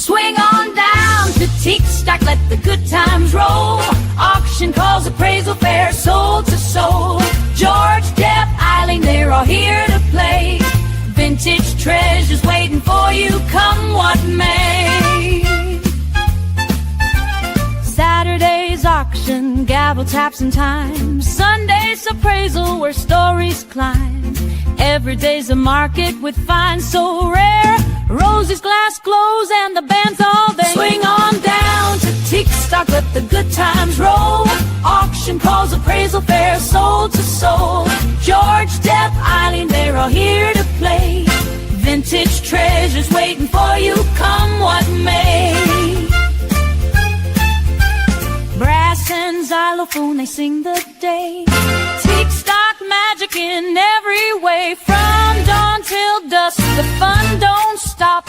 Swing on down to Peacock, let the good times roll. Auction calls, appraisal fair, soul to soul. George, Deb, Eileen, they're all here to play. Vintage treasures waiting for you, come what may. Saturday's auction, gavel taps and time. Sunday's appraisal where stories climb. Every day's a market with finds so rare. Rosie's glass glows and the band's all there. Swing on down to Peacock, let the good times roll. Auction calls, appraisal fair, soul to soul. George, Deb, Eileen, they're all here to play. Vintage treasures waiting for you, come what may. Brass and xylophone, they sing the day. Peacock magic in every way. From dawn till dusk, the fun don't stop.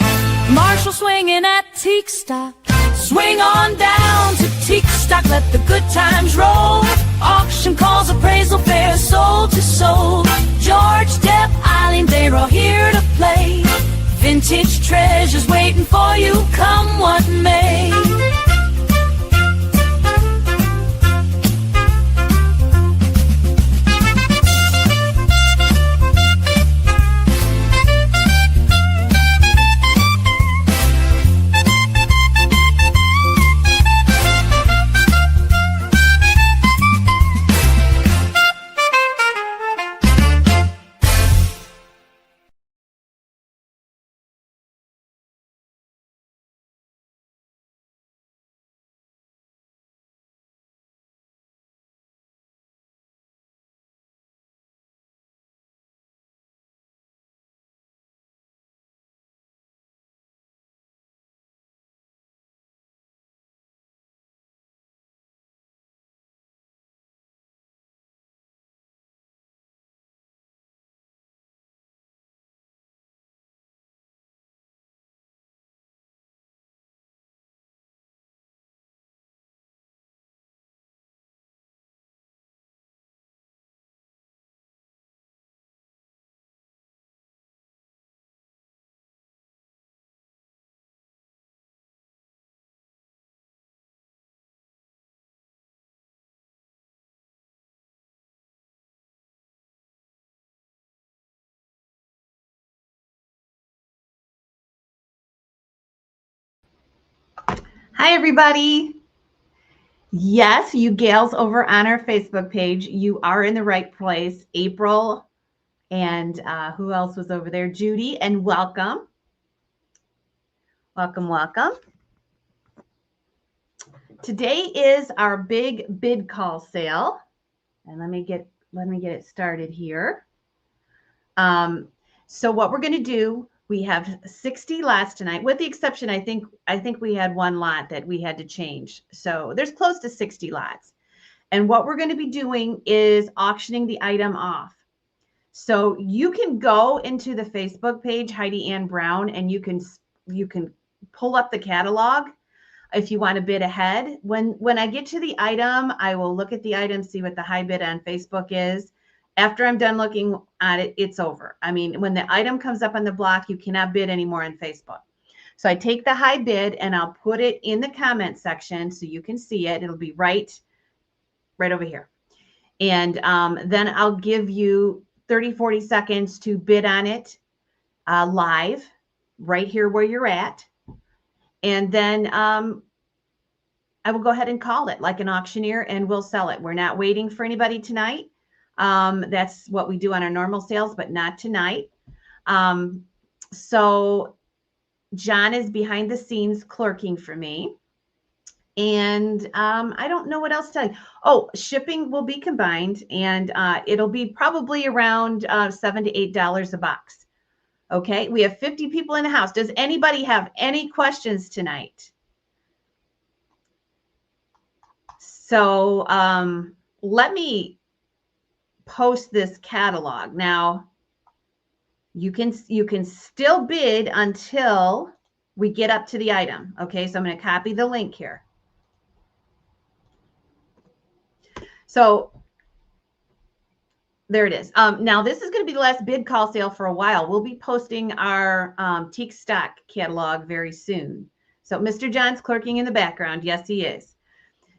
Marshall swinging at Peacock. Swing on down to Peacock, let the good times roll. Auction calls, appraisal fair, soul to soul. George, Deb, Eileen, they're all here to play. Vintage treasures waiting for you, come what may. Hi, everybody. Yes, you gals over on our Facebook page, you are in the right place. April and who else was over there? Judy, and welcome. Welcome, welcome. Today is our big bid call sale. And let me get it started here. So what we're going to do, we have 60 lots tonight, with the exception, I think we had one lot that we had to change. So there's close to 60 lots. And what we're going to be doing is auctioning the item off. So you can go into the Facebook page, Heidi Ann Brown, and you can pull up the catalog if you want to bid ahead. When I get to the item, I will look at the item, see what the high bid on Facebook is. After I'm done looking at it, it's over. I mean, when the item comes up on the block, you cannot bid anymore on Facebook. So I take the high bid and I'll put it in the comment section so you can see it. It'll be right over here. And then I'll give you 30, 40 seconds to bid on it live right here where you're at. And then I will go ahead and call it like an auctioneer and we'll sell it. We're not waiting for anybody tonight. That's what we do on our normal sales, but not tonight. So John is behind the scenes clerking for me. And I don't know what else to tell you. Oh, shipping will be combined and it'll be probably around $7 to $8 a box. Okay, we have 50 people in the house. Does anybody have any questions tonight? So let me post this catalog. Now, you can still bid until we get up to the item. Okay, so I'm going to copy the link here. So there it is. Now, this is going to be the last bid call sale for a while. We'll be posting our Peacock catalog very soon. So Mr. John's clerking in the background. Yes, he is.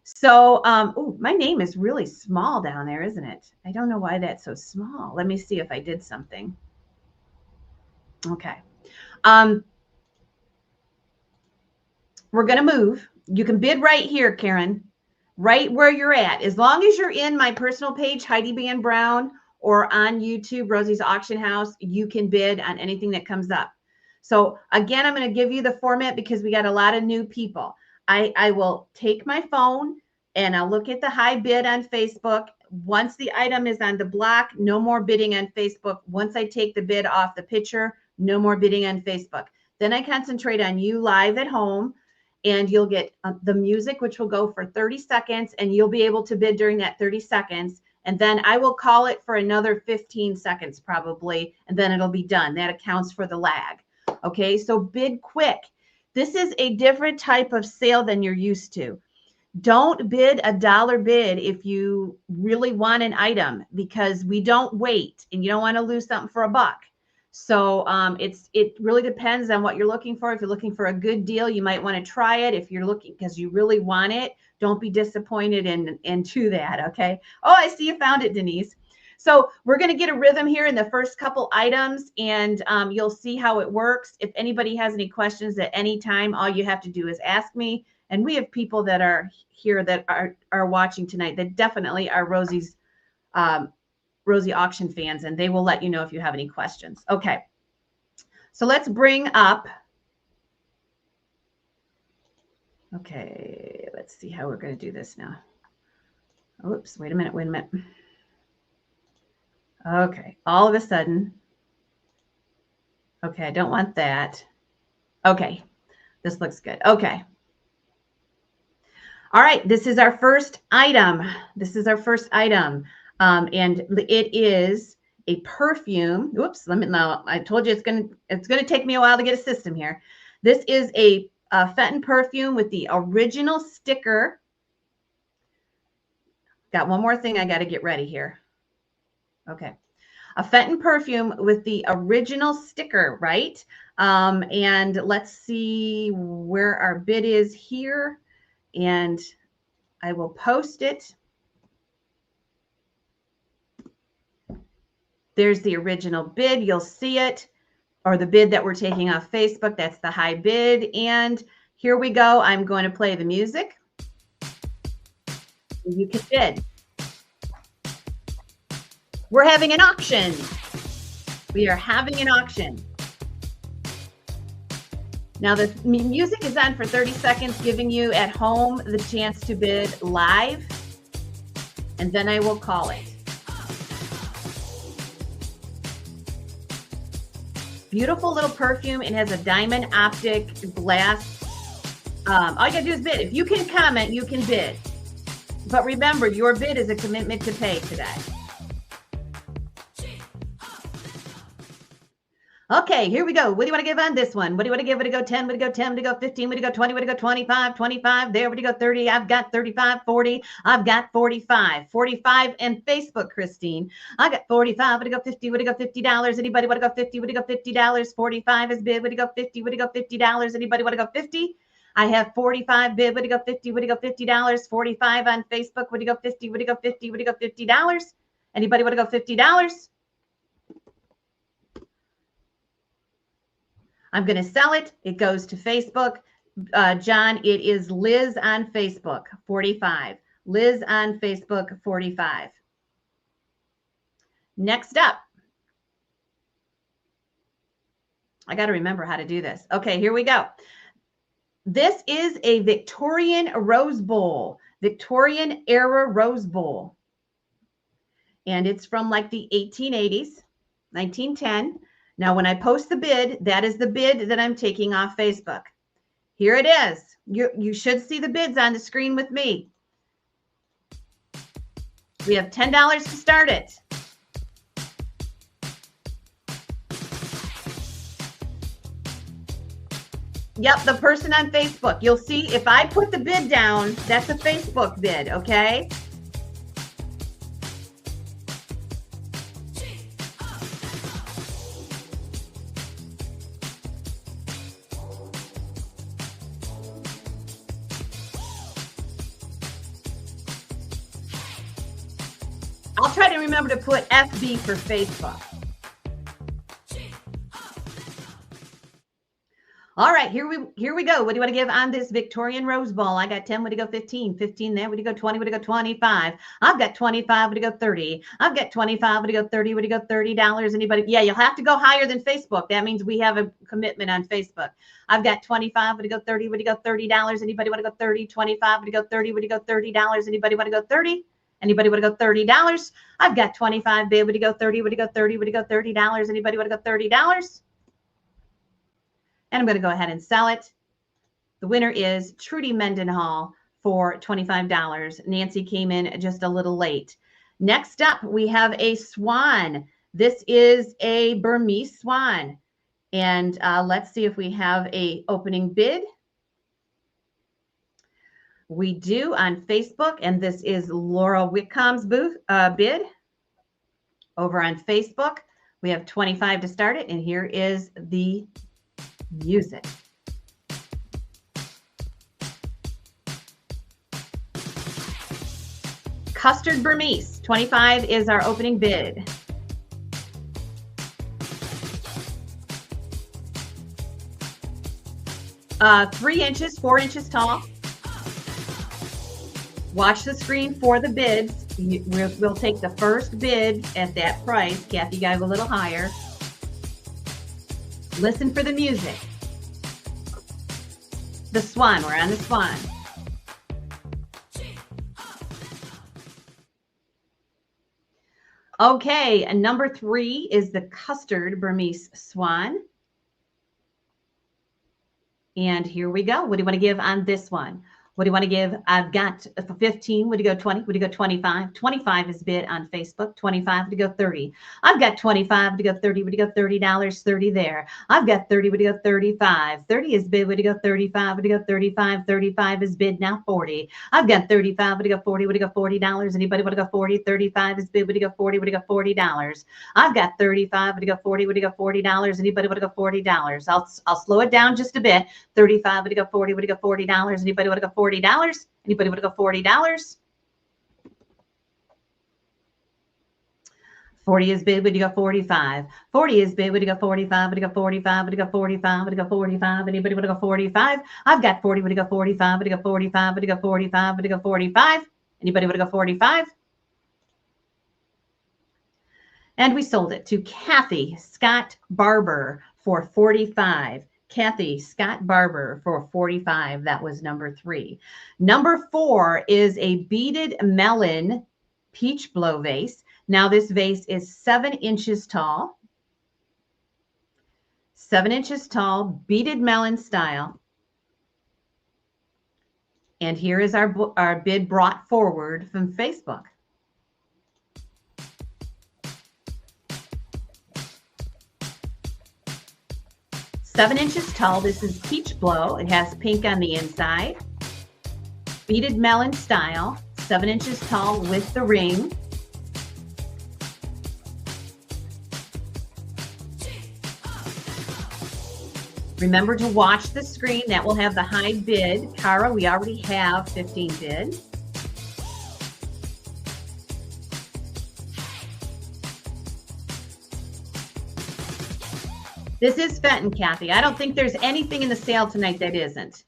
So, oh, my name is really small down there, isn't it? I don't know why that's so small. Let me see if I did something. Okay. We're going to move. You can bid right here, Karen, right where you're at. As long as you're in my personal page, Heidi Van Brown, or on YouTube, Rosie's Auction House, you can bid on anything that comes up. So again, I'm going to give you the format because we got a lot of new people. I will take my phone and I'll look at the high bid on Facebook. Once the item is on the block, no more bidding on Facebook. Once I take the bid off the picture, no more bidding on Facebook. Then I concentrate on you live at home, and you'll get the music, which will go for 30 seconds, and you'll be able to bid during that 30 seconds. And then I will call it for another 15 seconds probably, and then it'll be done. That accounts for the lag. Okay, so bid quick. This is a different type of sale than you're used to. Don't bid a dollar bid if you really want an item, because we don't wait, and you don't want to lose something for a buck. So it really depends on what you're looking for. If you're looking for a good deal, you might want to try it. If you're looking because you really want it, don't be disappointed into that. Okay. Oh, I see you found it, Denise. So we're going to get a rhythm here in the first couple items, and you'll see how it works. If anybody has any questions at any time, all you have to do is ask me. And we have people that are here that are watching tonight that definitely are Rosie auction fans, and they will let you know if you have any questions. Okay. So let's bring up. Okay. Let's see how we're going to do this now. Oops. Wait a minute. Okay, all of a sudden. Okay, I don't want that. Okay, this looks good. Okay. All right, this is our first item. And it is a perfume. Oops, I told you it's gonna take me a while to get a system here. This is a Fenton perfume with the original sticker. Got one more thing I got to get ready here. Okay. A Fenton perfume with the original sticker, right? And let's see where our bid is here. And I will post it. There's the original bid. You'll see it, or the bid that we're taking off Facebook. That's the high bid. And here we go. I'm going to play the music. You can bid. We're having an auction. We are having an auction. Now the music is on for 30 seconds, giving you at home the chance to bid live, and then I will call it. Beautiful little perfume. It has a diamond optic glass. All you gotta do is bid. If you can comment, you can bid. But remember, your bid is a commitment to pay today. Okay, here we go. What do you want to give on this one? What do you want to give? Would it go 10? Would it go 10? Would it go 15? Would it go 20? Would it go 25? 25. There. Would it go 30? I've got 35, 40. I've got 45. 45 and Facebook, Christine. I got 45. Would it go 50? Would it go $50? Anybody want to go 50? Would it go $50? 45 is bid. Would it go 50? Would it go $50? Anybody want to go 50? I have 45 bid. Would it go 50? Would it go $50? 45 on Facebook. Would it go 50? Would it go 50? Would it go $50? Anybody want to go $50? I'm going to sell it. It goes to Facebook. John, it is Liz on Facebook, 45. Liz on Facebook, 45. Next up. I got to remember how to do this. Okay, here we go. This is a Victorian Rose Bowl, Victorian era Rose Bowl. And it's from like the 1880s, 1910. Now, when I post the bid, that is the bid that I'm taking off Facebook. Here it is. You should see the bids on the screen with me. We have $10 to start it. Yep, the person on Facebook. You'll see if I put the bid down, that's a Facebook bid, okay? I'll try to remember to put FB for Facebook. All right, here we go. What do you want to give on this Victorian Rose Ball? I got 10. Would you go 15? 15 there. Would you go 20? Would you go 25? I've got 25. Would you go 30? I've got 25. Would you go 30? Would you go $30? Anybody? Yeah, you'll have to go higher than Facebook. That means we have a commitment on Facebook. I've got 25. Would you go 30? Would you go $30? Anybody want to go 30? 25. Would you go 30? Would you go $30? Anybody want to go 30? Anybody want to go $30? I've got 25, babe. Would you go 30? Would you go 30? Would you go $30? Anybody want to go $30? And I'm going to go ahead and sell it. The winner is Trudy Mendenhall for $25. Nancy came in just a little late. Next up, we have a swan. This is a Burmese swan. And let's see if we have a opening bid. We do on Facebook, and this is Laura Whitcomb's bid over on Facebook. We have 25 to start it, and here is the music. Custard Burmese, 25 is our opening bid. Three inches, 4 inches tall. Watch the screen for the bids. We'll take the first bid at that price. Kathy got a little higher. Listen for the music. The swan, we're on the swan. Okay, and number 3 is the Custard Burmese swan. And here we go. What do you want to give on this one? What do you want to give? I've got 15. Would you go 20? Would you go 25? 25 is bid on Facebook. 25 would you go 30. I've got 25. Would you go 30? Would you go $30? 30 there. I've got 30. Would you go 35? 30 is bid. Would you go 35? Would you go 35? 35 is bid now 40. I've got 35. Would you go 40? Would you go $40? Anybody want to go 40? 35 is bid. Would you go 40? Would you go $40? I've got 35. Would you go 40? Would you go $40? Anybody want to go $40? I'll slow it down just a bit. 35. Would you go 40? Would you go $40? Anybody want to go $40? Anybody want to go $40? 40 is bid. Would you go 45? 40 is bid. Would you go 45? Would you go 45? Would you go 45? Would you go 45? Anybody want to go 45? I've got 40. Would you go 45? Would you go 45? Would you go 45? Would you go 45? Anybody want to go 45? And we sold it to Kathy Scott Barber for 45. Kathy Scott Barber for 45. That was number 3. Number 4 is a beaded melon peach blow vase. Now this vase is 7 inches tall. 7 inches tall, beaded melon style. And here is our bid brought forward from Facebook. 7 inches tall. This is peach blow. It has pink on the inside. Beaded melon style. 7 inches tall with the ring. Remember to watch the screen. That will have the high bid. Cara, we already have 15 bid. This is Fenton, Kathy. I don't think there's anything in the sale tonight that isn't.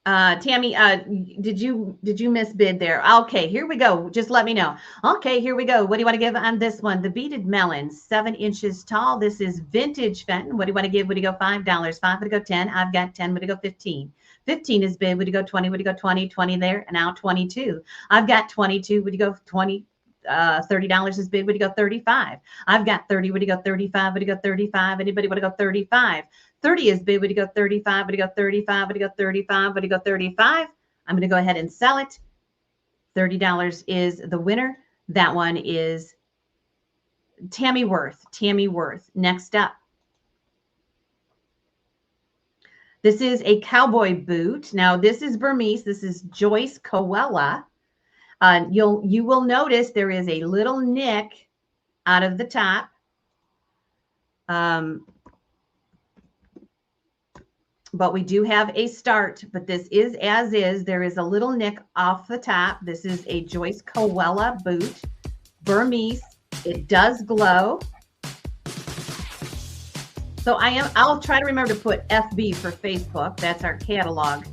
Tammy, did you miss bid there? Okay, here we go. Just let me know. Okay, here we go. What do you want to give on this one? The beaded melon, 7 inches tall. This is vintage Fenton. What do you want to give? Would you go $5? 5 would you go 10. I've got 10. Would you go 15? 15 is bid. Would you go 20? Would you go 20? 20 there. And now 22. I've got 22. Would you go 20? $30 is bid. Would you go 35? I've got 30. Would you go 35? Would you go 35? Anybody want to go 35? 30 is bid. Would you go 35? Would you go 35? Would you go 35? Would you go 35? I'm going to go ahead and sell it. $30 is the winner. That one is Tammy Worth. Tammy Worth. Next up. This is a cowboy boot. Now this is Burmese. This is Joyce Coella. You will notice there is a little nick out of the top. but we do have a start, but this is as is. There is a little nick off the top. This is a Joyce Coella boot, Burmese. It does glow. So I'll try to remember to put FB for Facebook. That's our catalog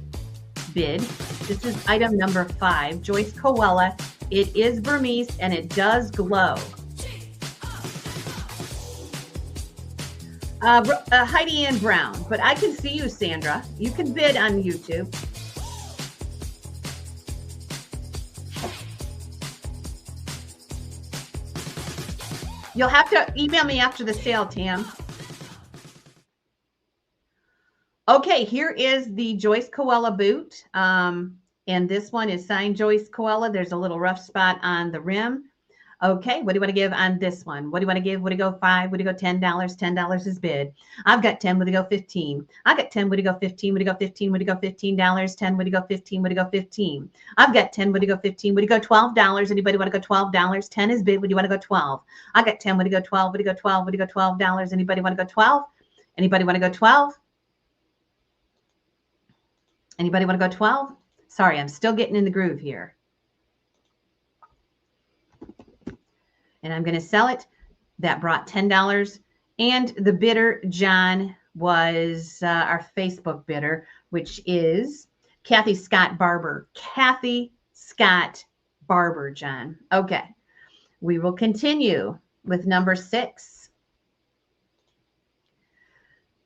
bid. This is item number 5, Joyce Coella. It is Burmese and it does glow. Heidi Ann Brown, but I can see you, Sandra. You can bid on YouTube. You'll have to email me after the sale, Tam. Okay, here is the Joyce Coella boot. And this one is signed Joyce Coella. There's a little rough spot on the rim. Okay, what do you want to give on this one? What do you want to give? Would it go 5? Would it go $10? $10 is bid. I've got 10. Would it go 15? I got 10. Would it go 15? Would it go 15? Would it go $15? 10. Would it go 15? Would it go 15? I've got 10. Would it go 15? Would it go $12? Anybody want to go $12? 10 is bid. Would you want to go 12? I got 10. Would it go 12? Would it go 12? Would it go $12? Anybody want to go 12? Anybody want to go 12? Anybody want to go 12? Sorry, I'm still getting in the groove here. And I'm going to sell it. That brought $10. And the bidder, John, was our Facebook bidder, which is Kathy Scott Barber. Kathy Scott Barber, John. Okay. We will continue with number 6.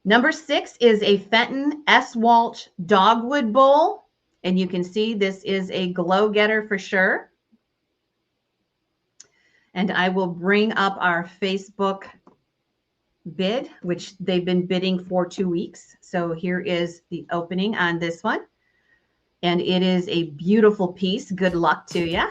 Number 6 is a Fenton SWaters Dogwood bowl. And you can see this is a glow getter for sure. And I will bring up our Facebook bid, which they've been bidding for 2 weeks. So here is the opening on this one. And it is a beautiful piece. Good luck to you.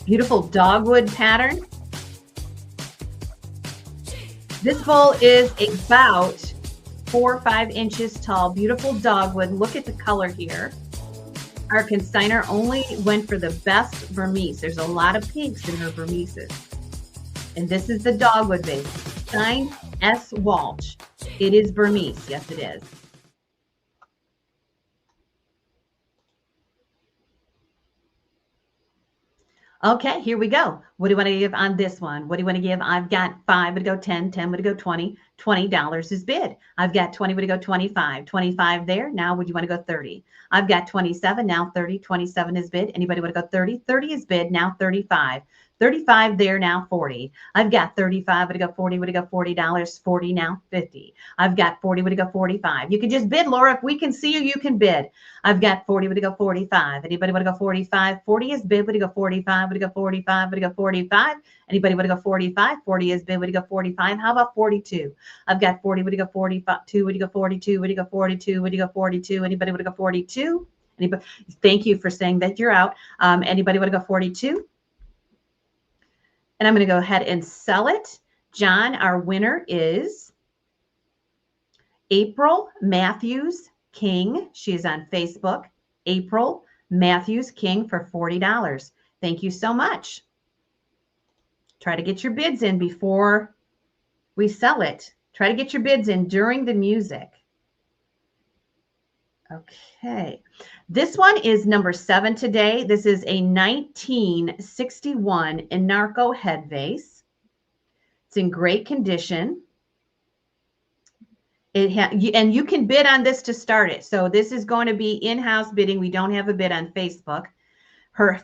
Beautiful dogwood pattern. This bowl is about 4 or 5 inches tall. Beautiful dogwood. Look at the color here. Our consignor only went for the best Burmese. There's a lot of pinks in her Burmeses. And this is the dogwood vase. Signed SWaters. It is Burmese. Yes, it is. Okay, here we go. What do you want to give on this one? What do you want to give? I've got 5 would go 10, 10 would go 20, $20 is bid. I've got 20 would go 25, 25 there. Now would you want to go 30? I've got 27, now 30, 27 is bid. Anybody want to go 30? 30 is bid, now 35. 35 there, now 40. I've got 35, would it go 40, would it go $40, 40 now 50. I've got 40, would it go 45. You can just bid, Laura. If we can see you, you can bid. I've got 40, would it go 45. Anybody want to go 45? 40 is bid, would it go 45, would it go 45, would it go 45? Anybody want to go 45? 40 is bid, would it go 45? How about 42? I've got 40, would it go 42, would it go 42, would it go 42, would it go 42? Anybody want to go 42? Anybody? Thank you for saying that you're out. Anybody want to go 42? And I'm going to go ahead and sell it. John, our winner is April Matthews King. She is on Facebook. April Matthews King for $40. Thank you so much. Try to get your bids in before we sell it. Try to get your bids in during the music. Okay. This one is number 7 today. This is a 1961 Enarco head vase. It's in great condition. And you can bid on this to start it. So this is going to be in-house bidding. We don't have a bid on Facebook. Her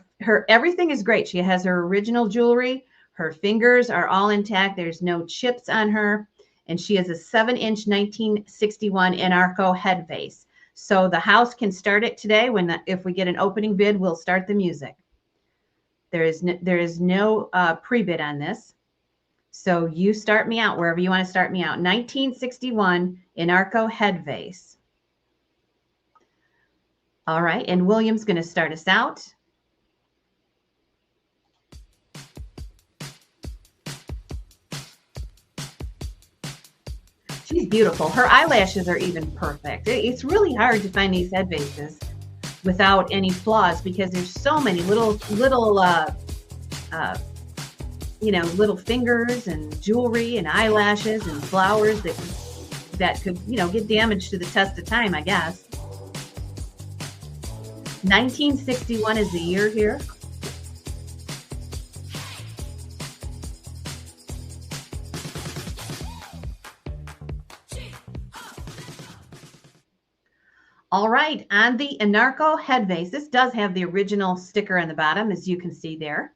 everything is great. She has her original jewelry. Her fingers are all intact. There's no chips on her. And she is a 7-inch 1961 Enarco head vase. So the house can start it today. If we get an opening bid, we'll start the music. There is no pre-bid on this. So you start me out wherever you want to start me out. 1961 Enarco head vase. All right, and William's going to start us out. She's beautiful. Her eyelashes are even perfect. It's really hard to find these head vases without any flaws, because there's so many little you know, little fingers and jewelry and eyelashes and flowers that could, you know, get damaged to the test of time, I guess. 1961 is the year here. All right, on the Enarco head vase, this does have the original sticker on the bottom, as you can see there.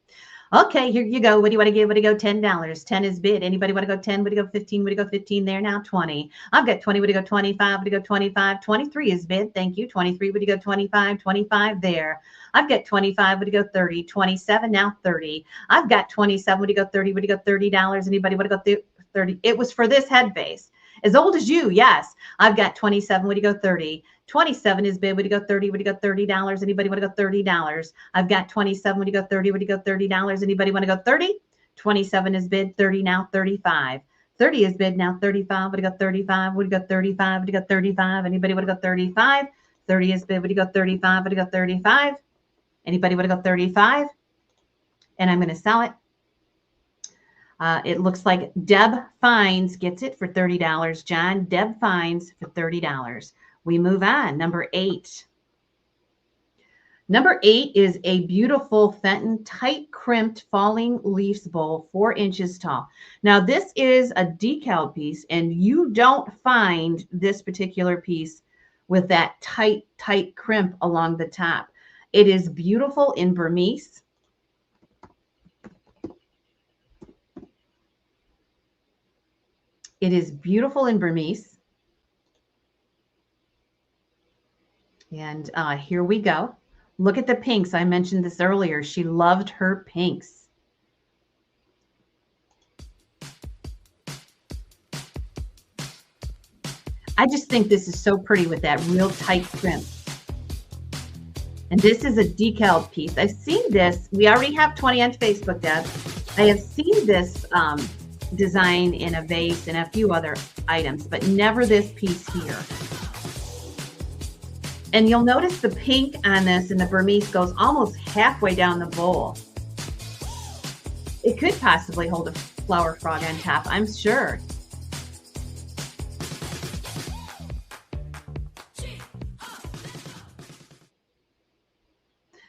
Okay, here you go. What do you want to give? What do you go? $10. 10 is bid. Anybody want to go 10? Would you go 15? Would you go 15 there now? 20. I've got 20. Would you go 25? Would you go 25? 23 is bid. Thank you. 23. Would you go 25? 25 there. I've got 25. Would you go 30? 27 now. 30. I've got 27. Would you go 30? Would you go $30? Anybody want to go 30? It was for this head vase. As old as you, yes. I've got 27. Would you go 30? 27 is bid. Would you go 30? Would you go $30? Anybody want to go $30? I've got 27. Would you go 30? Would you go $30? Anybody want to go 30? 27 is bid. 30 now. 35. 30 is bid now. 35. Would you go 35? Would you go 35? Would you go 35? Anybody want to go 35? 30 is bid. Would you go 35? Would you go 35? Anybody want to go 35? And I'm going to sell it. It looks like Deb Fines gets it for $30. John, Deb Fines for $30. We move on. Number 8. Number 8 is a beautiful Fenton tight crimped falling leaves bowl, 4 inches tall. Now this is a decal piece, and you don't find this particular piece with that tight crimp along the top. It is beautiful in Burmese. It is beautiful in Burmese. And here we go. Look at the pinks. I mentioned this earlier. She loved her pinks. I just think this is so pretty with that real tight crimp. And this is a decal piece. I've seen this. We already have 20 on Facebook, Deb. I have seen this design in a vase and a few other items, but never this piece here. And you'll notice the pink on this and the Burmese goes almost halfway down the bowl. It could possibly hold a flower frog on top, I'm sure.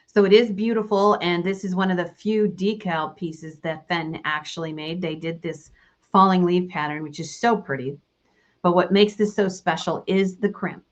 So it is beautiful, and this is one of the few decal pieces that Fenton actually made. They did this falling leaf pattern, which is so pretty. But what makes this so special is the crimp.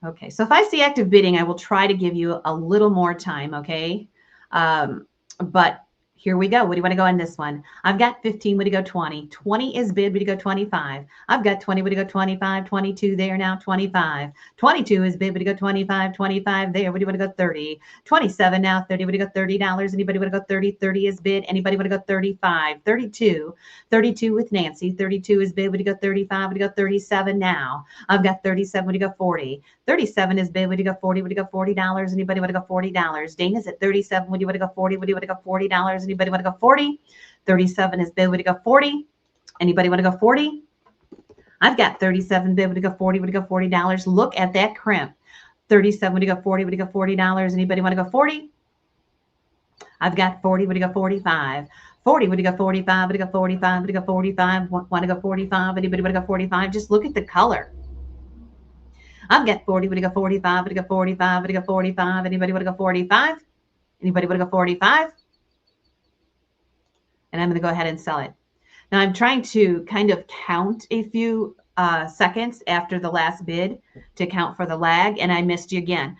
Okay, so if I see active bidding, I will try to give you a little more time, okay? But here we go. What do you want to go on this one? I've got 15. Would you go 20? 20 is bid. Would you go 25? I've got 20. Would you go 25? 22 there now. 25. 22 is bid. Would you go 25? 25 there. Would you want to go 30? 27 now. 30. Would you go $30? Anybody want to go 30? 30 is bid. Anybody want to go 35? 32. 32 with Nancy. 32 is bid. Would you go 35? Would you go 37 now? I've got 37. Would you go 40? 37 is bid. Would you go 40? Would you go $40? Anybody want to go $40? Dana's at 37. Would you want to go 40? Would you want to go $40? Anybody want to go 40? 37 is bid. Would you go 40? Anybody want to go 40? I've got 37 bid. Would you go 40? Would you go $40? Look at that crimp. 37. Would you go 40? Would you go $40? Anybody want to go 40? I've got 40. Would you go 45? 40. Would you go 45? Would you go 45? Would you go 45? Want to go 45? Anybody want to go 45? Just look at the color. I've got 40. Would you go 45? Would you go 45? Would you go 45? Anybody want to go 45? Anybody want to go 45? And I'm going to go ahead and sell it. Now I'm trying to kind of count a few seconds after the last bid to count for the lag, and I missed you again.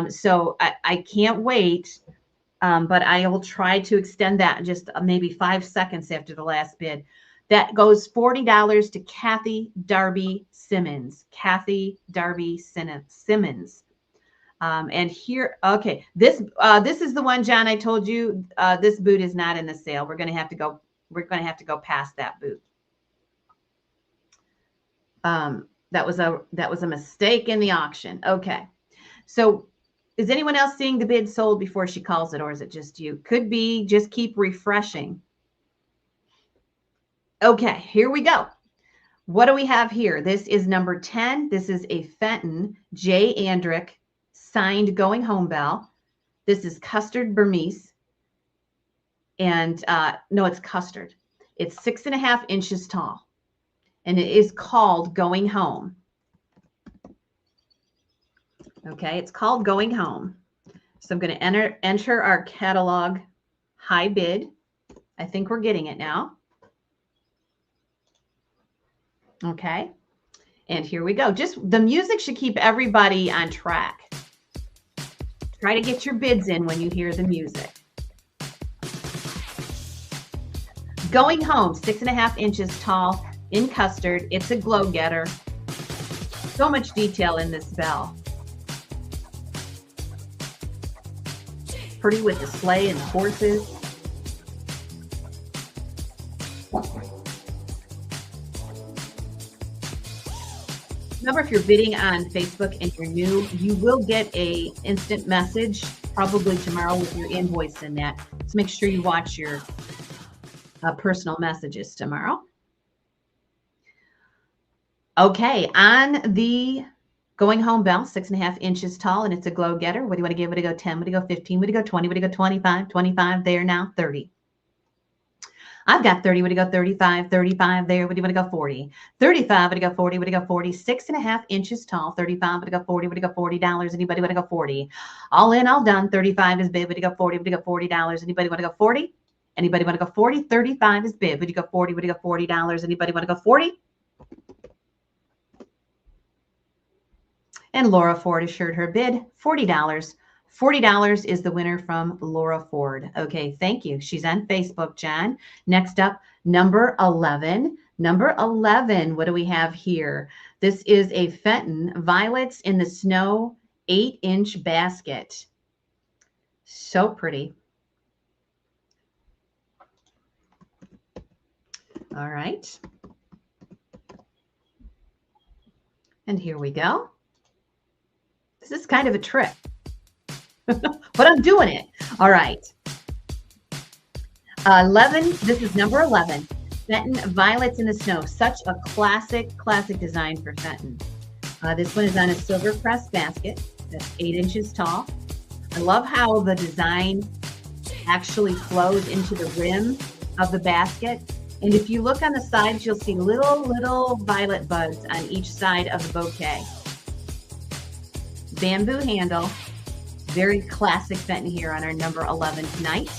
So I can't wait, but I will try to extend that just maybe 5 seconds after the last bid. That goes $40 to Kathy Darby Simmons. Kathy Darby Simmons. And here, okay, this is the one, John, I told you, this boot is not in the sale. We're going to have to go past that boot. That was a mistake in the auction. Okay. So is anyone else seeing the bid sold before she calls it, or is it just you? Could be, just keep refreshing. Okay, here we go. What do we have here? This is number 10. This is a Fenton J. Andrick signed Going Home Bell. This is Custard Burmese. And no, it's custard. It's 6.5 inches tall. And it is called Going Home. Okay, it's called Going Home. So I'm going to enter our catalog high bid. I think we're getting it now. Okay. And here we go. Just the music should keep everybody on track. Try to get your bids in when you hear the music. Going Home, 6.5 inches tall in custard. It's a glow getter. So much detail in this bell. Pretty with the sleigh and the horses. Remember, if you're bidding on Facebook and you're new, you will get a instant message probably tomorrow with your invoice in that. So make sure you watch your personal messages tomorrow. Okay, on the Going Home bell, 6.5 inches tall, and it's a glow getter. What do you want to give? Would it go 10? Would it go 15? Would it go 20? Would it go 25? 25 there now, 30. I've got 30. Would it go 35? 35 there. Would you want to go 40? 35. Would it go 40? Would it go 40? 6.5 inches tall. 35. Would it go 40? Would it go $40? Anybody want to go 40? All in, all done. 35 is bid. Would it go 40? Would it go $40? Anybody want to go 40? Anybody want to go 40? 35 is bid. Would you go 40? Would it go $40? Anybody want to go 40? And Laura Ford assured her bid, $40. $40 is the winner from Laura Ford. Okay, thank you. She's on Facebook, John. Next up, number 11. Number 11, what do we have here? This is a Fenton Violets in the Snow 8-inch basket. So pretty. All right. And here we go. This is kind of a trick, but I'm doing it. All right. 11, this is number 11. Fenton Violets in the Snow. Such a classic design for Fenton. This one is on a silver pressed basket that's 8 inches tall. I love how the design actually flows into the rim of the basket. And if you look on the sides, you'll see little violet buds on each side of the bouquet. Bamboo handle, very classic Fenton here on our number 11 tonight.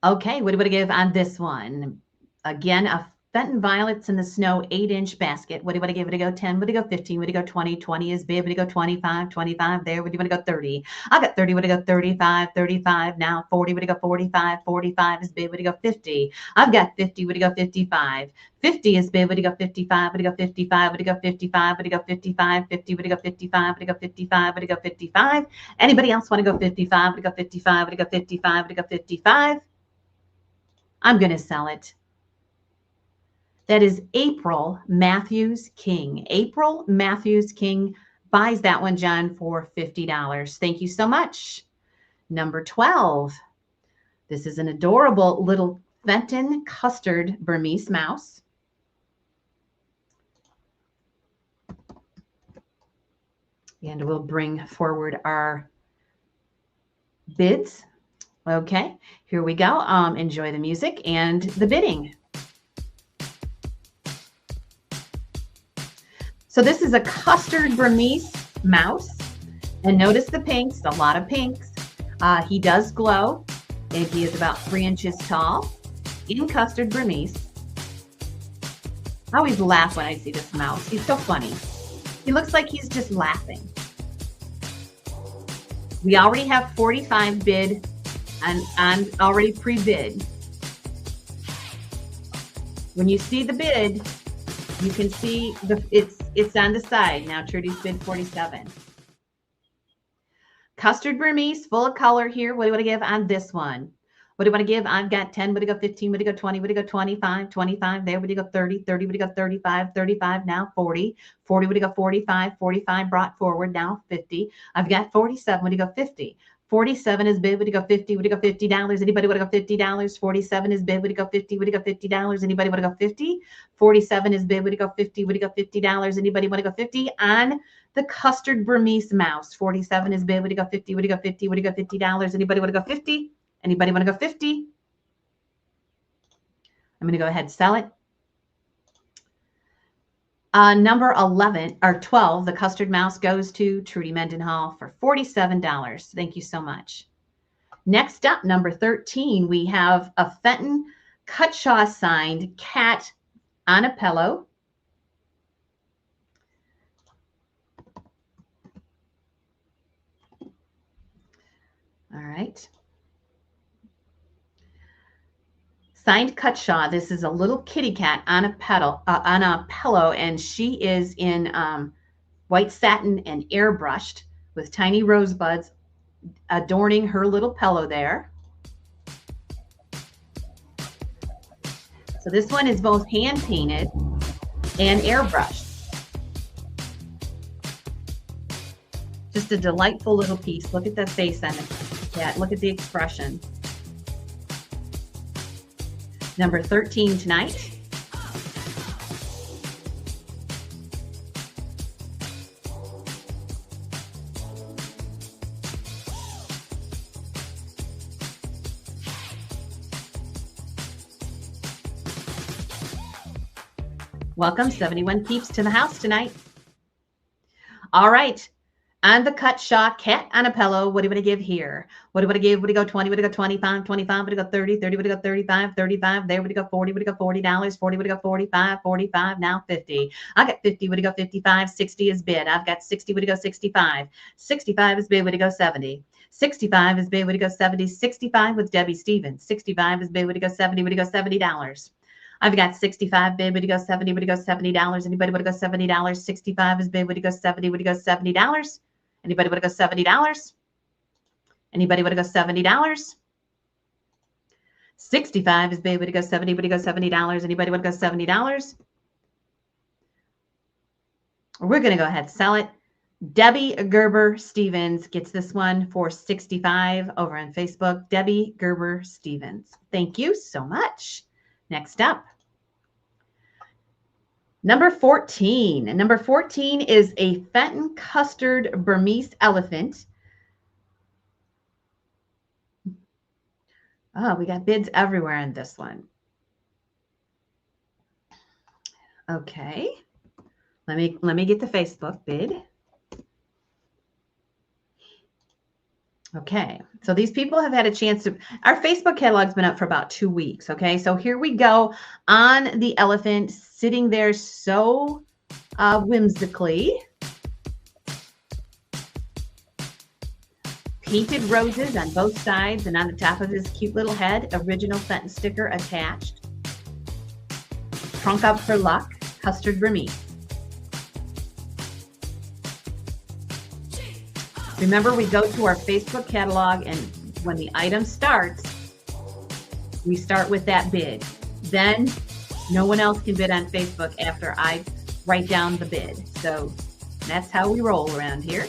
Okay, what do we give on this one? Again, a Fenton Violets in the Snow 8-inch basket. What do you want to give it? Would it go 10? Would it go 15? Would it go 20? 20 is bid. Would it go 25? 25 there. Would you want to go 30? I got 30. Would it go 35? 35 now. 40. Would it go 45? 45 is bid. Would it go 50? I've got 50. Would it go 55? 50 is bid. Would it go 55? Would it go 55? Would it go 55? Would it go 55? 50? Would it go 55? Would it go 55? Would it go 55? Anybody else want to go 55? Would it go 55? Would it go 55? Would it go 55? I'm going to sell it. That is April Matthews King. April Matthews King buys that one, John, for $50. Thank you so much. Number 12. This is an adorable little Fenton Custard Burmese mouse. And we'll bring forward our bids. Okay, here we go. Enjoy the music and the bidding. So this is a Custard Burmese mouse. And notice the pinks, a lot of pinks. He does glow, and he is about 3 inches tall in Custard Burmese. I always laugh when I see this mouse. He's so funny. He looks like he's just laughing. We already have 45 bid and already pre-bid. When you see the bid, you can see it's on the side. Now Trudy's bid 47. Custard Burmese, full of color here. What do you want to give on this one? What do you want to give? I've got 10. Would it go 15? Would it go 20? Would it go 25? 25 there. Would it go 30? 30. Would it go 35? 35 now. 40. 40. Would it go 45? 45 brought forward now. 50. I've got 47. Would it go 50? 47 is bid. Would you go 50? Would you go $50? Anybody want to go $50? 47 is bid. Would you go 50? Would you go $50? Anybody want to go 50? 47 is bid. Would you go 50? Would you go $50? Anybody want to go 50? On the Custard Burmese mouse, 47 is bid. Would you go 50? Would you go 50? Would you go $50? Anybody want to go 50? Anybody want to go 50? I'm going to go ahead and sell it. Number 11 or 12, the custard mouse goes to Trudy Mendenhall for $47. Thank you so much. Next up, number 13, we have a Fenton Cutshaw signed cat on a pillow. All right. Signed Cutshaw. This is a little kitty cat on a pillow, and she is in white satin and airbrushed with tiny rosebuds adorning her little pillow there. So this one is both hand painted and airbrushed. Just a delightful little piece. Look at the face on the cat. Look at the expression. Number 13 tonight. Welcome, 71 peeps, to the house tonight. All right. On the Cutshaw cat on a pillow, what do you want to give here? What do you want to give? Would you go 20? Would you go 25? 25? Would you go 30? 30? Would you go 35? 35? There would you go 40? Would you go $40? 40? Would you go 45? 45? Now 50. I got 50. Would you go 55? 60 is bid. I've got 60. Would you go 65? 65 is bid. Would you go 70? 65 is bid. Would you go 70? 65 with Debbie Stevens. 65 is bid. Would you go 70? Would you go $70? I've got 65 bid. Would you go 70? Would you go $70? Anybody would go $70? 65 is bid. Would you go 70? Would you go $70? Anybody want to go $70? Anybody want to go $70? 65 is bid. Would you go 70? Would you go $70? Anybody want to go $70? We're going to go ahead and sell it. Debbie Gerber Stevens gets this one for 65 over on Facebook. Debbie Gerber Stevens. Thank you so much. Next up. Number 14. Number 14 is a Fenton Custard Burmese elephant. Oh, we got bids everywhere on this one. Okay. Let me get the Facebook bid. Okay, so these people have had a chance to, our Facebook catalog's been up for about 2 weeks. Okay, so here we go on the elephant sitting there so whimsically. Painted roses on both sides and on the top of his cute little head. Original Fenton sticker attached. Trunk up for luck. Custard Burmese. Remember, we go to our Facebook catalog, and when the item starts, we start with that bid. Then no one else can bid on Facebook after I write down the bid. So that's how we roll around here.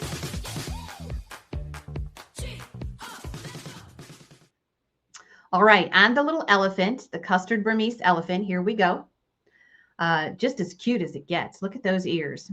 All right, on the little elephant, the Custard Burmese elephant, here we go. Just as cute as it gets. Look at those ears.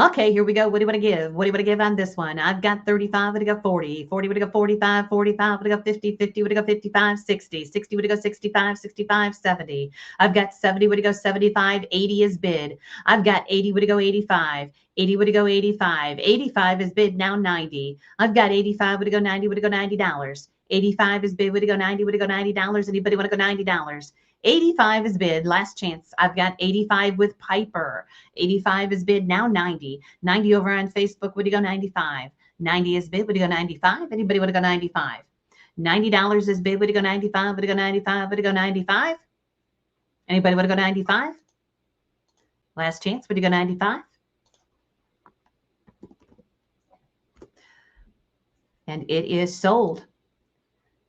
Okay, here we go. What do you want to give? What do you want to give on this one? I've got 35. Would you go 40? 40 would you go 45? 45 would you go 50? 50 would you go 55? 60. 60 would you go 65? 65, 70. I've got 70. Would you go 75? 80 is bid. I've got 80. Would you go 85? 80 would you go 85? 85 is bid. Now 90. I've got 85. Would you go 90? Would you go $90? 85 is bid. Would you go 90? Would you go $90? Anybody want to go $90? 85 is bid. Last chance. I've got 85 with Piper. 85 is bid. Now 90. 90 over on Facebook. Would you go 95? 90 is bid. Would you go 95? Anybody want to go 95? $90 is bid. Would you go 95? Would you go 95? Would you go 95? Anybody want to go 95? Last chance. Would you go 95? And it is sold.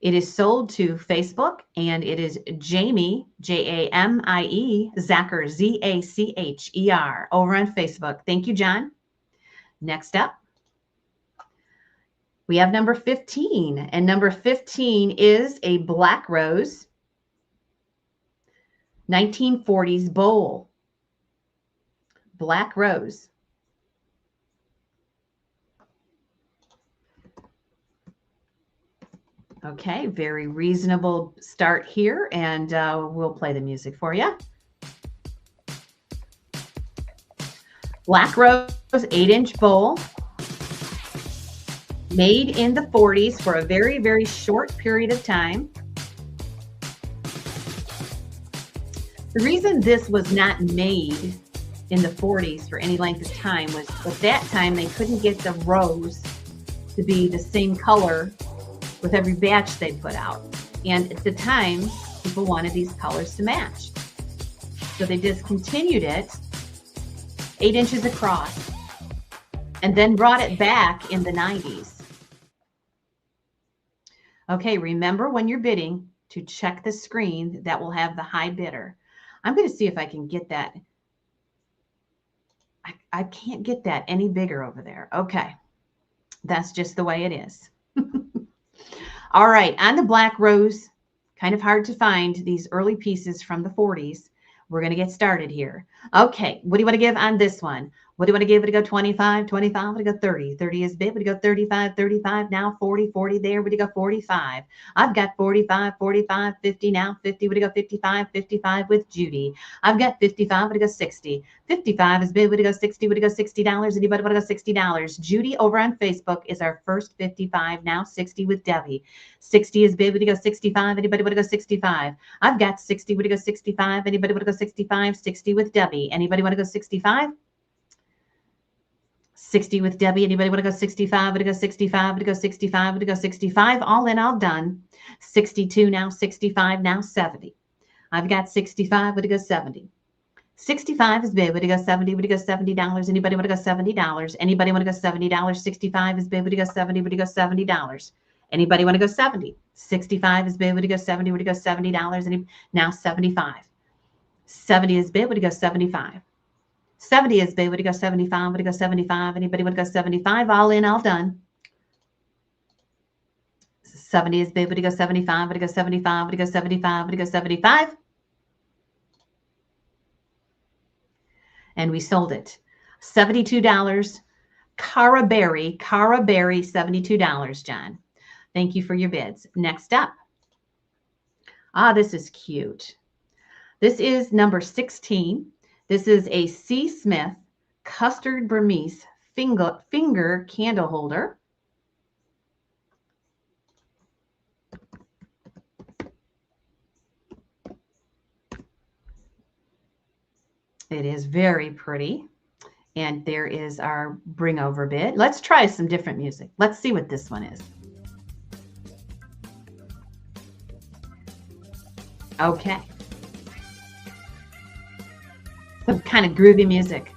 It is sold to Facebook, and it is Jamie, Jamie, Zacher, Zacher, over on Facebook. Thank you, John. Next up, We have number 15, and number 15 is a black rose, 1940s bowl. Black rose. Okay, very reasonable start here, and we'll play the music for you. Black rose, 8-inch bowl. Made in the 40s for a very, very short period of time. The reason this was not made in the 40s for any length of time was at that time they couldn't get the rose to be the same color with every batch they put out. And at the time, people wanted these colors to match. So they discontinued it 8 inches across and then brought it back in the 90s. Okay, remember when you're bidding to check the screen that will have the high bidder. I'm going to see if I can get that. I can't get that any bigger over there. Okay, that's just the way it is. All right, on the black rose, kind of hard to find these early pieces from the 40s. We're going to get started here. Okay, what do you want to give on this one? What do you want to give it to go 25, 25, would it go 30? 30 is bid, would it go 35, 35, now 40, 40 there, would it go 45? I've got 45, 45, 50 now, 50, would it go 55, 55 with Judy. I've got 55, would it go 60? 55 is bid, would it go 60, would it go $60? Anybody want to go $60? Judy over on Facebook is our first 55, now 60 with Debbie. 60 is bid, would it go 65? Anybody want to go 65? I've got 60, would it go 65? Anybody want to go 65? 60 with Debbie. Anybody want to go 65? 60 with Debbie. Anybody want to go 65? Would it go 65? Would it go 65? Would it go 65? All in, all done. 62 now, 65 now, 70. I've got 65. Would it go 70? 65 is bid. Would it go 70? Would it go $70? Anybody want to go $70? Anybody want to go $70? 65 is bid. Would it go 70? Would it go $70? Anybody want to go 70? 65 is bid. Would it go 70? Would it go $70? Now 75. 70 is bid. Would it go 75? 70 is bid. Would it go 75? Would it go 75? Anybody would go 75? All in, all done. 70 is bid. Would it go 75? Would it go 75? Would it go 75? Would it go 75? And we sold it. $72. Cara Berry, $72, John. Thank you for your bids. Next up. Ah, this is cute. This is number 16. This is a C. Smith Custard Burmese finger candle holder. It is very pretty. And there is our bring over bid. Let's try some different music. Let's see what this one is. Okay. Some kind of groovy music.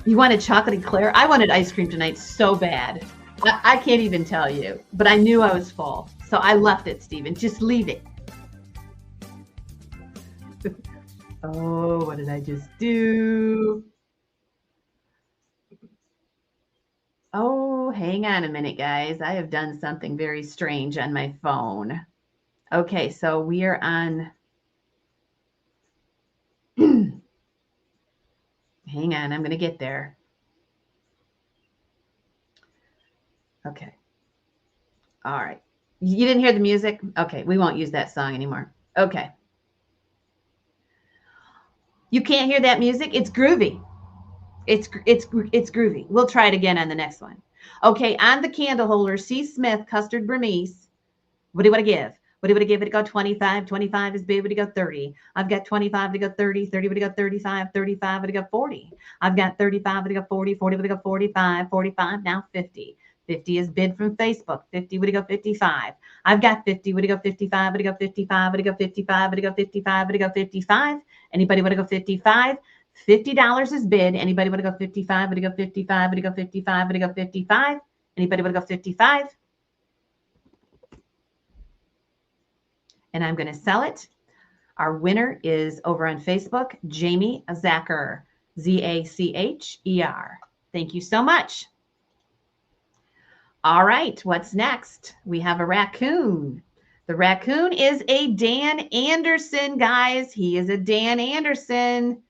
You wanted chocolate eclair? I wanted ice cream tonight so bad. I can't even tell you, but I knew I was full. So I left it, Stephen. Just leave it. Oh, what did I just do? Oh, hang on a minute, guys. I have done something very strange on my phone. Okay, so we are on. Hang on, I'm going to get there. Okay. All right. You didn't hear the music? Okay, we won't use that song anymore. Okay. You can't hear that music? It's groovy. It's groovy. We'll try it again on the next one. Okay, on the candle holder, C. Smith Custard Burmese. What do you want to give? What do you want to give it to go 25? 25 is bid. Would it go 30? I've got 25 to go 30. 30 would it go 35? 35 would it go 40? I've got 35 would it go 40? 40 would it go 45? 45 now 50. 50 is bid from Facebook. 50 would it go 55? I've got 50 would it go 55? Would it go 55? Would it go 55? Would it go 55? Would it go 55? Anybody want to go 55? $50 is bid. Anybody want to go 55? Would it go 55? Would it go 55? Would it go 55? Anybody want to go 55? And I'm going to sell it. Our winner is over on Facebook, Jamie Zacher. Zacher. Thank you so much. All right, what's next? We have a raccoon. The raccoon is a Dan Anderson, guys. He is a Dan Anderson.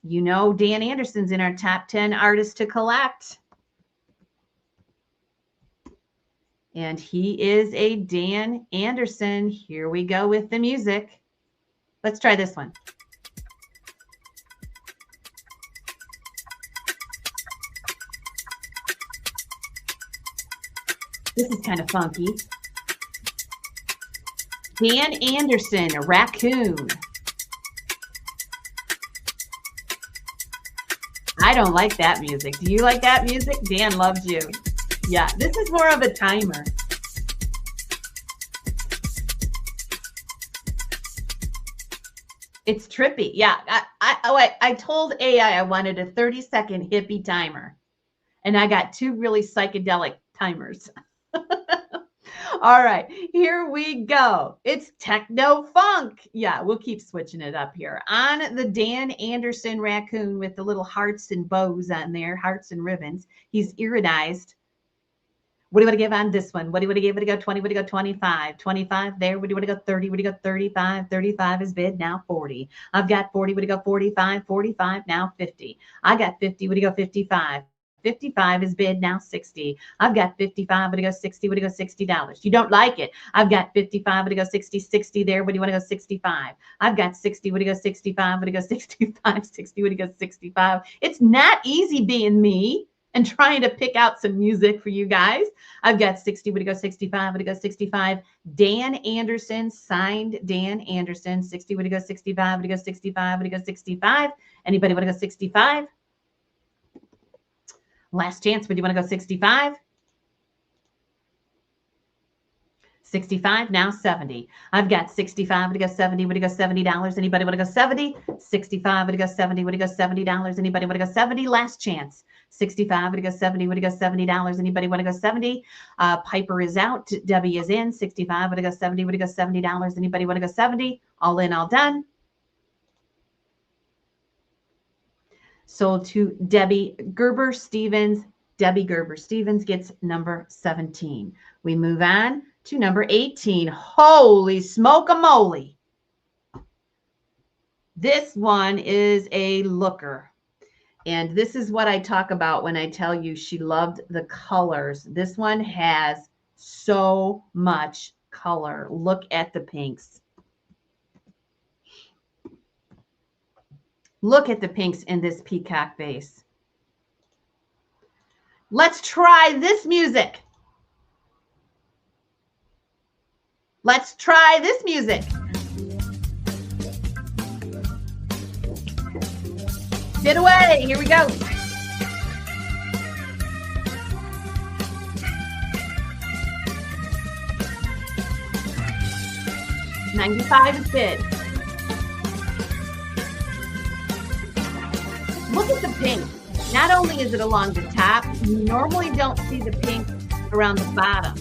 You know, Dan Anderson's in our top 10 artists to collect. And he is a Dan Anderson. Here we go with the music. Let's try this one. This is kind of funky. Dan Anderson, a raccoon. I don't like that music. Do you like that music? Dan loves you. Yeah, this is more of a timer. It's trippy. Yeah, I told AI I wanted a 30-second hippie timer, and I got two really psychedelic timers. All right, here we go. It's techno funk. Yeah, we'll keep switching it up here. On the Dan Anderson raccoon with the little hearts and bows on there, hearts and ribbons. He's iridized. What do you want to give on this one? What do you want to give it to go? 20, what do you go? 25. 25 there. What do you want to go? 30, what do you go? 35. 35 is bid, now 40. I've got 40, what do you go? 45. 45, now 50. I got 50, what do you go? 55. 55 is bid, now 60. I've got 55, but it goes 60, would it go $60? You don't like it. I've got 55, but it goes 60, 60 there. What do you want to go? 65. I've got 60, would it go 65, but it goes 65, 60, would it go 65? It's not easy being me and trying to pick out some music for you guys. I've got 60, would it go 65, would it go 65? Dan Anderson, signed Dan Anderson, 60, would it go 65, would it go 65, would it go 65? Anybody want to go 65? Last chance. Would you want to go 65? 65, now 70. I've got 65. Would you go 70? Would you go $70? Anybody want to go 70? 65. Would you go 70? Would you go $70? Anybody want to go 70? Last chance. 65. Would you go 70? Would you go $70? Anybody want to go 70? Piper is out. Debbie is in. 65. Would you go 70? Would you go $70? Anybody want to go 70? All in, all done. Sold to Debbie Gerber Stevens. Debbie Gerber Stevens gets number 17. We move on to number 18. Holy smoke-a-moly. This one is a looker. And this is what I talk about when I tell you she loved the colors. This one has so much color. Look at the pinks. Look at the pinks in this Peacock vase. Let's try this music. Let's try this music. Bid away. Here we go. $95 is bid. Look at the pink. Not only is it along the top, you normally don't see the pink around the bottom.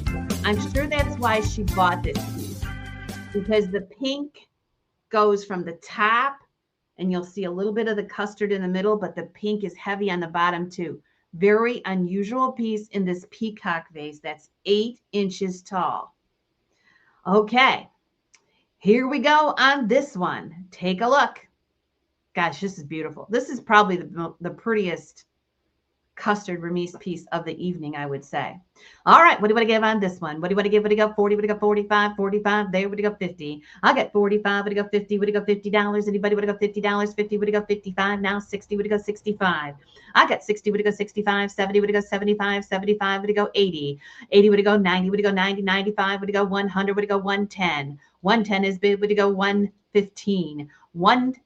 I'm sure that's why she bought this piece, because the pink goes from the top and you'll see a little bit of the custard in the middle, but the pink is heavy on the bottom too. Very unusual piece in this Peacock vase that's 8 inches tall. Okay, here we go on this one. Take a look. Gosh, this is beautiful. This is probably the prettiest Custard Burmese piece of the evening, I would say. All right, what do you want to give on this one? What do you want to give? What do you go? 40, what do you go? 45, 45, there, what do you go? 50. I got 45, what do you go? 50, what do you go? $50. Anybody want to go? $50, 50, what do you go? 55, now 60, what do you go? 65. I got 60, what do you go? 65, 70, what do you go? 75, 75, what do you go? 80, 80, what do you go? 90, what do you go? 90, 95, what do you go? 100, what do you go? 110, 110 is bid, what do you go? 115,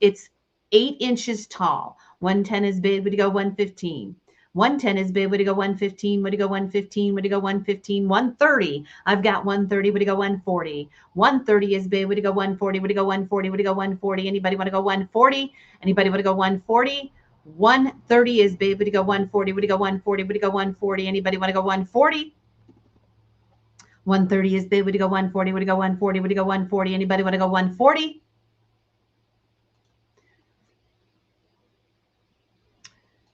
it's 8 inches tall. 110 is bid, would you go? 115. 110 is bid, would you go? 115, would you go? 115, would you go? 115, 130. I've got 130, would you go? 140. 130 is bid, would you go? 140, would you go? 140, would you go? 140. Anybody want to go? 140? Anybody want to go? 140? 130 is bid, would you go? 140, would you go? 140, would you go? 140. Anybody want to go? 140? 130 is bid, would you go? 140, would you go? 140, would you go? 140. Anybody want to go? 140?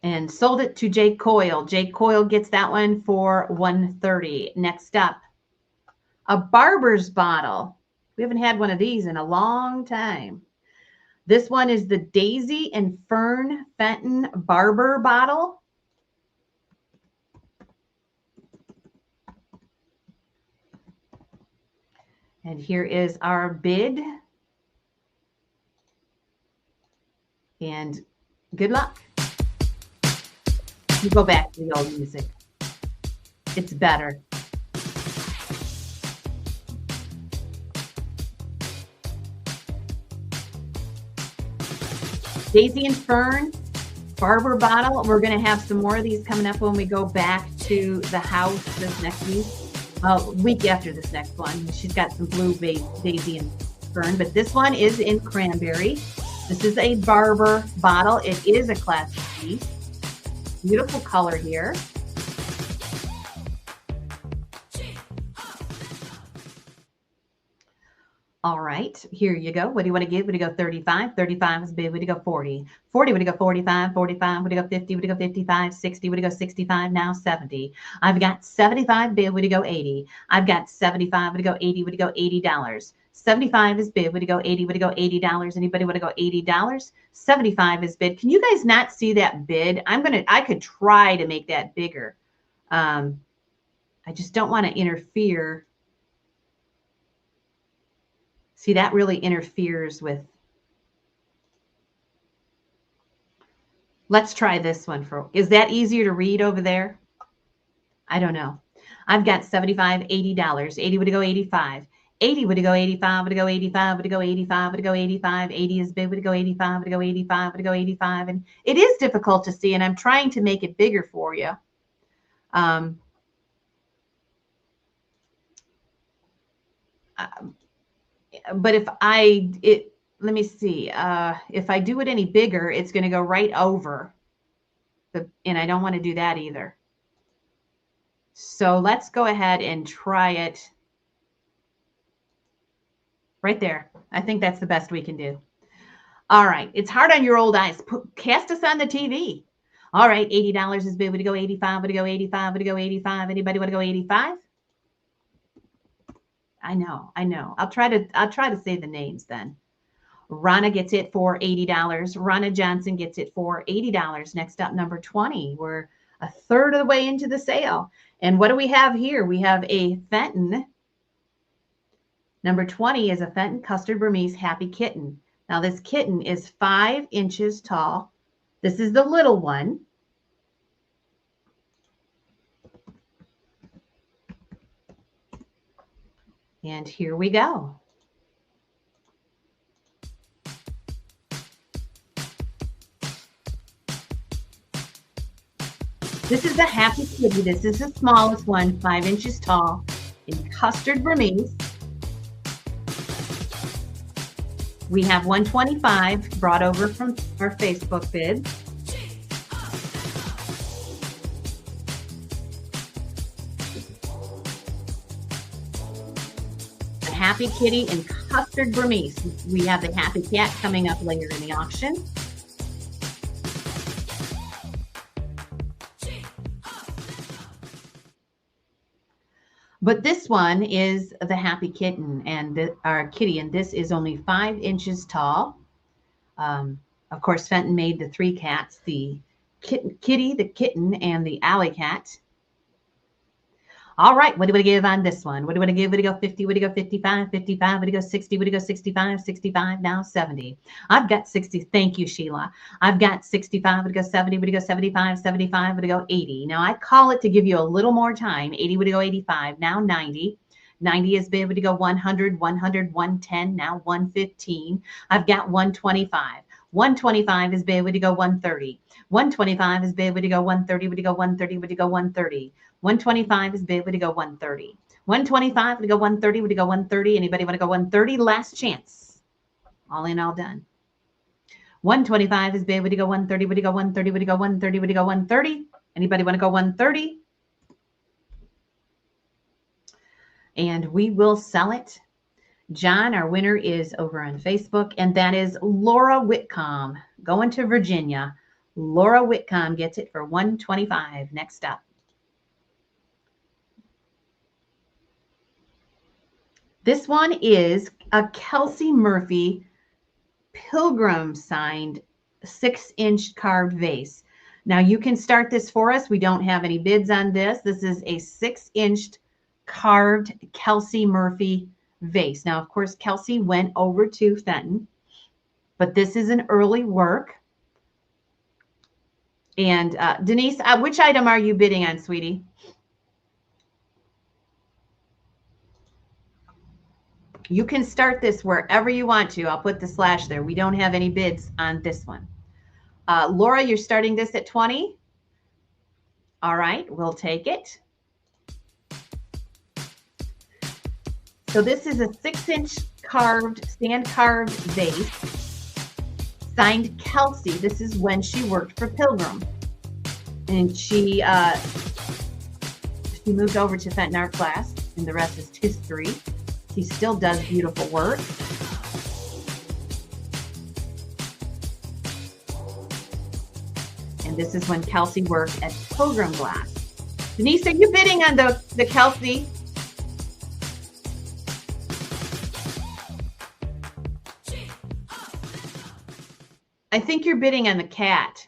and sold it to Jake Coyle. Jake Coyle gets that one for $130. Next up, a Barber's bottle. We haven't had one of these in a long time. This one is the Daisy and Fern Fenton Barber bottle. And here is our bid. And good luck. You go back to the old music. It's better. Daisy and Fern Barber bottle. We're going to have some more of these coming up when we go back to the house this next week. Week after this next one. She's got some blue Daisy and Fern, but this one is in cranberry. This is a Barber bottle. It is a classic piece. Beautiful color here. All right, here you go. What do you want to give? Would you go 35? 35 is bid. Would you go 40? 40, would you go 45? 45, would you go 50? Would you go 55? 60, would you go 65? Now 70. I've got 75 bid. Would you go 80? I've got 75. Would you go 80? Would you go $80? 75 is bid. Would you go 80? Would you go $80? Anybody want to go $80? 75 is bid. Can you guys not see that bid? I could try to make that bigger. I just don't want to interfere. See, that really interferes with. Let's try this one. Is that easier to read over there? I don't know. I've got 75, $80. 80 would go 85. 80 would go 85, would go 85, would go 85, would go 85. 80 is bid, would go 85, would go 85, would go 85. And it is difficult to see, and I'm trying to make it bigger for you. But let me see. If I do it any bigger, it's going to go right over. And I don't want to do that either. So let's go ahead and try it right there. I think that's the best we can do. All right. It's hard on your old eyes. Cast us on the TV. All right. $80 is bid. Would you go 85? Would you go 85? Would you go 85? Anybody want to go 85? I know. I'll try to say the names then. Ronna gets it for $80. Ronna Johnson gets it for $80. Next up, number 20. We're a third of the way into the sale. And what do we have here? We have a Fenton. Number 20 is a Fenton Custard Burmese Happy Kitten. Now this kitten is 5 inches tall. This is the little one. And here we go. This is the Happy Kitty. This is the smallest one, 5 inches tall, in Custard Burmese. We have 125 brought over from our Facebook bid. The Happy Kitty in Custard Burmese. We have the Happy Cat coming up later in the auction. But this one is the Happy Kitten and our kitty, and this is only 5 inches tall. Of course, Fenton made the 3 cats, the kitty, the kitten, and the alley cat. All right, what do we give on this one? What do we give? Would it go 50? Would it go 55? 55? Would it go 60? Would it go 65? 65, now 70. I've got 60. Thank you, Sheila. I've got 65. Would it go 70? Would it go 75? 75? Would it go 80? Now I call it to give you a little more time. 80 would it go 85, now 90. 90 is bid. Would it go 100? 100, 110, now 115. I've got 125. 125 is bid. Would you go 130? 125 is bid. Would you go 130? Would you go 130? Would you go 130? 125 is bid. Would you go 130? 125 would you go 130? Would you go 130? Anybody want to go 130? Last chance. All in, all done. 125 is bid. Would you go 130? Would you go 130? Would you go 130? Would you go 130? Anybody want to go 130? And we will sell it. John, our winner, is over on Facebook, and that is Laura Whitcomb going to Virginia. Laura Whitcomb gets it for $125. Next up. This one is a Kelsey Murphy Pilgrim signed 6-inch carved vase. Now you can start this for us. We don't have any bids on this. This is a 6-inch carved Kelsey Murphy vase. Now, of course, Kelsey went over to Fenton, but this is an early work. And Denise, which item are you bidding on, sweetie? You can start this wherever you want to. I'll put the slash there. We don't have any bids on this one. Laura, you're starting this at 20. All right, we'll take it. So this is a 6-inch carved, sand carved vase, signed Kelsey. This is when she worked for Pilgrim, and she moved over to Fenton Art Class, and the rest is history. She still does beautiful work. And this is when Kelsey worked at Pilgrim Glass. Denise, are you bidding on the Kelsey? I think you're bidding on the cat.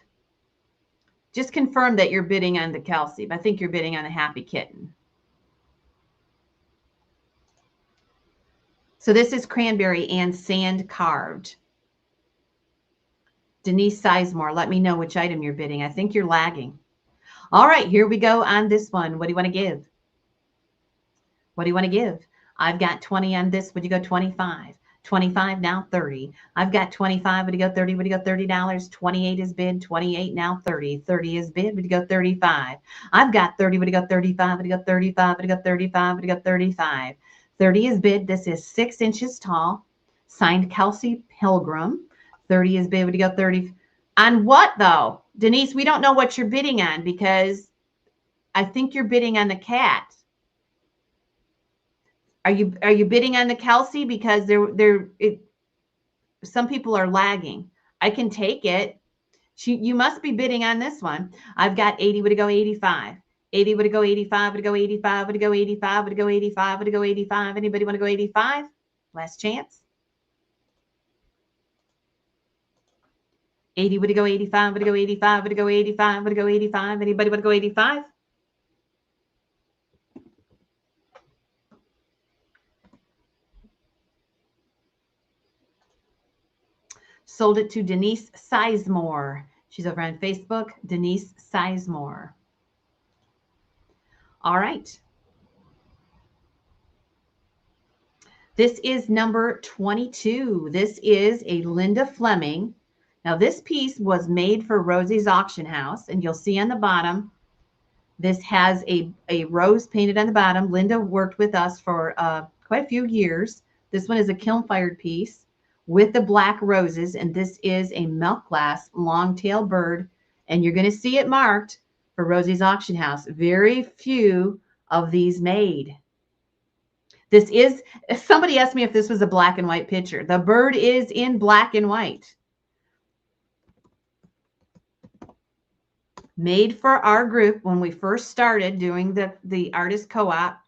Just confirm that you're bidding on the Kelsey. But I think you're bidding on the Happy Kitten. So this is cranberry and sand carved. Denise Sizemore, let me know which item you're bidding. I think you're lagging. All right, here we go on this one. What do you want to give? What do you want to give? I've got 20 on this. Would you go 25? 25 now 30. I've got 25. Would you go 30? Would you go $30? 28 is bid. 28 now 30. 30 is bid. Would you go 35? I've got 30. Would you go 35? Would you go 35? Would you go 35? Would you go 35? 30 is bid. This is 6 inches tall. Signed Kelsey Pilgrim. 30 is bid. Would you go 30? On what though? Denise, we don't know what you're bidding on because I think you're bidding on the cat. Are you bidding on the Kelsey? Because some people are lagging. I can take it. You must be bidding on this one. I've got 80. Would it go 85? 80 would it go 85? Would it go 85? Would it go 85? Would it go 85? Would it go 85? Anybody want to go 85? Last chance. 80 would it go 85? Would it go 85? Would it go 85? Would it go 85? Anybody want to go 85? Sold it to Denise Sizemore. She's over on Facebook, Denise Sizemore. All right. This is number 22. This is a Linda Fleming. Now this piece was made for Rosie's Auction House, and you'll see on the bottom, this has a rose painted on the bottom. Linda worked with us for quite a few years. This one is a kiln-fired piece with the black roses, and this is a milk glass long-tailed bird, and you're going to see it marked for Rosie's Auction House. Very few of these made. This is, somebody asked me if this was a black and white picture. The bird is in black and white. Made for our group when we first started doing the artist co-op.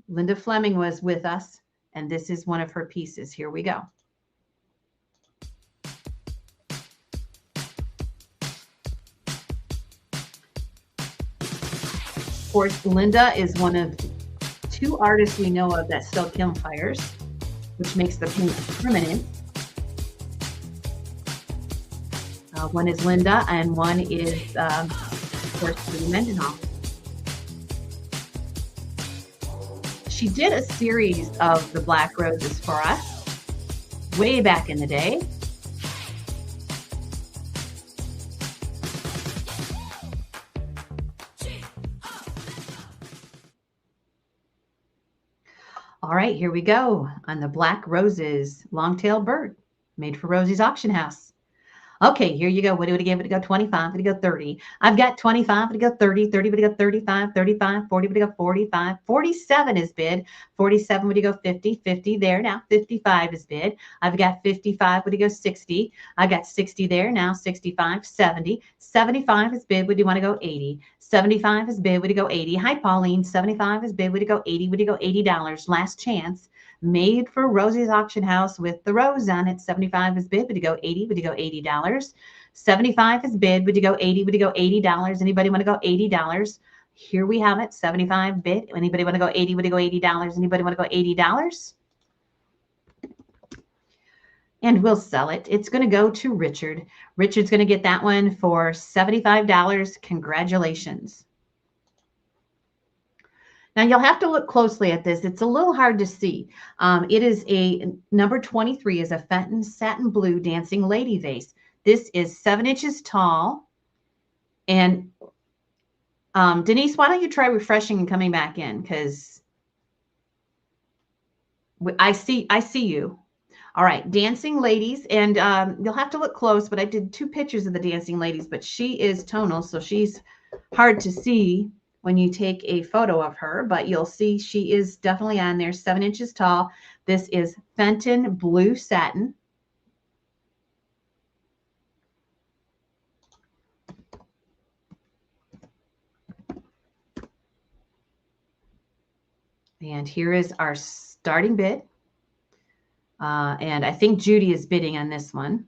Linda Fleming was with us, and this is one of her pieces. Here we go. Of course, Linda is one of 2 artists we know of that still kiln fires, which makes the paint permanent. One is Linda, and one is, of course, Trudy Mendenhall. She did a series of the black roses for us way back in the day. All right, here we go on the black roses, long-tailed bird, made for Rosie's Auction House. Okay, here you go. What would it give? Would it go 25? Would it go 30? I've got 25. Would it go 30? 30 would it go 35? 35. 40 would it go 45? 47 is bid. 47 would it go 50? 50 there now. 55 is bid. I've got 55. Would it go 60? I got 60 there now. 65. 70. 75 is bid. Would you want to go 80? 75 is bid. Would you go 80? Hi, Pauline. 75 is bid. Would you go 80? Would you go $80? Last chance. Made for Rosie's Auction House with the rose on it. 75 is bid. Would you go 80? Would you go $80? 75 is bid. Would you go 80? Would you go $80? Anybody want to go $80? Here we have it. 75 bid. Anybody want to go 80? Would you go $80? Anybody want to go $80? And we'll sell it. It's going to go to Richard. Richard's going to get that one for $75. Congratulations. Now, you'll have to look closely at this. It's a little hard to see. It is a number 23 is a Fenton satin blue dancing lady vase. This is 7 inches tall. And Denise, why don't you try refreshing and coming back in? Because I see you. All right, dancing ladies. And you'll have to look close, but I did 2 pictures of the dancing ladies, but she is tonal, so she's hard to see when you take a photo of her, but you'll see she is definitely on there, 7 inches tall. This is Fenton blue satin. And here is our starting bid. And I think Judy is bidding on this one.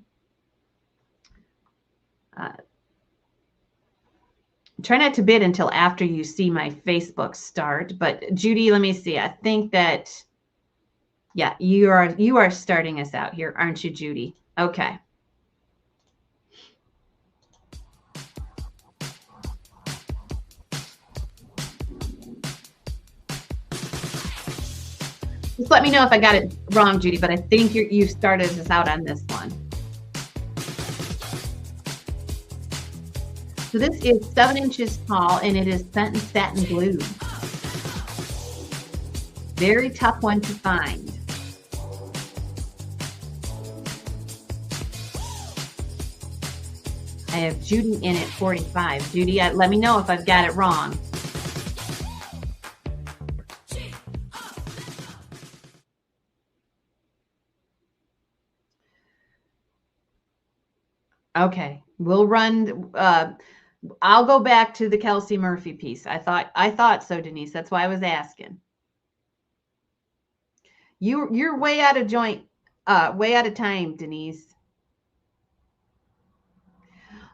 Try not to bid until after you see my Facebook start. But Judy, let me see. I think that, yeah, you are starting us out here, aren't you, Judy? Okay. Just let me know if I got it wrong, Judy, but I think you started us out on this one. So this is 7 inches tall, and it is Fenton satin blue. Very tough one to find. I have Judy in at 45. Judy, let me know if I've got it wrong. Okay, we'll run. I'll go back to the Kelsey Murphy piece. I thought so, Denise. That's why I was asking. You're way out of joint, way out of time, Denise.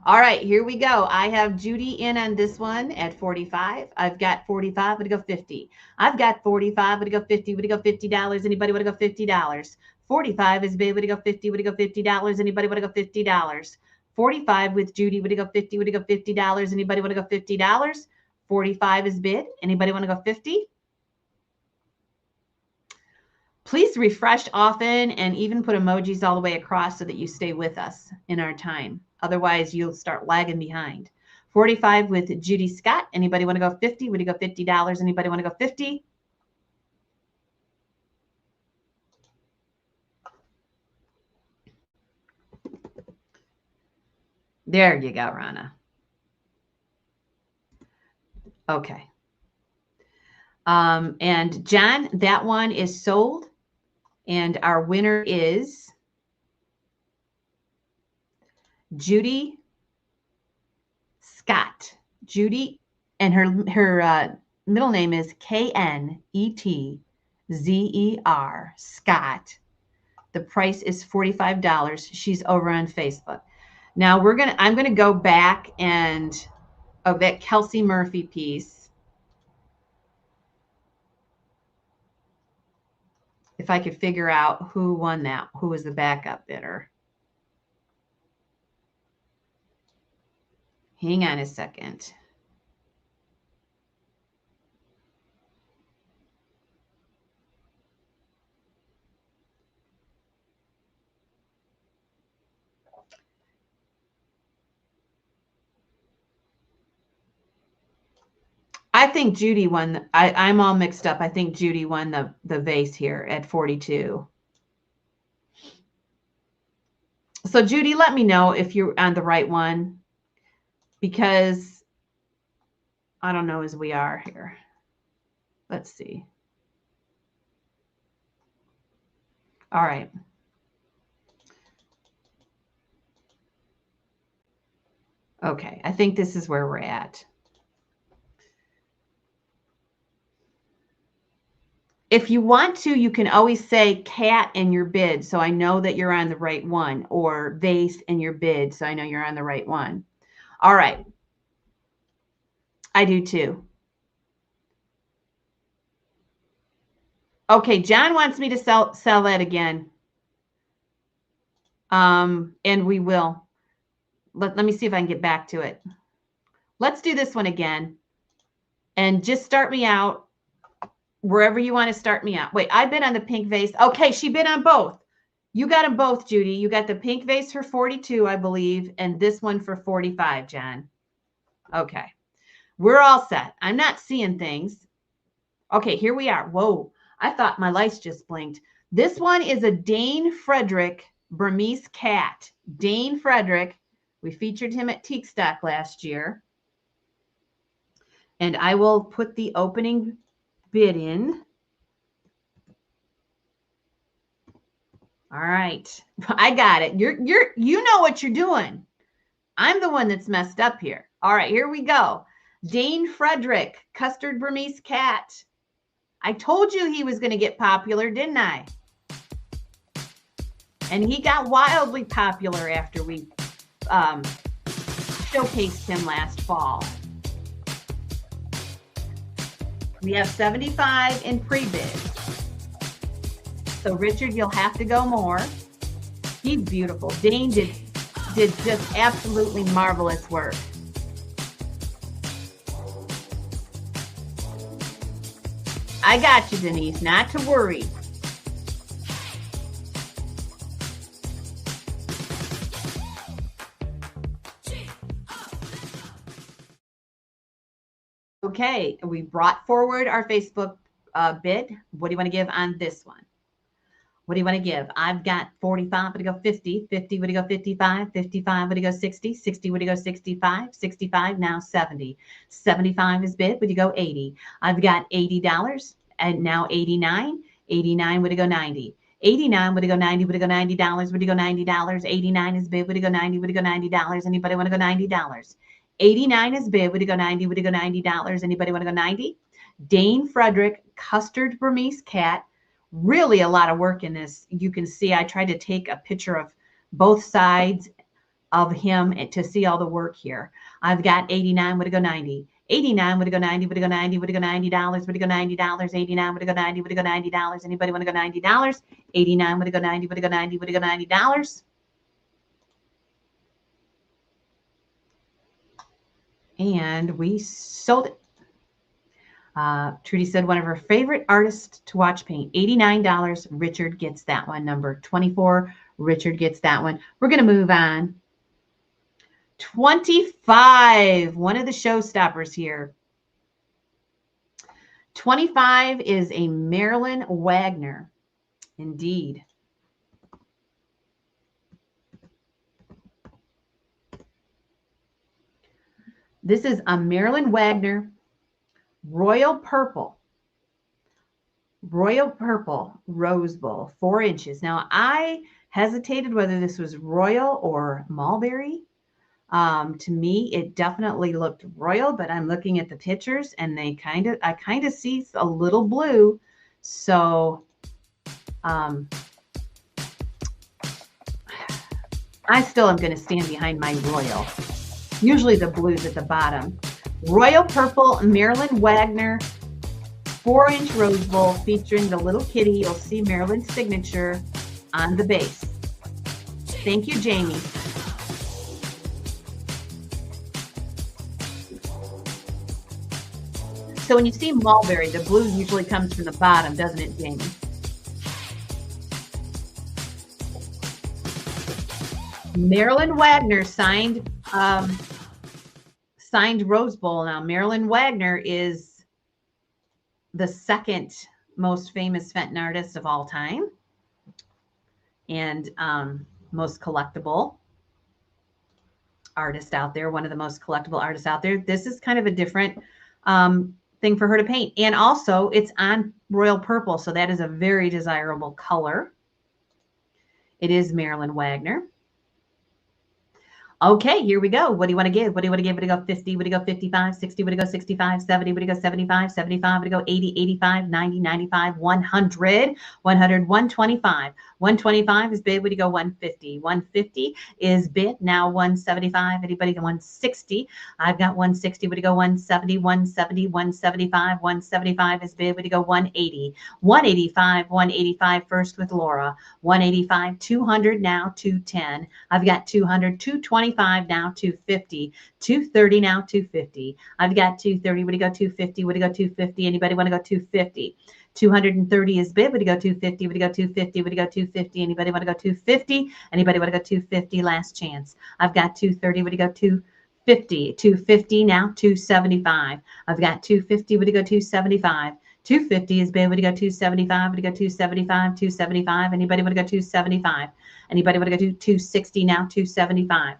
All right, here we go. I have Judy in on this one at 45. I've got 45. Would it go 50? I've got 45. Would it go 50? Would it go $50? Anybody want to go $50? 45 is bid. Would it go 50? Would it go $50? Anybody want to go $50? 45 with Judy. Would it go 50? Would it go $50? Anybody want to go $50? 45 is bid. Anybody want to go 50? Please refresh often and even put emojis all the way across so that you stay with us in our time. Otherwise, you'll start lagging behind. 45 with Judy Scott. Anybody want to go 50? Would you go $50? Anybody want to go 50? There you go, Rana. Okay. And John, that one is sold. And our winner is Judy Scott. Judy, and her middle name is Knetzer, Scott. The price is $45. She's over on Facebook. Now I'm gonna go back and that Kelsey Murphy piece. If I could figure out who won that, who was the backup bidder. Hang on a second. I think Judy won. I'm all mixed up. I think Judy won the vase here at 42. So Judy, let me know if you're on the right one, because I don't know as we are here. Let's see. All right. Okay, I think this is where we're at. If you want to, you can always say cat in your bid, so I know that you're on the right one, or vase in your bid, so I know you're on the right one. All right. I do too. Okay, John wants me to sell that again. And we will. Let me see if I can get back to it. Let's do this one again. And just start me out wherever you want to start me out. Wait, I bid on the pink vase. Okay, she bid on both. You got them both, Judy. You got the pink vase for 42, I believe, and this one for 45, John. Okay. We're all set. I'm not seeing things. Okay, here we are. Whoa, I thought my lights just blinked. This one is a Dne Frederick Burmese cat. Dne Frederick. We featured him at Teak Stock last year. And I will put the opening bid in. All right. I got it. You know what you're doing. I'm the one that's messed up here. All right, here we go. Dne Frederick, Custard Burmese cat. I told you he was going to get popular, didn't I? And he got wildly popular after we showcased him last fall. We have 75 in pre-bid. So Richard, you'll have to go more. He's beautiful. Dane did just absolutely marvelous work. I got you, Denise, not to worry. Okay, we brought forward our Facebook bid. What do you want to give on this one? What do you want to give? I've got 45, would you go 50? 50, would you go 55? 55, would you go 60? 60, would you go 65? 65, now 70. 75 is bid, would you go 80? I've got $80 and now 89. 89, would you go 90? 89, would you go 90? Would you go $90? Would you go $90? 89 is bid, would you go 90? Would you go $90? Anybody want to go $90? 89 is bid, would you go 90? Would you go $90? Anybody want to go 90? Dne Frederick, Custard Burmese cat. Really a lot of work in this. You can see I tried to take a picture of both sides of him to see all the work here. I've got 89, would it go 90? 89, would it go 90? Would it go 90? Would it go $90? Would it go $90? 89, would it go 90? Would it go $90? Anybody want to go $90? 89, would it go 90? Would it go 90? Would it go $90? And we sold it. Trudy said one of her favorite artists to watch paint. $89. Richard gets that one. Number 24. Richard gets that one. We're going to move on. 25. One of the showstoppers here. 25 is a Marilyn Wagner. Indeed. This is a Marilyn Wagner Royal Purple Rose Bowl, 4 inches. Now, I hesitated whether this was royal or mulberry. To me, it definitely looked royal, but I'm looking at the pictures and I kind of see a little blue. So, I still am going to stand behind my royal. Usually the blue's at the bottom. Royal Purple Marilyn Wagner 4-inch Rose Bowl featuring the little kitty. You'll see Marilyn's signature on the base. Thank you, Jamie. So when you see mulberry, the blue usually comes from the bottom, doesn't it, Jamie? Marilyn Wagner signed Rose Bowl. Now, Marilyn Wagner is the second most famous Fenton artist of all time. And most collectible artist out there, one of the most collectible artists out there. This is kind of a different thing for her to paint. And also it's on royal purple. So that is a very desirable color. It is Marilyn Wagner. Okay, here we go. What do you want to give? What do you want to give? Would it go 50? Would it go 55, 60? Would it go 65, 70? Would it go 75, 75? Would it go 80, 85, 90, 95, 100, 100, 125. 125 is bid. Would you go 150? 150 is bid. Now 175. Anybody go 160? I've got 160. Would you go 170? 170, 175. 175 is bid. Would you go 180? 185, 185 first with Laura. 185, 200 now, 210. I've got 200, 225 now, 250, 230 now, 250. I've got 230. Would you go 250? Would you go 250? Anybody want to go 250? 230 is bid. Would you go 250? Would you go 250? Would you go 250? Anybody want to go 250? Anybody want to go 250? Last chance. I've got 230. Would you go 250? 250 now, 275. I've got 250. Would you go 275? 250 is bid. Would you go 275? Would you go 275? 275. Anybody want to go 275? Anybody want to go to 260 now? 275.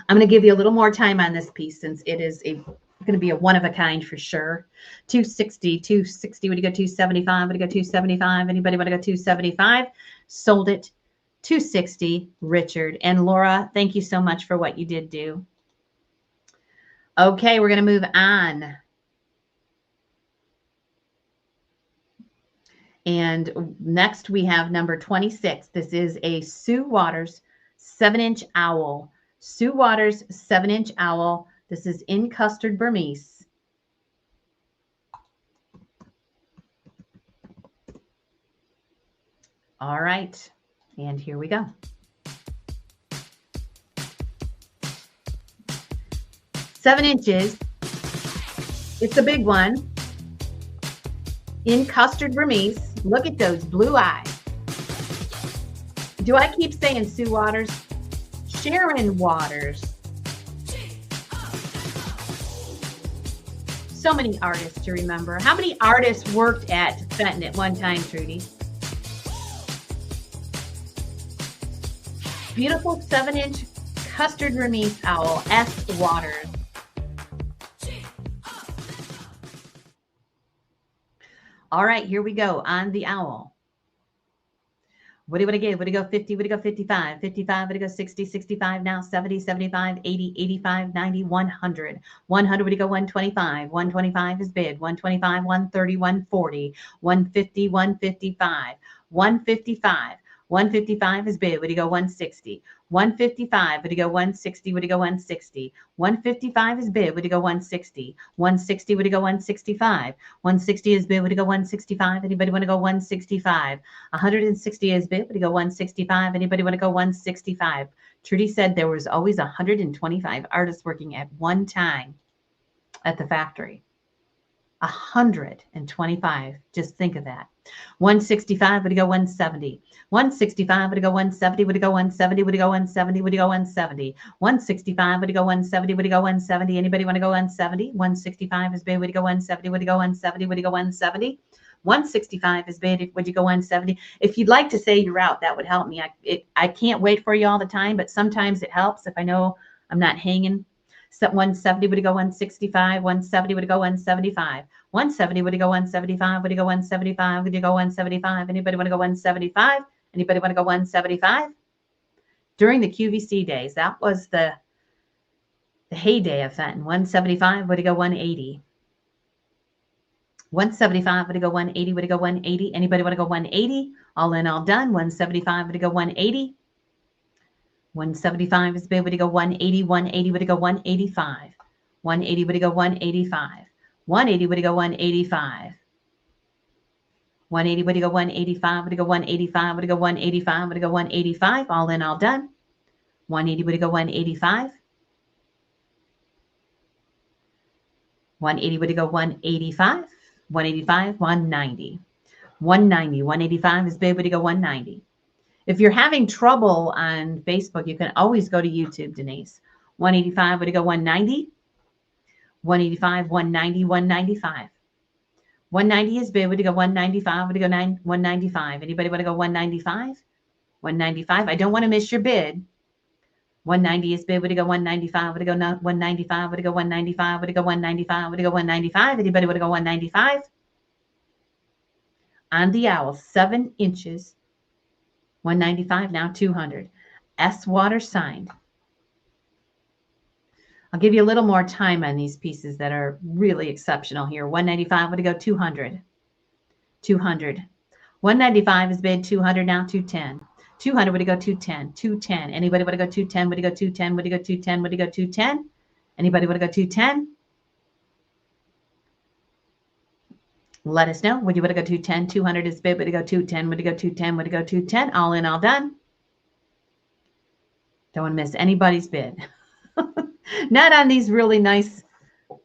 I'm going to give you a little more time on this piece since it is going to be a one of a kind for sure. 260, 260. Would you go 275? Would you go 275? Anybody want to go 275? Sold it. 260, Richard. And Laura, thank you so much for what you did do. Okay, we're going to move on. And next we have number 26. This is a SWaters 7-inch owl. SWaters 7-inch owl. This is in Custard Burmese. All right. And here we go. 7 inches. It's a big one. In Custard Burmese. Look at those blue eyes. Do I keep saying SWaters? Sharon Waters. So many artists to remember. How many artists worked at Fenton at one time, Trudy? Beautiful 7-inch Custard Burmese owl, SWaters. All right, here we go on the owl. What do you want to give? Would it go 50? Would it go 55? 55, would it go 60? 65 now, 70, 75, 80, 85, 90, 100. 100, would it go 125? 125 is bid. 125, 130, 140, 150, 155, 155. 155 is bid. Would you go 160? 155. Would you go 160? Would you go 160? 155 is bid. Would you go 160? 160. Would you go 165? 160 is bid. Would you go 165? Anybody want to go 165? 160 is bid. Would you go 165? Anybody want to go 165? Trudy said there was always 125 artists working at one time at the factory. 125. Just think of that. 165, would you go 170? 165, would you go 170? Would you go 170? Would you go 170? Would you go 170? 165, would you go 170? Would you go 170? Anybody want to go 170? 165 is bid. Would you go 170? Would you go 170? Would you go 170? 165 is bid. Would you go 170? If you'd like to say you're out, that would help me. I can't wait for you all the time, but sometimes it helps if I know I'm not hanging. So 170, would you go 165? 170, would you go 175? 170, would you go 175? Would you go 175? Would you go 175? Anybody want to go 175? Anybody want to go 175? During the QVC days, that was the heyday of Fenton. 175, would you go 180? 175, would you go 180? Would you go 180? Anybody want to go 180? All in, all done. 175, would you go 180? 175 is bid. Would you go 180? 180, would you go 185? 180, would you go 185? 180, would you go 185? 180, would you go 185? Would you go 185? Would you go 185? Would you go 185? All in, all done. 180, would you go 185? 180, would you go 185? 185, 190. 190, 185 is bid. Would you go 190? If you're having trouble on Facebook, you can always go to YouTube, Denise. 185, would you go 190? 185, 190, 195. 190 is bid. Would you go 195? Would you go 195? Anybody want to go 195? 195. I don't want to miss your bid. 190 is bid. Would it go 195? Would it go 195? Would it go 195? Would it go 195? Would it go 195? Anybody would it go 195? On the owl, 7 inches. 195, now 200. SWaters signed. I'll give you a little more time on these pieces that are really exceptional here. 195, would it go 200? 200. 195 is bid, 200, now 210. 200, would it go 210? 210. Anybody would it go 210? Would it go 210? Would it go 210? Would it go 210? Anybody would it go 210? Let us know. Would you want to go 210? 200 is bid. Would it go 210? Would it go 210? Would it go 210? All in, all done. Don't want to miss anybody's bid. Not on these really nice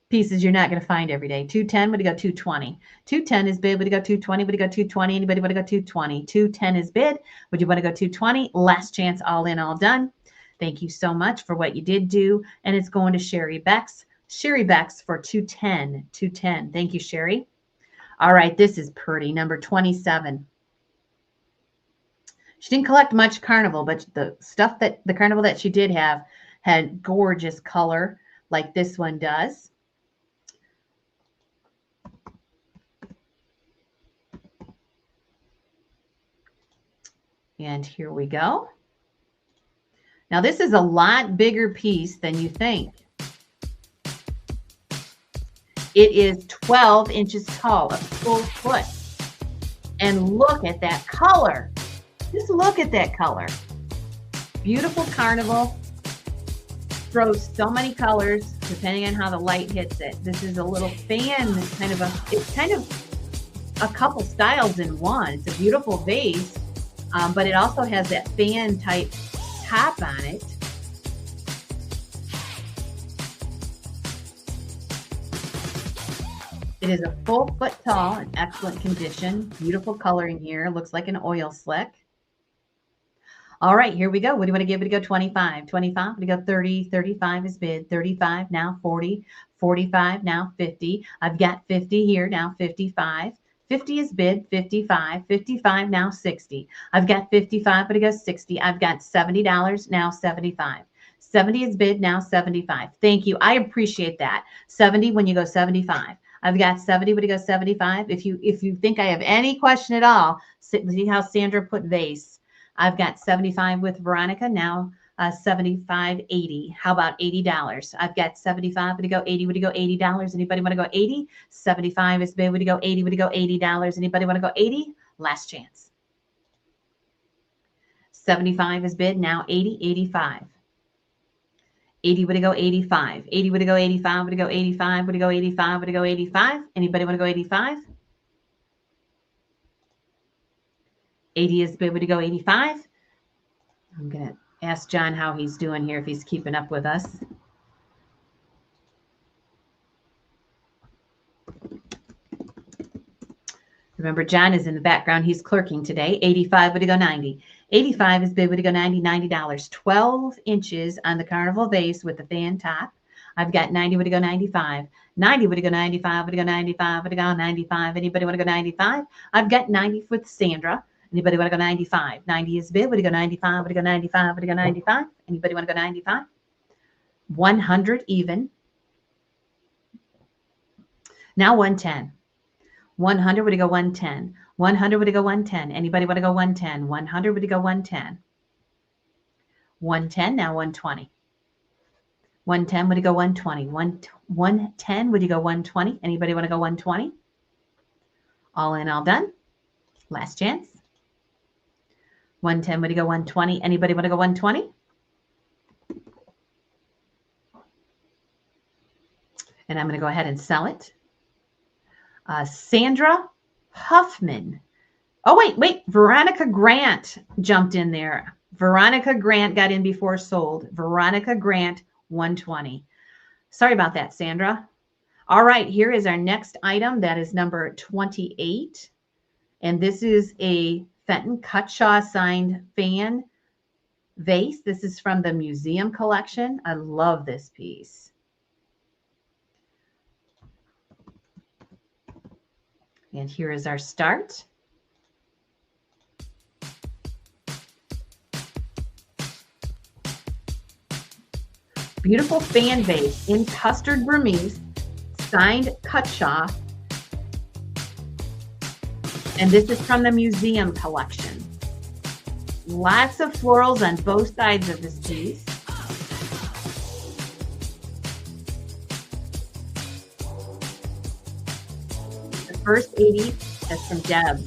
pieces you're not going to find every day. 210, would it go 220? 210 is bid. Would it go 220? Would it go 220? Anybody want to go 220? 210 is bid. Would you want to go 220? Last chance, all in, all done. Thank you so much for what you did do. And it's going to Sherry Becks. Sherry Becks for 210. 210. Thank you, Sherry. All right, this is pretty. Number 27. She didn't collect much Carnival, but the stuff that the Carnival that she did have had gorgeous color like this one does. And here we go. Now this is a lot bigger piece than you think. It is 12 inches tall, a full foot. And look at that color. Just look at that color. Beautiful Carnival. Throws so many colors depending on how the light hits it. This is a little fan. It's kind of a couple styles in one. It's a beautiful vase, but it also has that fan type top on it. It is a full foot tall, in excellent condition. Beautiful coloring here. Looks like an oil slick. All right, here we go. What do you want to give it to go? 25. 25, we go 30. 35 is bid. 35, now 40. 45, now 50. I've got 50 here, now 55. 50 is bid. 55. 55, now 60. I've got 55, but it goes 60. I've got $70, now 75. 70 is bid, now 75. Thank you. I appreciate that. 70 when you go 75. I've got 70, but it goes 75. If you think I have any question at all, see how Sandra put vase. I've got 75 with Veronica, now 75, 80. How about $80? I've got 75, would it go 80? Would it go $80? Anybody want to go 80? 75 is bid, would it go 80? Would it go $80? Anybody want to go 80? Last chance. 75 is bid, now 80, 85. 80, would it go 85? 80, would it go 85? Would it go 85? Would it go 85? Would it go 85? Anybody want to go 85? 80 is bid, would it go 85? I'm going to ask John how he's doing here, if he's keeping up with us. Remember, John is in the background. He's clerking today. 85, would it go 90? 85 is bid, would it go 90? $90. 12 inches on the Carnival vase with the fan top. I've got 90, would it go 95? 90, would it go 95? Would it go 95? Would it go 95? Anybody want to go 95? I've got 90 with Sandra. Anybody want to go 95? 90 is bid, would it go 95? Would it go 95? Would it go 95? Anybody want to go 95? 100 even. Now 110. 100, would it go 110? 100, would it go 110? Anybody want to go 110? 100, would it go 110? 110, now 120. 110, would it go 120? 110, would you go 120? Anybody want to go 120? All in, all done. Last chance. 110, would you go 120? Anybody want to go 120? And I'm going to go ahead and sell it. Sandra Huffman. Oh, wait. Veronica Grant jumped in there. Veronica Grant got in before sold. Veronica Grant, 120. Sorry about that, Sandra. All right, here is our next item. That is number 28. And this is a Fenton Cutshaw signed fan vase. This is from the museum collection. I love this piece. And here is our start. Beautiful fan vase in Custard Burmese, signed Cutshaw. And this is from the museum collection. Lots of florals on both sides of this piece. The first 80 is from Deb.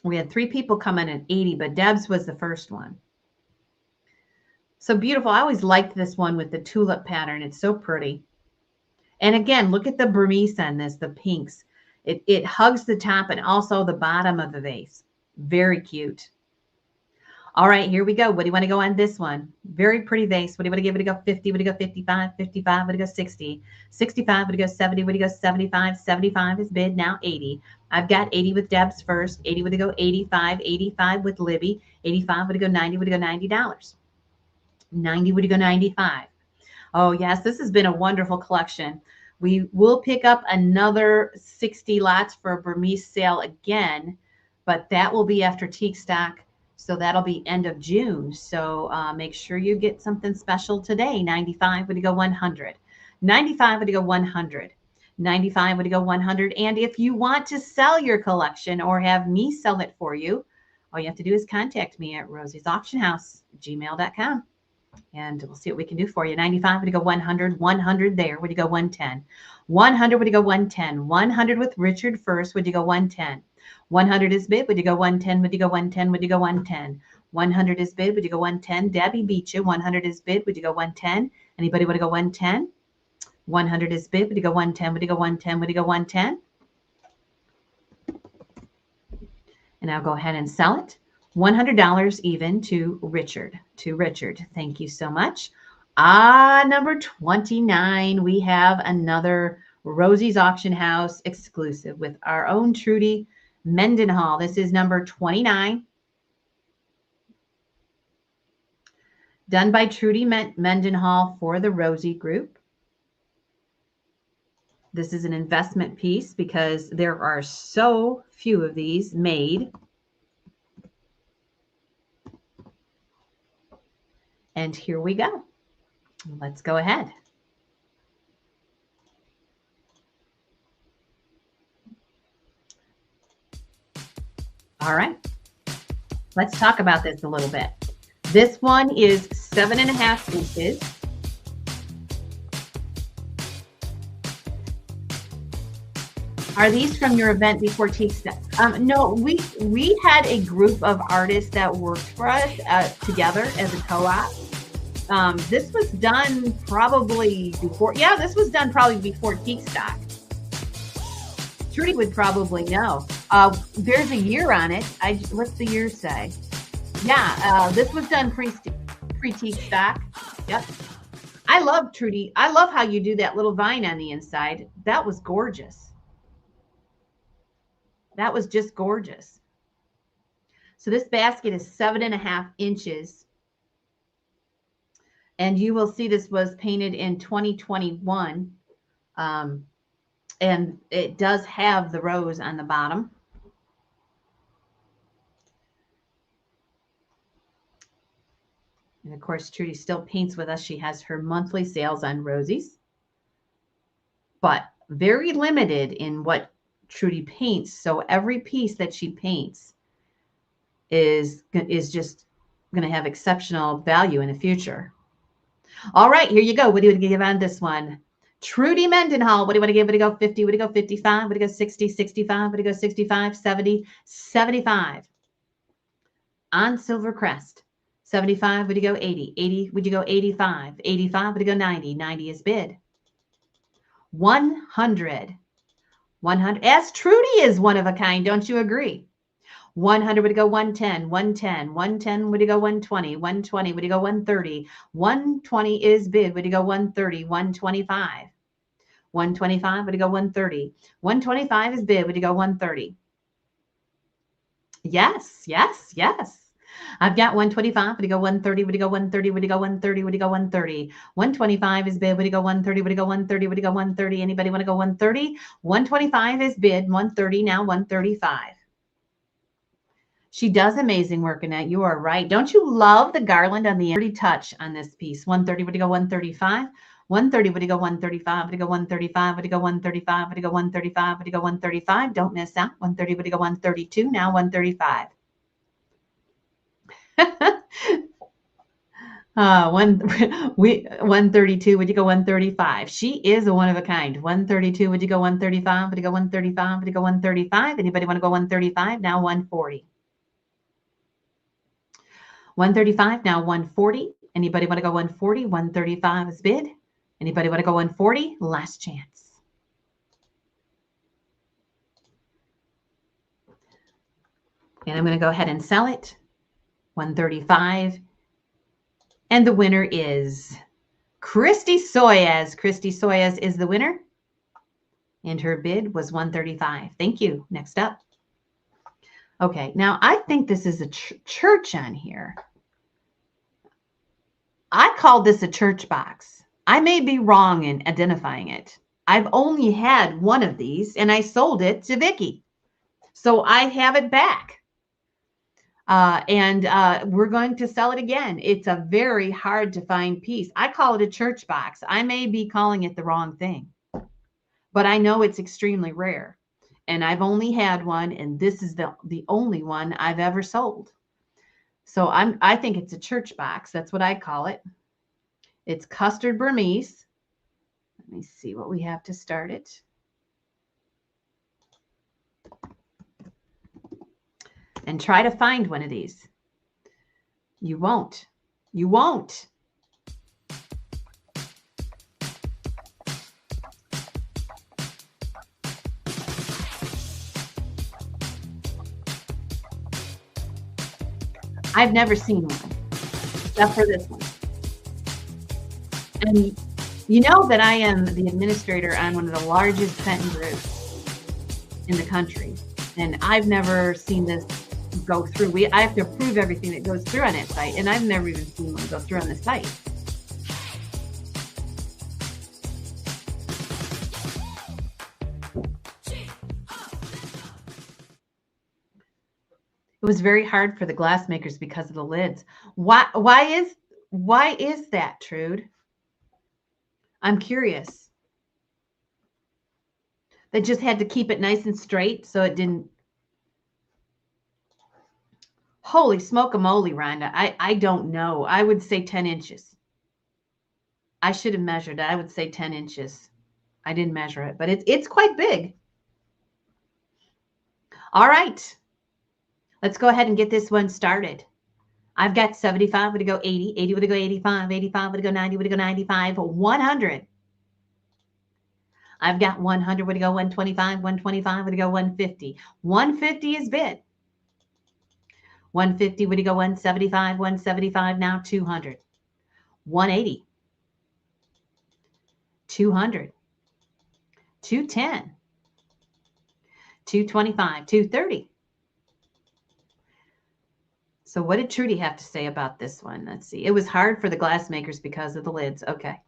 We had 3 people come in at 80, but Deb's was the first one. So beautiful. I always liked this one with the tulip pattern. It's so pretty. And again, look at the Burmese on this, the pinks. It hugs the top and also the bottom of the vase. Very cute. All right, here we go. What do you want to go on this one? Very pretty vase. What do you want to give it to go? 50? Would you go 55? 55? Would you go 60? 65? Would you go 70? Would you go 75? 75 is bid. Now 80. I've got 80 with Deb's first. 80 would you go 85? 85 with Libby. 85 would you go 90? Would you go $90? 90 would you go 95? Oh yes, this has been a wonderful collection. We will pick up another 60 lots for a Burmese sale again, but that will be after teak stock. So that'll be end of June. So make sure you get something special today. 95 would you go 100? 95 would you go 100? 95 would you go 100? And if you want to sell your collection or have me sell it for you, all you have to do is contact me at rosiesauctionhouse@gmail.com. And we'll see what we can do for you. 95 would you go 100? 100 there. Would you go 110? 100 would you go 110? 100 with Richard first. Would you go 110? 100 is bid. Would you go 110? Would you go 110? Would you go 110? 100 is bid. Would you go 110? Debbie beat you. 100 is bid. Would you go 110? Anybody want to go 110? 100 is bid. Would you go 110? Would you go 110? Would you go 110? And I'll go ahead and sell it. $100 even to Richard. Thank you so much. Number 29, we have another Rosie's Auction House exclusive with our own Trudy Mendenhall. This is number 29. Done by Trudy Mendenhall for the Rosie group. This is an investment piece because there are so few of these made. And here we go. Let's go ahead. All right. Let's talk about this a little bit. This one is 7.5 inches. Are these from your event before teak stock? No, we had a group of artists that worked for us together as a co-op. This was done probably before. Yeah, this was done probably before teak stock. Trudy would probably know. There's a year on it. What's the year say? Yeah, this was done pre-teak stock. Yep. I love Trudy. I love how you do that little vine on the inside. That was gorgeous. That was just gorgeous. So this basket is 7.5 inches. And you will see this was painted in 2021. And it does have the rose on the bottom. And of course, Trudy still paints with us. She has her monthly sales on Rosie's, but very limited in what Trudy paints. So every piece that she paints is just going to have exceptional value in the future. All right, here you go. What do you give on this one? Trudy Mendenhall. What do you want to give? Would you go 50? Would you go 55? Would you go 60? 65? Would you go 65? 70? 75. On Silver Crest. 75, would you go 80? 80, would you go 85? 85, would you go 90? 90 is bid. 100. 100. As Trudy is one of a kind, don't you agree? 100 would you go 110? 110. 110 would you go 120? 120 would you go 130? 120 is bid. Would you go 130? 125. 125 would you go 130? 125 is bid. Would you go 130? Yes, yes, yes. I've got 125. Would you go 130? Would you go 130? Would you go 130? Would you go 130? 125 is bid. Would you go 130? Would you go 130? Would you go 130? Anybody want to go 130? 125 is bid. 130 now. 135. She does amazing work, Annette. You are right. Don't you love the garland on the pretty touch on this piece? 130. Would you go 135? 130. Would you go 135? Would you go 135? Would you go 135? Would you go 135? Would you go 135? Don't miss out. 130. Would you go 132? Now 135. 132. Would you go 135? She is a one of a kind. 132. Would you go 135? Would you go 135? Would you go 135? Anybody want to go 135? Now 140. 135. Now 140. Anybody want to go 140? 135 is bid. Anybody want to go 140? Last chance. And I'm going to go ahead and sell it. 135. And the winner is Christy Soyas. Christy Soyas is the winner. And her bid was 135. Thank you. Next up. Okay, now I think this is a church on here. I called this a church box. I may be wrong in identifying it. I've only had one of these and I sold it to Vicky. So I have it back. We're going to sell it again. It's a very hard to find piece. I call it a church box. I may be calling it the wrong thing, but I know it's extremely rare. And I've only had one, and this is the only one I've ever sold. So I think it's a church box. That's what I call it. It's Custard Burmese. Let me see what we have to start it. And try to find one of these. You won't. You won't. I've never seen one, except for this one. And you know that I am the administrator on one of the largest Fenton groups in the country. And I've never seen this go through. I have to approve everything that goes through on that site. And I've never even seen one go through on the site. It was very hard for the glass makers because of the lids. Why is that, Trude? I'm curious. They just had to keep it nice and straight so it didn't. Holy smoke-a-moly, Rhonda. I don't know. I would say 10 inches. I should have measured it. I would say 10 inches. I didn't measure it, but it's quite big. All right. Let's go ahead and get this one started. I've got 75. Would it go 80? 80 would it go 85? 85 would it go 90? Would it go 95? 100. I've got 100. Would it go 125? 125 would it go 150? 150 is bid. 150 would it go 175? 175 now 200. 180. 200. 210. 225. 230. So what did Trudy have to say about this one? Let's see. It was hard for the glass makers because of the lids. Okay.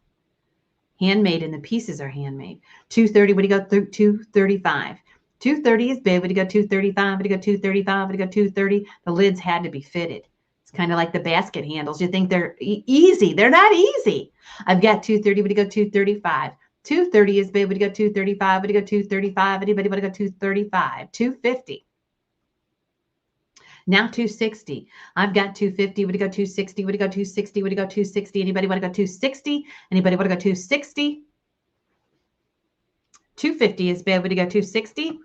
Handmade, and the pieces are handmade. 230, would you go 235? 230 is bid. Would you go 235? Would you go 235? Would you go 230? The lids had to be fitted. It's kind of like the basket handles. You think they're easy. They're not easy. I've got 230. Would you go 235? 230 is bid. Would you go 235? Would you go 235? Anybody want to go 235? 250. Now 260. I've got 250. Would you go 260? Would you go 260? Would you go 260? Anybody want to go 260? Anybody want to go 260? 250 is bid. Would you go 260?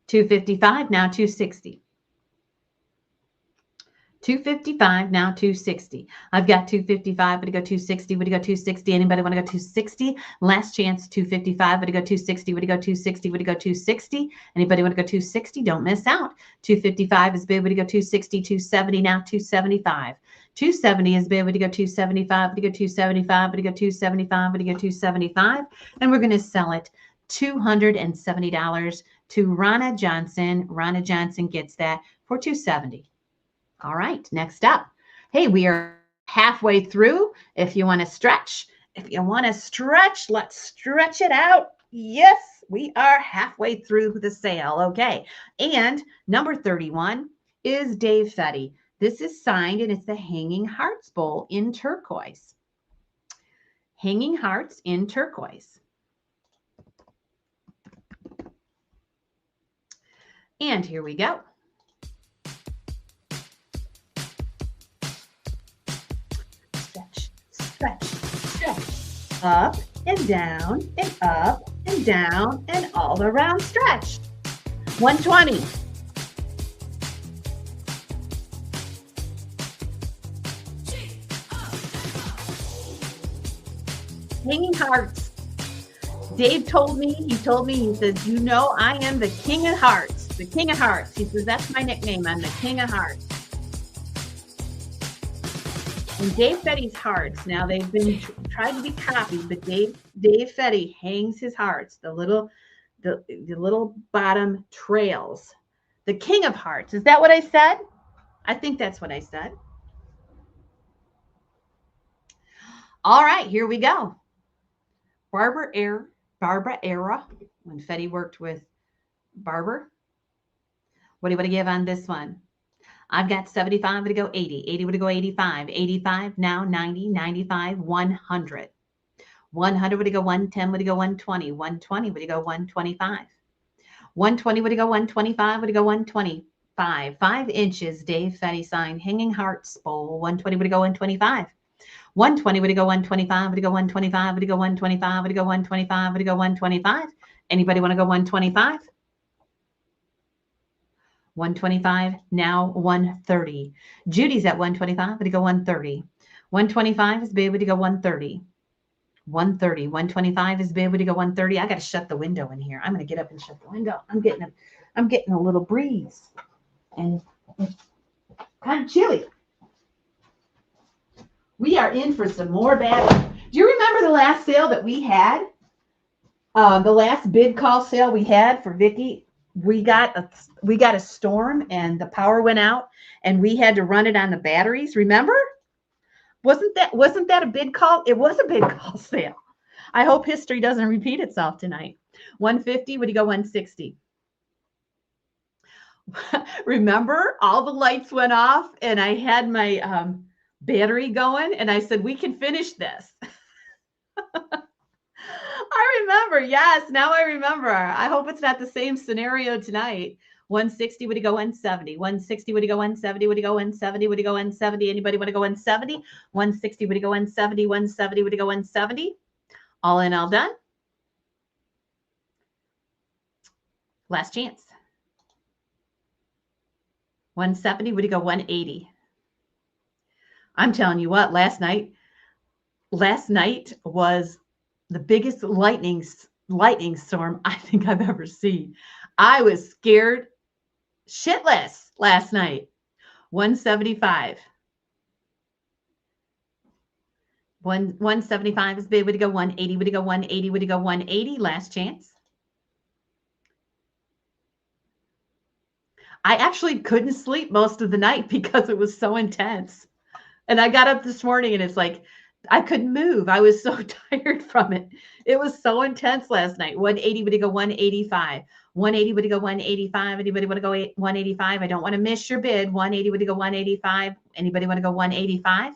255. Now 260. 255. Now 260. I've got 255. Would you go 260? Would you go 260? Anybody want to go 260? Last chance. 255. Would you go 260? Would you go 260? Would you go 260? Anybody want to go 260? Don't miss out. 255 is bid. Would you go 260? 270. Now 275. 270 is bid. Would you go 275? Would you go 275? Would you go 275? Would you go 275? And we're going to sell it $270 to Ronna Johnson. Ronna Johnson gets that for $270. All right, next up. Hey, we are halfway through. If you want to stretch, let's stretch it out. Yes, we are halfway through the sale. Okay. And number 31 is Dne Frederick. This is signed and it's the Hanging Hearts Bowl in turquoise. Hanging Hearts in turquoise. And here we go. Stretch, stretch, stretch. Up and down and up and down and all around stretch. 120. Hanging Hearts. Dave told me, he says, you know, I am the King of Hearts. The King of Hearts. He says, that's my nickname. I'm the King of Hearts. And Dne Frederick's hearts, now they've been tried to be copied, but Dne Frederick hangs his hearts, the little bottom trails. The King of Hearts. Is that what I said? I think that's what I said. All right, here we go. Barber era, when Fetty worked with Barber. What do you want to give on this one? I've got 75 would go 80, 80 would go 85, 85 now 90, 95, 100. 100 would go 110 would go 120, 120 would go 125. 120 would go 125 would go 125. 5 inches, Dne Frederick sign, Hanging Hearts Bowl. 120 would go 125. 120 would go 125 would go 125 would go 125 would go 125 would go 125. Anybody want to go 125? 125, now 130. Judy's at 125, would go 130. 125 is big, would go 130. 130, 125 is big, would go 130. I got to shut the window in here. I'm going to get up and shut the window. I'm getting a little breeze. And it's kind of chilly. We are in for some more battle. Do you remember the last sale that we had? The last bid call sale we had for Vicky? We got a storm and the power went out and we had to run it on the batteries. Remember? Wasn't that a bid call? It was a bid call sale. I hope history doesn't repeat itself tonight. 150, would you go 160? Remember, all the lights went off and I had my battery going and I said, we can finish this. I remember. Yes, now I remember. I hope it's not the same scenario tonight. 160, would you go 170? 160, would you go 170? Would you go 170? Would you go 170? Anybody want to go 170? 160, would you go 170? 170, would you go 170? All in, all done. Last chance. 170, would you go 180? I'm telling you what, last night was the biggest lightning storm I think I've ever seen. I was scared shitless last night. 175. 175 is big. Would you go 180? Would you go 180? Would you go 180? Last chance. I actually couldn't sleep most of the night because it was so intense. And I got up this morning and it's like, I couldn't move. I was so tired from it. It was so intense last night. 180, would you go 185? 180, would you go 185? Anybody want to go 185? I don't want to miss your bid. 180, would you go 185? Anybody want to go 185?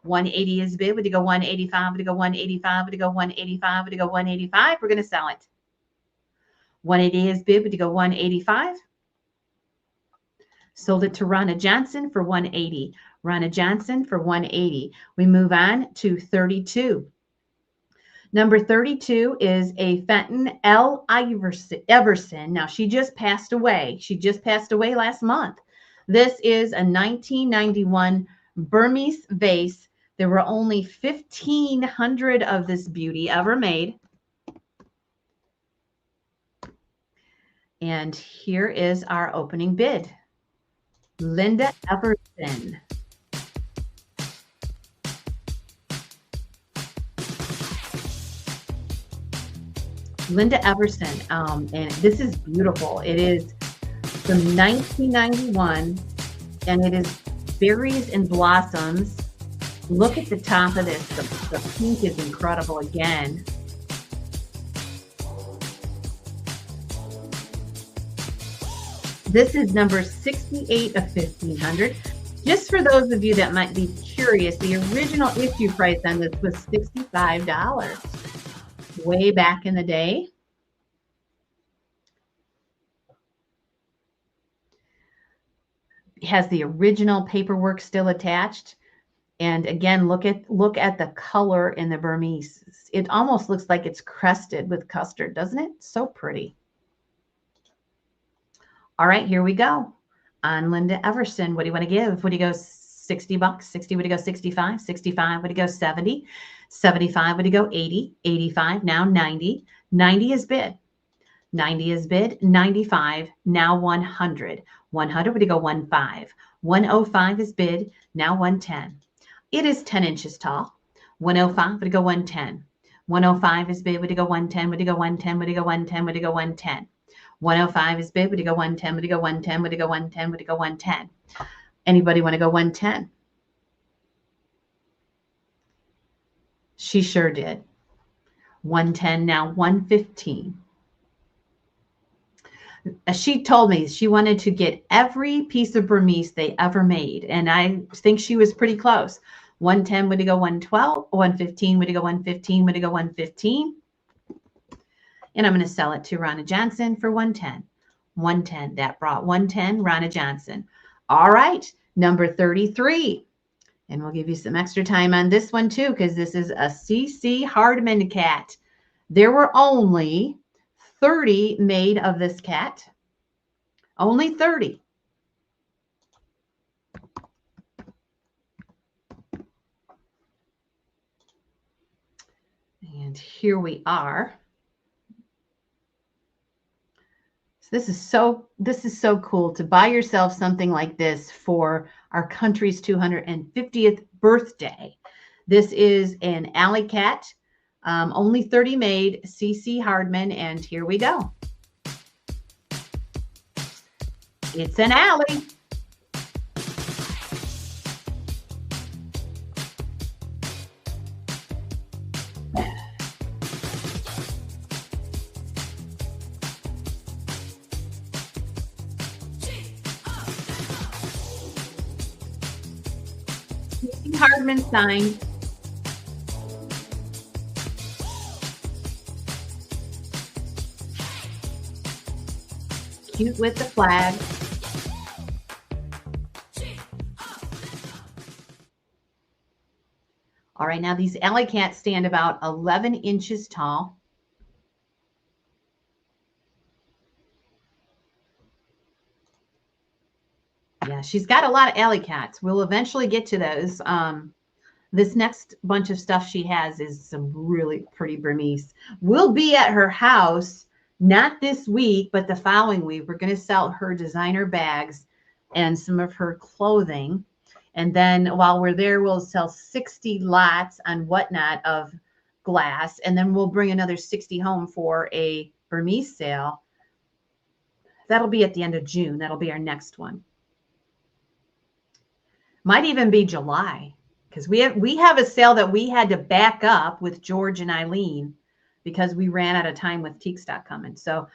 180 is bid. Would you go 185? Would you go 185? Would you go 185? Would you go 185? We're going to sell it. 180 is bid. Would you go 185? Sold it to Ronna Johnson for 180. Ronna Johnson for 180. We move on to 32. Number 32 is a Fenton L. Everson. Now, she just passed away. She just passed away last month. This is a 1991 Burmese vase. There were only 1,500 of this beauty ever made. And here is our opening bid. Linda Everson. Linda Everson, and this is beautiful. It is from 1991, and it is berries and blossoms. Look at the top of this. The pink is incredible again. This is number 68 of 1500. Just for those of you that might be curious, the original issue price on this was $65 way back in the day. It has the original paperwork still attached. And again, look at the color in the Burmese. It almost looks like it's crusted with custard, doesn't it? So pretty. All right, here we go. On Linda Everson, what do you want to give? What do you go, 60 bucks? 60, would you go 65? 65, would you go 70? 75, would you go 80? 85, now 90. 90 is bid. 90 is bid. 95, now 100. 100, would you go 15? 105 is bid, now 110. It is 10 inches tall. 105, would you go 110? 105 is bid, would you go 110? Would you go 110? Would you go 110? Would you go 110? 105 is bid, would you go 110? Would you go 110? Would you go 110? Would you go 110? Anybody want to go 110? She sure did. 110, now 115. She told me she wanted to get every piece of Burmese they ever made, and I think she was pretty close. 110, would you go 112? 115, would you go 115? Would you go 115? And I'm going to sell it to Ronna Johnson for 110. 110, that brought 110, Ronna Johnson. All right, number 33. And we'll give you some extra time on this one too, because this is a CC Hardman cat. There were only 30 made of this cat. Only 30. And here we are. This is so cool to buy yourself something like this for our country's 250th birthday. This is an alley cat, only 30 made, CC Hardman, and here we go. It's an alley. Hardman signed. Cute with the flag. All right, now these alley cats stand about 11 inches tall. Yeah, she's got a lot of alley cats. We'll eventually get to those. This next bunch of stuff she has is some really pretty Burmese. We'll be at her house, not this week, but the following week. We're going to sell her designer bags and some of her clothing. And then while we're there, we'll sell 60 lots on Whatnot of glass. And then we'll bring another 60 home for a Burmese sale. That'll be at the end of June. That'll be our next one. Might even be July, because we have a sale that we had to back up with George and Eileen because we ran out of time with teak stock coming. So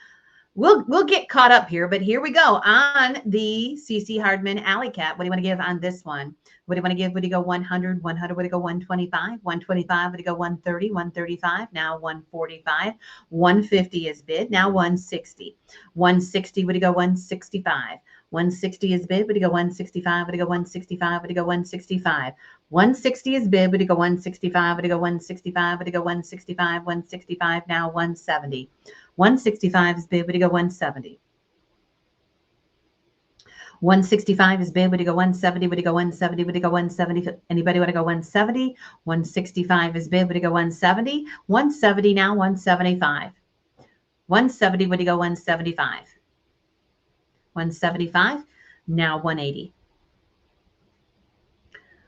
we'll get caught up here, but here we go on the CC Hardman Alley Cat. What do you want to give on this one? What do you want to give? Would you go 100? 100? Would you go 125? 125? Would you go 130? 135? Now 145. 150 is bid. Now 160. 160. Would you go 165? 160 is bid. Would you go 165? Would you go 165? Would you go 165? 160 is bid. Would you go 165? Would you go 165? Would you go 165? 165. Now 170. 165 is bid. Would you go 170? 165 is bid. Would you go 170? Would you go 170? Would you go 170? Anybody want to go 170? 165 is bid. Would you go 170? 170 now 175. 170. Would you go 175? 175 now 180.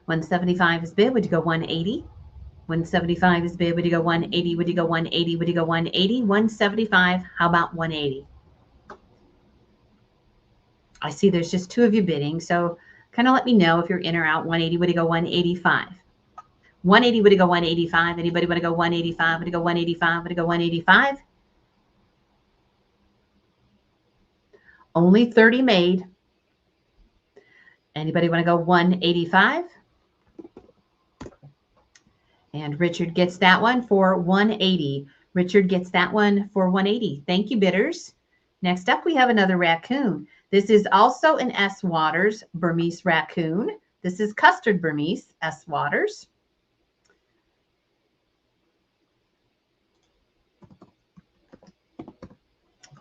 175 is bid. Would you go 180? 175 is bid. Would you go 180? Would you go 180? Would you go 180? 175. How about 180? I see there's just two of you bidding, so Kind of let me know if you're in or out. 180, would it go 185? 180, would it go 185? Anybody want to go 185? Would it go 185? Would it go 185? Only 30 made. Anybody want to go 185? And Richard gets that one for 180. Richard gets that one for 180. Thank you, bidders. Next up, we have another raccoon. This is also an SWaters Burmese raccoon. This is Custard Burmese SWaters.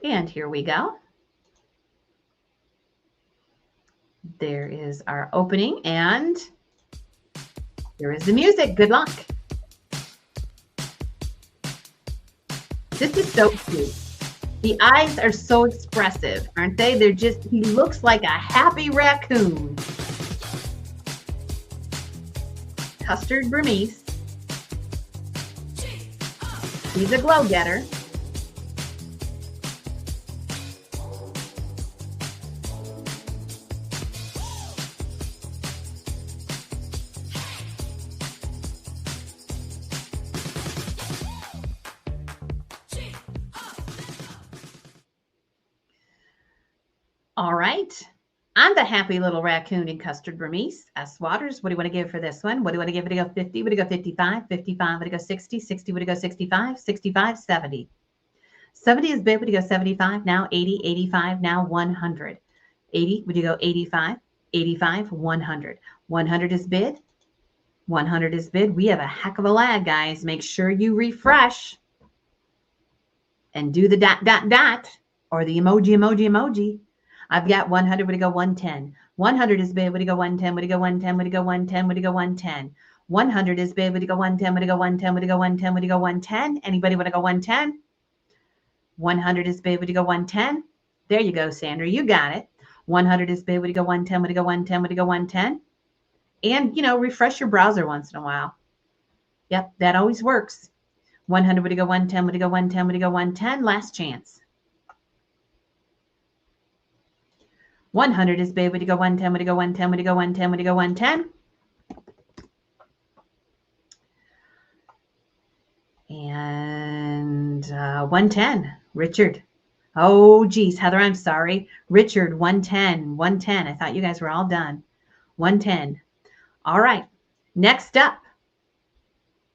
And here we go. There is our opening, and here is the music. Good luck. This is so cute. The eyes are so expressive, aren't they? They're just, he looks like a happy raccoon. Custard Burmese. He's a glow getter. All right. I'm the happy little raccoon in Custard Burmese. SWaters, what do you want to give for this one? What do you want to give it? To go 50? Would it go 55? 55? Would it go 60? 60? Would it go 65? 65? 70. 70 is bid. Would you go 75? Now 80, 85, now 100. 80, would you go 85? 85, 100. 100 is bid. 100 is bid. We have a heck of a lag, guys. Make sure you refresh and do the dot, dot, dot, or the emoji, emoji, emoji. I've got 100, would it go 110? 100 is bid, would it go 110? Would it go 110? Would it go 110? Would it go 110? 100 is bid, would it go 110? Would it go 110? Would it go 110? Would it go 110? Anybody want to go 110? 100 is bid, would it go 110? There you go, Sandra, you got it. 100 is bid, would it go 110? Would it go 110? Would it go 110? And, you know, refresh your browser once in a while. Yep, that always works. 100, would it go 110? Would it go 110? Would it go 110? Last chance. 100 is bid, would it go 110? Would it go 110? Would it go 110? Would it go 110? And 110, Richard. Oh, geez, Heather, I'm sorry. Richard, 110, 110. I thought you guys were all done. 110. All right, next up.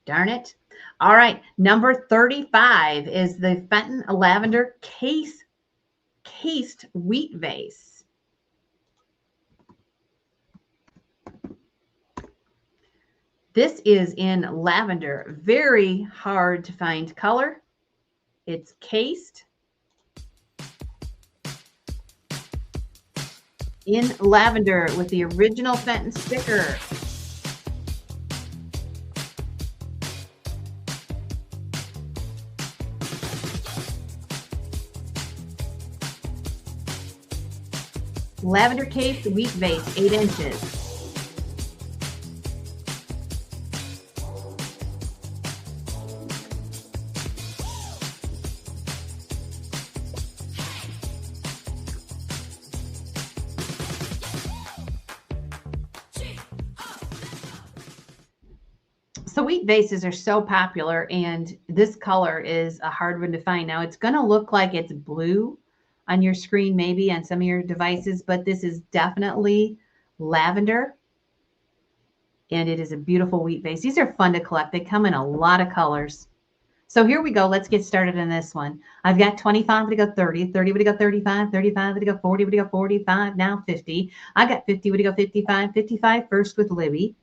Darn it. All right, number 35 is the Fenton Lavender cased wheat vase. This is in lavender, very hard to find color. It's cased in lavender with the original Fenton sticker. Lavender cased wheat vase, 8 inches. So wheat vases are so popular, and this color is a hard one to find. Now it's going to look like it's blue on your screen, maybe on some of your devices, but this is definitely lavender, and it is a beautiful wheat vase. These are fun to collect. They come in a lot of colors. So here we go. Let's get started on this one. I've got 25 to go 30, 30 would go 35, 35 would go 40, would go 45, now 50. I got 50 would go 55, 55 first with Libby.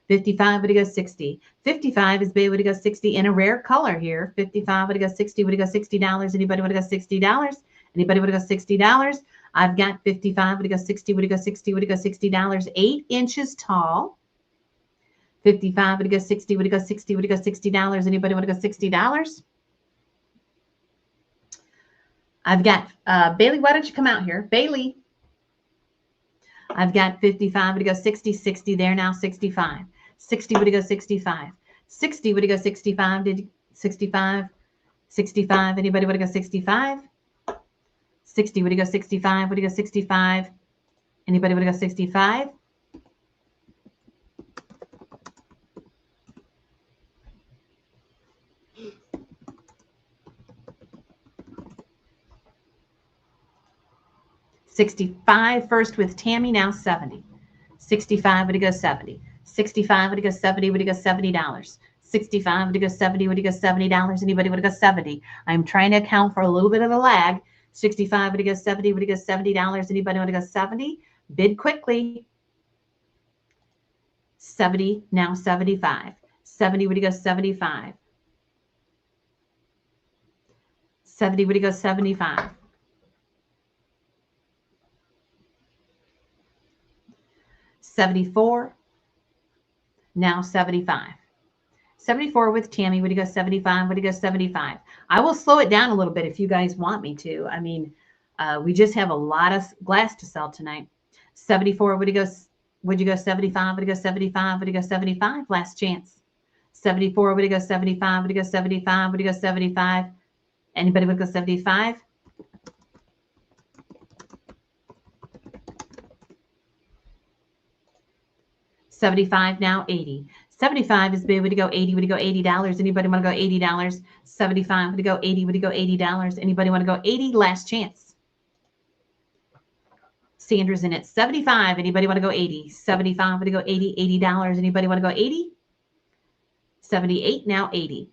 55 would go 60. 55 is bid, would go 60 in a rare color here. 55 would go 60, would go $60. Anybody would go $60? Anybody would go $60? I've got 55 would go 60, would go 60, would go $60. 8 inches tall. 55 would go 60, would go 60, would go $60. Anybody would go $60? I've got Bailey, why don't you come out here? Bailey. I've got 55 would go 60, 60 there now, 65. 60 would go 65. 60 would go 65. Did 65? 65. Anybody would go 65? 60 would go 65. Would go 65? Anybody would go 65? 65 first with Tammy, now 70. 65 would go 70. 65 would go 70, would go $70. 65 would go 70, would go $70. Anybody would go 70. I'm trying to account for a little bit of the lag. 65 would go 70, would go $70. Anybody want to go 70? Bid quickly. 70, now 75. 70 would go 75. 70 would go 75. 74, now 75. 74 with Tammy, would you go 75? Would you go 75? I will slow it down a little bit if you guys want me to. I mean, we just have a lot of glass to sell tonight. 74, would you go 75? Would you go 75? Would you go 75? Last chance. 74, would you go 75? Would you go 75? Would you go 75? Anybody would go 75? $75, now 80. 75 is bid. Would you go 80? Would you go $80? Anybody want to go $80? 75. Would you go 80? Would you go $80? Anybody want to go 80? Last chance. Sandra's in it. 75. Anybody want to go 80? 75. Would you go 80? $80. Anybody want to go 80? 78. Now 80.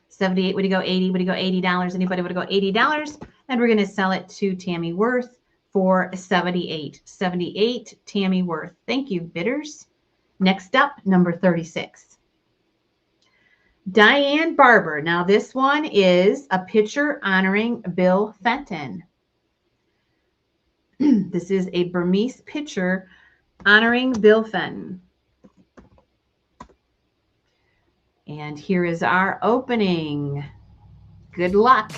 78. Would you go 80? Would you go $80? Anybody want to go $80? And we're going to sell it to Tammy Worth for 78. 78, Tammy Worth. Thank you, bidders. Next up, number 36. Diane Barber. Now, this one is a picture honoring Bill Fenton. This is a Burmese picture honoring Bill Fenton. And here is our opening. Good luck.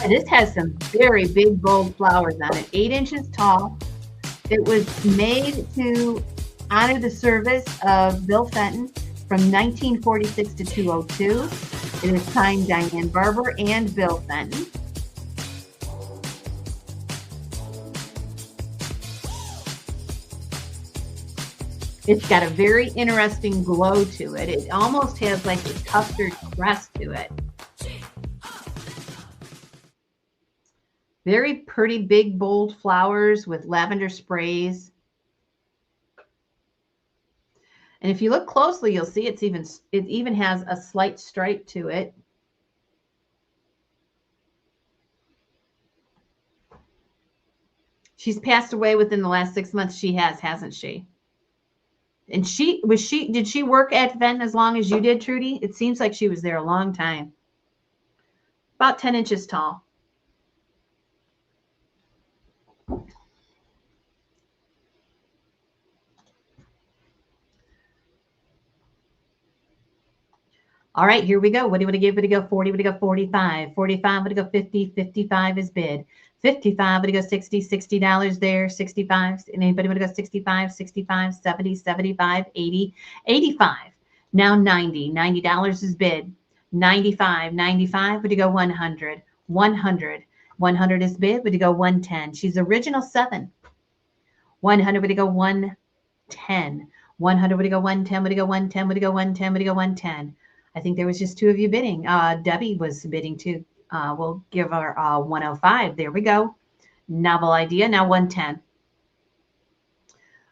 And this has some very big, bold flowers on it. 8 inches tall. It was made to honor the service of Bill Fenton from 1946 to 202. It is signed Diane Barber and Bill Fenton. It's got a very interesting glow to it. It almost has like a custard crest to it. Very pretty, big, bold flowers with lavender sprays. And if you look closely, you'll see it even has a slight stripe to it. She's passed away within the last 6 months. She has, hasn't she? And did she work at Fenton as long as you did, Trudy? It seems like she was there a long time. About 10 inches tall. All right, here we go. What do you want to give? Would you go 40? Would you go 45? 45, would you go 50? 55 is bid. 55, would you go 60? $60 there. 65. And anybody would go 65, 65, 70, 75, 80, 85. Now 90. $90 is bid. 95. 95, would you go 100? 100. 100 is bid. Would you go 110? She's original 7. 100, would you go 110? 100, would you go 110? Would you go 110? Would you go 110? Would you go 110? I think there was just 2 of you bidding. Debbie was bidding too. We'll give her 105. There we go. Novel idea. Now 110.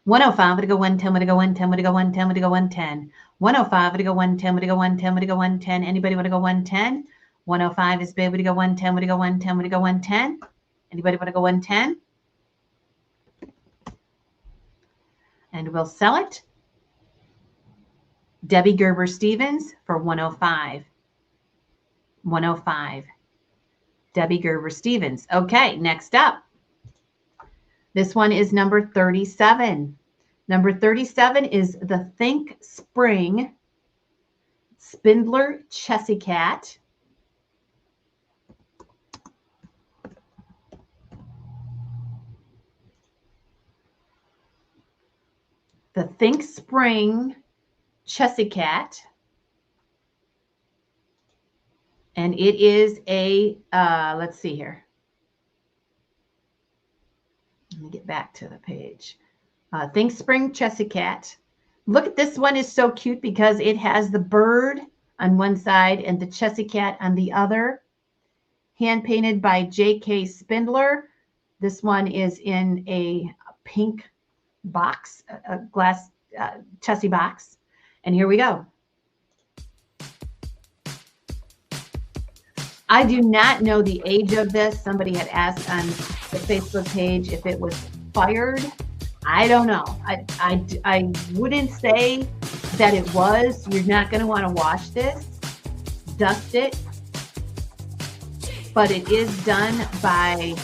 105. Would it go 110? Would it go 110? Would it go 110? Would it go 110? 105. Would it go 110? Would it go 110? Would it go 110? Anybody want to go 110? 105 is bid. Would it go 110? Would it go 110? Would it go 110? Anybody want to go 110? And we'll sell it. Debbie Gerber Stevens for 105. 105. Debbie Gerber Stevens. Okay, next up. This one is number 37. Number 37 is the Think Spring Spindler Chessy Cat. The Think Spring Chessy Cat. And it is a, let's see here. Let me get back to the page. Think Spring Chessy Cat. Look at this one is so cute because it has the bird on one side and the Chessy cat on the other. Hand painted by J.K. Spindler. This one is in a pink box, a glass Chessy box. And here we go. I do not know the age of this. Somebody had asked on the Facebook page if it was fired. I don't know. I wouldn't say that it was. You're not going to want to wash this, dust it. But it is done by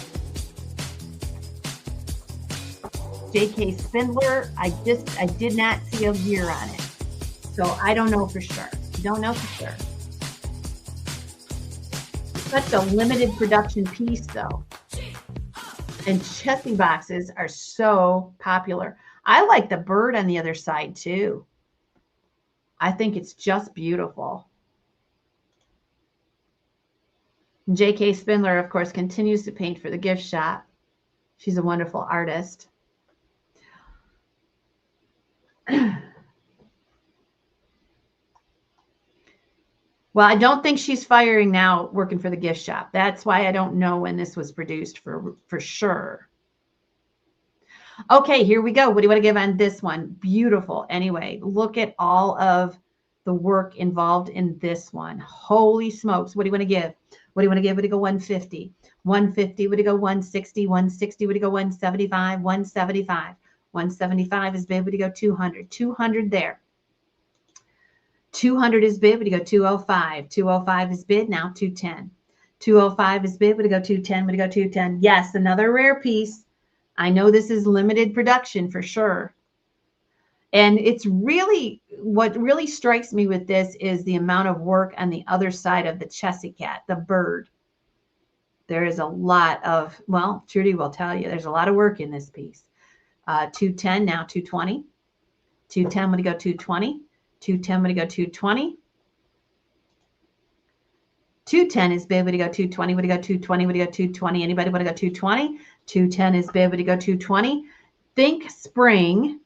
J.K. Spindler. I did not see a year on it. So I don't know for sure. Don't know for sure. Such a limited production piece though. And Chessy boxes are so popular. I like the bird on the other side too. I think it's just beautiful. J.K. Spindler, of course, continues to paint for the gift shop. She's a wonderful artist. Well, I don't think she's firing now working for the gift shop. That's why I don't know when this was produced for sure. Okay, here we go. What do you want to give on this one? Beautiful. Anyway, look at all of the work involved in this one. Holy smokes. What do you want to give? What do you want to give? Would you go 150? 150, would you go 160? 160, would you go 175? 175. 175 is bid, would you go 200? 200 there. 200 is bid, would you go 205? 205 is bid, now 210. 205 is bid, would you go 210? Would you go 210? Yes, another rare piece. I know this is limited production for sure. And it's really, what really strikes me with this is the amount of work on the other side of the Chessy cat, the bird. There is a lot of, well, Trudy will tell you, there's a lot of work in this piece. 210, now 220. 210, would you go 220? 210, would you go 220? 210 is bid, would you go 220? Would you go 220? Would you go 220? Anybody want to go 220? 210 is bid, would you go 220? Think Spring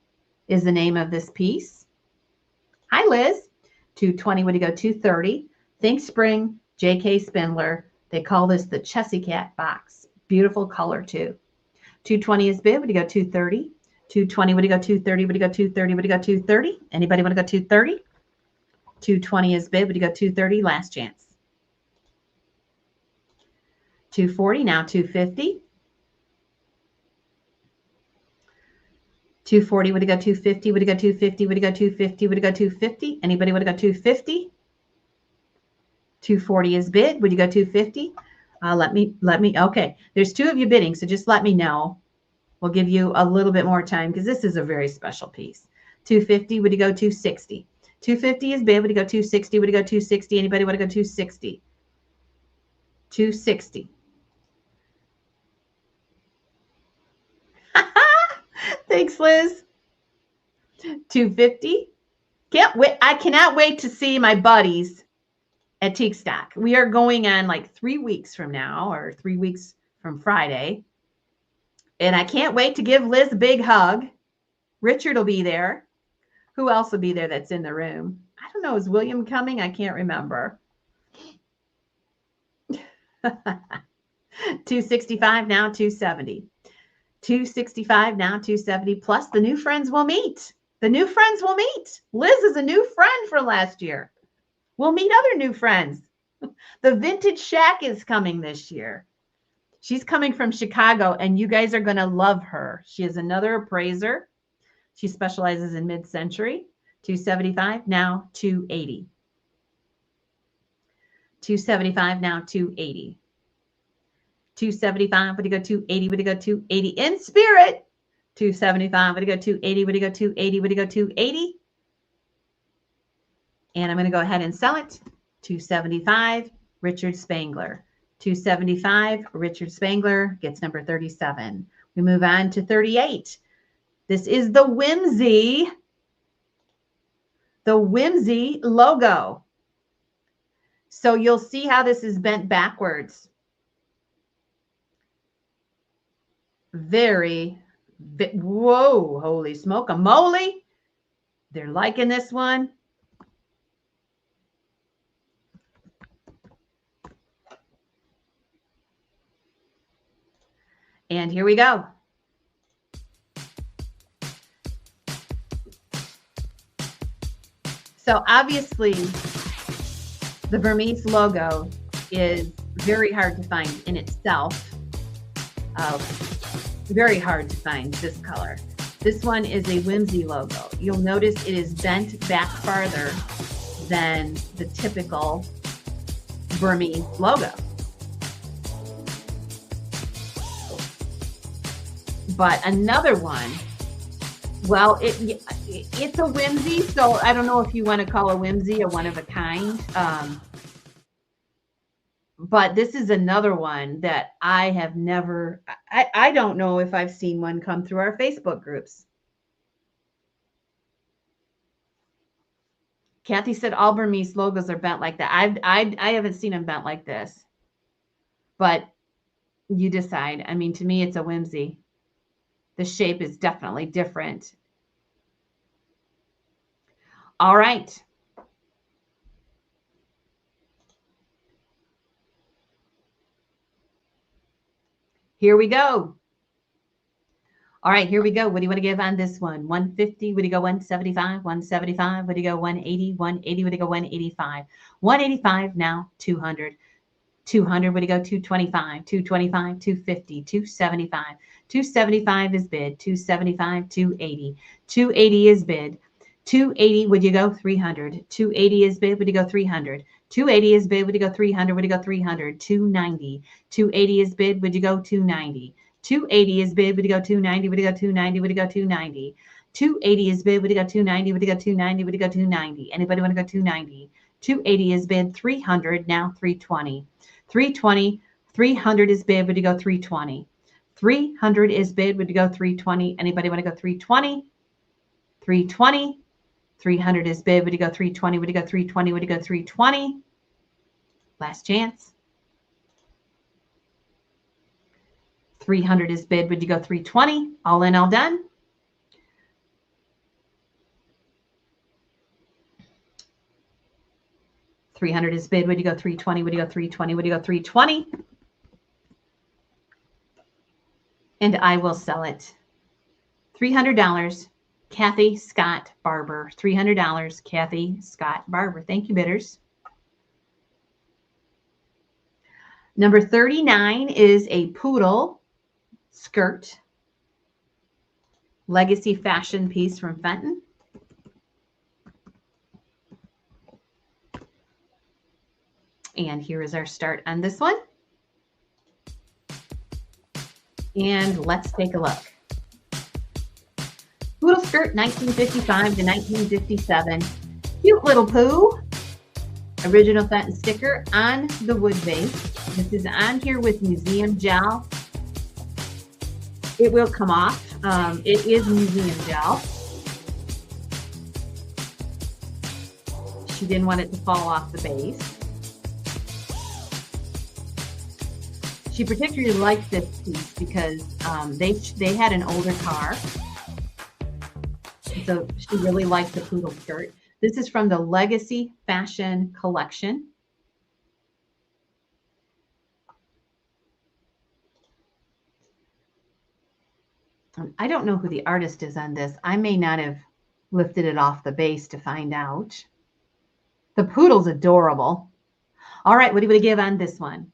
is the name of this piece. Hi, Liz. 220, would you go 230? Think Spring, J.K. Spindler. They call this the Chessy cat box. Beautiful color too. 220 is bid, would you go 230? 220, would you go 230? Would you go 230? Would you go 230? Anybody want to go 230? 220 is bid, would you go 230? Last chance. 240, now 250. 240, would you go 250? Would you go 250? Would you go 250? Would you go 250? Anybody want to go 250? 240 is bid. Would you go 250? Let me, okay. There's two of you bidding, so just let me know. We'll give you a little bit more time because this is a very special piece. 250, would you go 260? 250 is bid. Would you go 260? Would you go 260? Anybody want to go 260? 260. Thanks, Liz. 250. Can't wait. I cannot wait to see my buddies at Teak Stock. We are going on like 3 weeks from now, or 3 weeks from Friday. And I can't wait to give Liz a big hug. Richard will be there. Who else will be there that's in the room? I don't know. Is William coming? I can't remember. 265, now 270. 265, now 270, plus the new friends will meet. The new friends will meet. Liz is a new friend from last year. We'll meet other new friends. The Vintage Shack is coming this year. She's coming from Chicago, and you guys are going to love her. She is another appraiser. She specializes in mid-century. 275, now 280. 275, now 280. 275, would you go 280? Would you go 280 in spirit? 275, would you go 280? Would you go 280? Would you go 280? And I'm going to go ahead and sell it. 275, Richard Spangler. 275, Richard Spangler gets number 37. We move on to 38. This is the Whimsy logo. So you'll see how this is bent backwards. Whoa, holy smoke-a-moly. They're liking this one. And here we go. So obviously the Burmese logo is very hard to find in itself. Very hard to find this color. This one is a whimsy logo. You'll notice it is bent back farther than the typical Burmese logo. But another one, well, it's a whimsy, so I don't know if you want to call a whimsy a one of a kind. But this is another one that I have never, I don't know if I've seen one come through our Facebook groups. Kathy said all Burmese logos are bent like that. I haven't seen them bent like this. But you decide. I mean, to me, it's a whimsy. The shape is definitely different. All right. Here we go. All right, here we go. What do you want to give on this one? 150? Would you go 175? 175? Would you go 180? 180? Would you go 185? 185 now, 200. 200, would you go 225? 225, 250, 275. 275 is bid. 275, 280. 280 is bid. 280, would you go 300? 280 is bid, would you go 300? 280 is bid, would you go 300? Would you go 300? 290. 280 is bid, would you go 290? 280 is bid, would you go 290? Would you go 290? Would you go 290? 280 is bid, would you go 290? Would you go 290? Would you go 290? Anybody want to go 290? 280 is bid, 300, now 320. 320, 300 is bid, would you go 320? 300 is bid, would you go 320? Anybody want to go 320? 320. 300 is bid, would you go 320? Would you go 320? Would you go 320? Last chance. 300 is bid, would you go 320? All in, all done. $300 is bid, would you go 320? Would you go 320? Would you go 320? And I will sell it. $300. Kathy Scott Barber. $300. Kathy Scott Barber. Thank you, bidders. Number 39 is a poodle skirt. Legacy fashion piece from Fenton. And here is our start on this one. And let's take a look. Poodle skirt, 1955 to 1957. Cute little poo. Original Fenton sticker on the wood base. This is on here with museum gel. It will come off. It is museum gel. She didn't want it to fall off the base. She particularly liked this piece because they had an older car. So she really liked the poodle skirt. This is from the Legacy Fashion Collection. I don't know who the artist is on this. I may not have lifted it off the base to find out. The poodle's adorable. All right, what do you give on this one?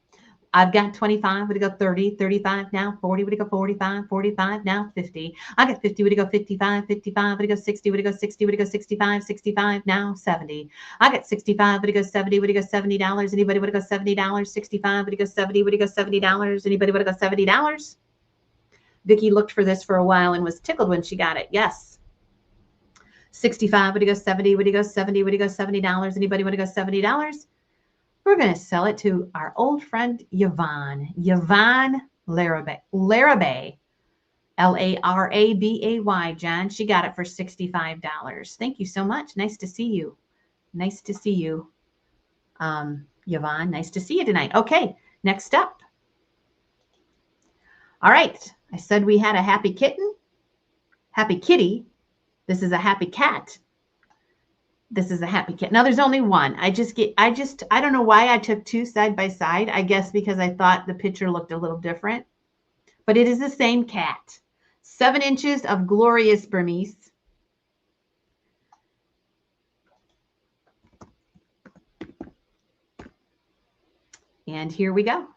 I've got 25, would you go 30, 35 now, 40, would you go 45, 45 now, 50. I got 50, would you go 55, 55, would you go 60, would you go 60, would you go 65, 65 now, 70. I got 65, would you go 70, would you go $70? Anybody would go $70? 65, would you go 70, would you go $70? Anybody would go $70? Vicki looked for this for a while and was tickled when she got it. Yes. 65, would you go 70, would you go 70, would you go $70? Anybody would go $70? We're going to sell it to our old friend, Yvonne. Yvonne Larabay. Larabay, John. She got it for $65. Thank you so much. Nice to see you. Nice to see you, Yvonne. Nice to see you tonight. Okay, next up. All right. I said we had a happy kitten, happy kitty. This is a happy cat. This is a happy cat. Now there's only one. I don't know why I took two side by side. I guess because I thought the picture looked a little different, but it is the same cat. 7 inches of glorious Burmese. And here we go.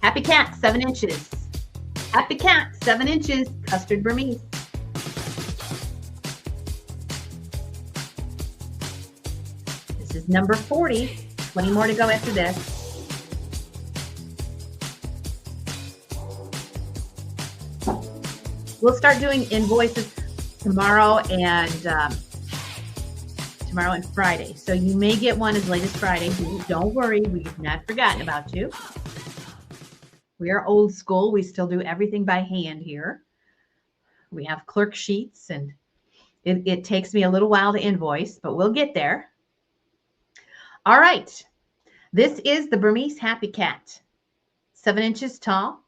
Happy cat, 7 inches. Happy cat, 7 inches, Custard Burmese. This is number 40. 20 more to go after this. We'll start doing invoices tomorrow and Friday. So you may get one as late as Friday. Don't worry, we've not forgotten about you. We are old school. We still do everything by hand here. We have clerk sheets, and it takes me a little while to invoice, but we'll get there. All right. This is the Burmese Happy Cat. 7 inches tall.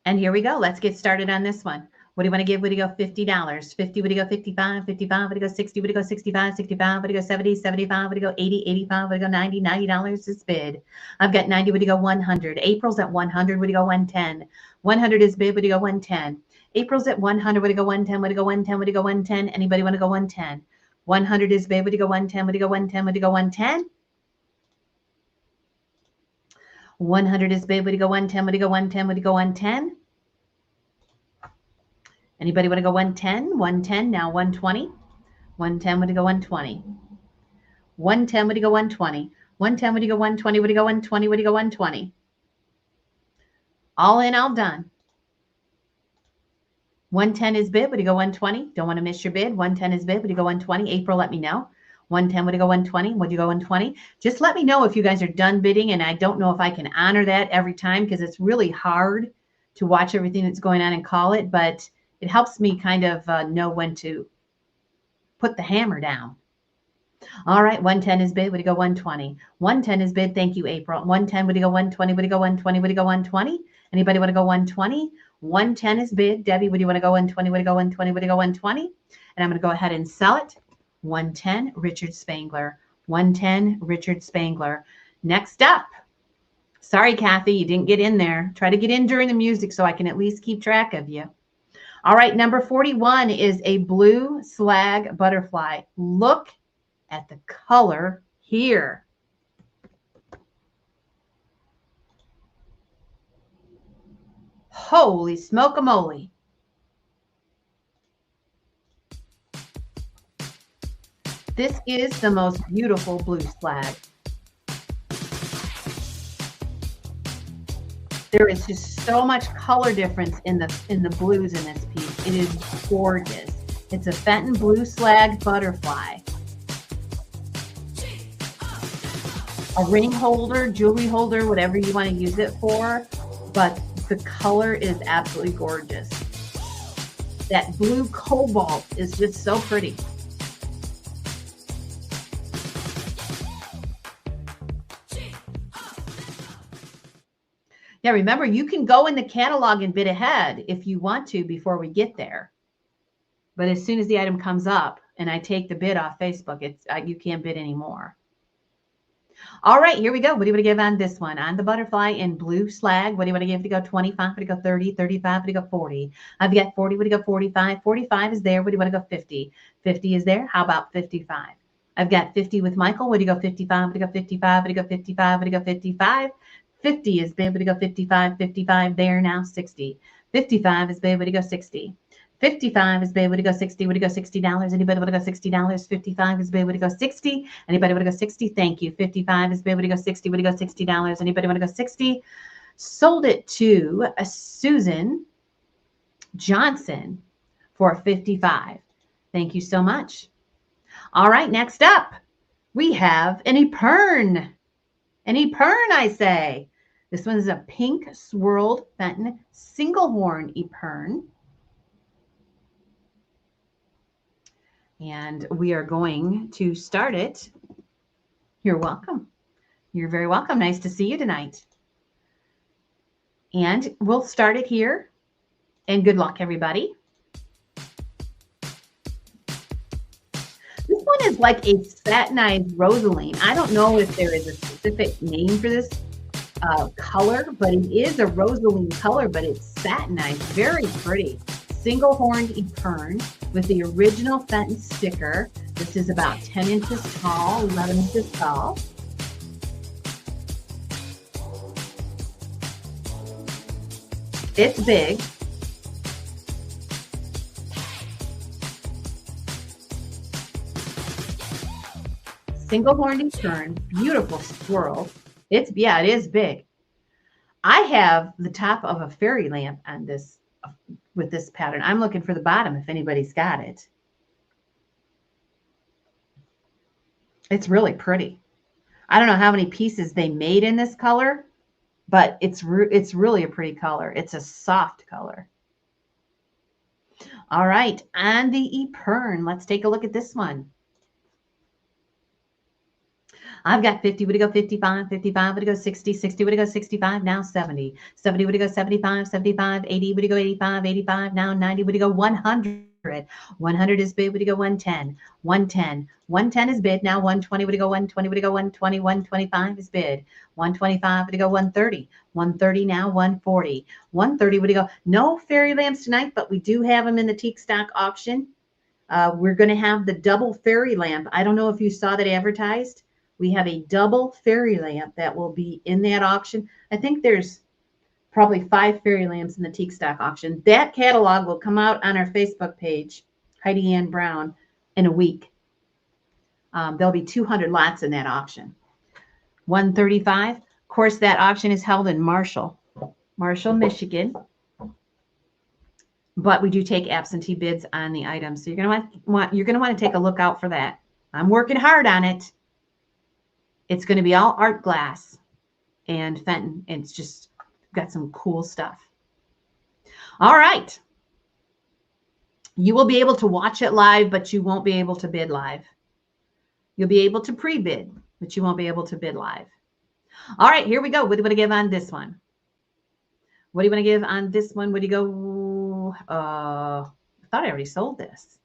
And here we go. Let's get started on this one. What do you want to give? Would you go $50? 50, would you go 55? 55, would you go 60? Would you go 65? 65, would you go 70? 75, would you go 80? 85, would you go 90? $90 is bid. I've got 90, would you go 100? April's at 100, would you go 110? 100 is bid, would you go 110? April's at 100, would you go 110? Would you go 110? Would you go 110? Anybody want to go 110? 100 is bid, would you go 110? Would you go 110? Would you go 110? 100 is bid, would you go 110? Would you go 110? Would you go 110? Anybody want to go 110? 110, now 120. 110, would you go 120? 110, would you go 120? 110, would you go 120? Would you go 120? Would you go 120? All in, all done. 110 is bid, would you go 120? Don't want to miss your bid. 110 is bid, would you go 120? April, let me know. 110, would you go 120? Would you go 120? Just let me know if you guys are done bidding, and I don't know if I can honor that every time because it's really hard to watch everything that's going on and call it, but it helps me kind of know when to put the hammer down. All right, 110 is bid. Would you go 120? 110 is bid. Thank you, April. 110, would you go 120? Would you go 120? Would you go 120? Anybody want to go 120? 110 is bid. Debbie, would you want to go 120? Would you go 120? Would you go 120? And I'm going to go ahead and sell it. 110, Richard Spangler. 110, Richard Spangler. Next up. Sorry, Kathy, you didn't get in there. Try to get in during the music so I can at least keep track of you. All right, number 41 is a blue slag butterfly. Look at the color here. Holy smoke-a-moly. This is the most beautiful blue slag. There is just so much color difference in the blues in this piece. It is gorgeous. It's a Fenton blue slag butterfly. A ring holder, jewelry holder, whatever you want to use it for, but the color is absolutely gorgeous. That blue cobalt is just so pretty. Yeah, remember, you can go in the catalog and bid ahead if you want to before we get there. But as soon as the item comes up and I take the bid off Facebook, you can't bid anymore. All right, here we go. What do you want to give on this one? On the butterfly in blue slag, what do you want to give? To go 25, to go 30, 35, to go 40. I've got 40, would you go 45? 45 is there. What do you want to go 50? 50 is there. How about 55? I've got 50 with Michael. Would you go 55? Would you go 55? Would you go 55? Would you go 55? 50 is bid, would you go 55? 55 there now, 60. 55 is bid, would you go 60? 55 is bid, would you go 60? Would you go $60? Anybody want to go $60? 55 is bid, would you go 60? Anybody want to go 60? Thank you. 55 is bid, would you go 60? Would you go $60? Anybody want to go 60? Sold it to Susan Johnson for 55. Thank you so much. All right, next up, we have an Epern. An Epern, I say. This one is a pink swirled Fenton single horn Epern. And we are going to start it. You're welcome. You're very welcome. Nice to see you tonight. And we'll start it here. And good luck, everybody. This one is like a satinized rosaline. I don't know if there is a specific name for this color, but it is a rosaline color, but it's satinized. Very pretty. Single horned epern with the original Fenton sticker. This is about 10 inches tall, 11 inches tall. It's big. Single horned epern, beautiful swirl. It is big. I have the top of a fairy lamp on this with this pattern. I'm looking for the bottom if anybody's got it. It's really pretty. I don't know how many pieces they made in this color, but it's really a pretty color. It's a soft color. All right, and the epern. Let's take a look at this one. I've got 50, would it go 55, 55, would it go 60, 60, would it go 65, now 70, 70, would it go 75, 75, 80, would it go 85, 85, now 90, would it go 100, 100 is bid, would it go 110, 110, 110 is bid, now 120, would it go 120, would it go 120, 125 is bid, 125, would it go 130, 130 now 140, 130, would it go, no fairy lamps tonight, but we do have them in the teak stock auction. We're going to have the double fairy lamp. I don't know if you saw that advertised. We have a double fairy lamp that will be in that auction. I think there's probably 5 fairy lamps in the teak stock auction. That catalog will come out on our Facebook page, Heidi Ann Brown, in a week. There'll be 200 lots in that auction. 135. Of course, that auction is held in Marshall, Michigan. But we do take absentee bids on the items. So you're gonna want to take a look out for that. I'm working hard on it. It's going to be all art glass and Fenton. It's just got some cool stuff. All right. You will be able to watch it live, but you won't be able to bid live. You'll be able to pre-bid, but you won't be able to bid live. All right, here we go. What do you want to give on this one? What do you want to give on this one? What do you go? I thought I already sold this.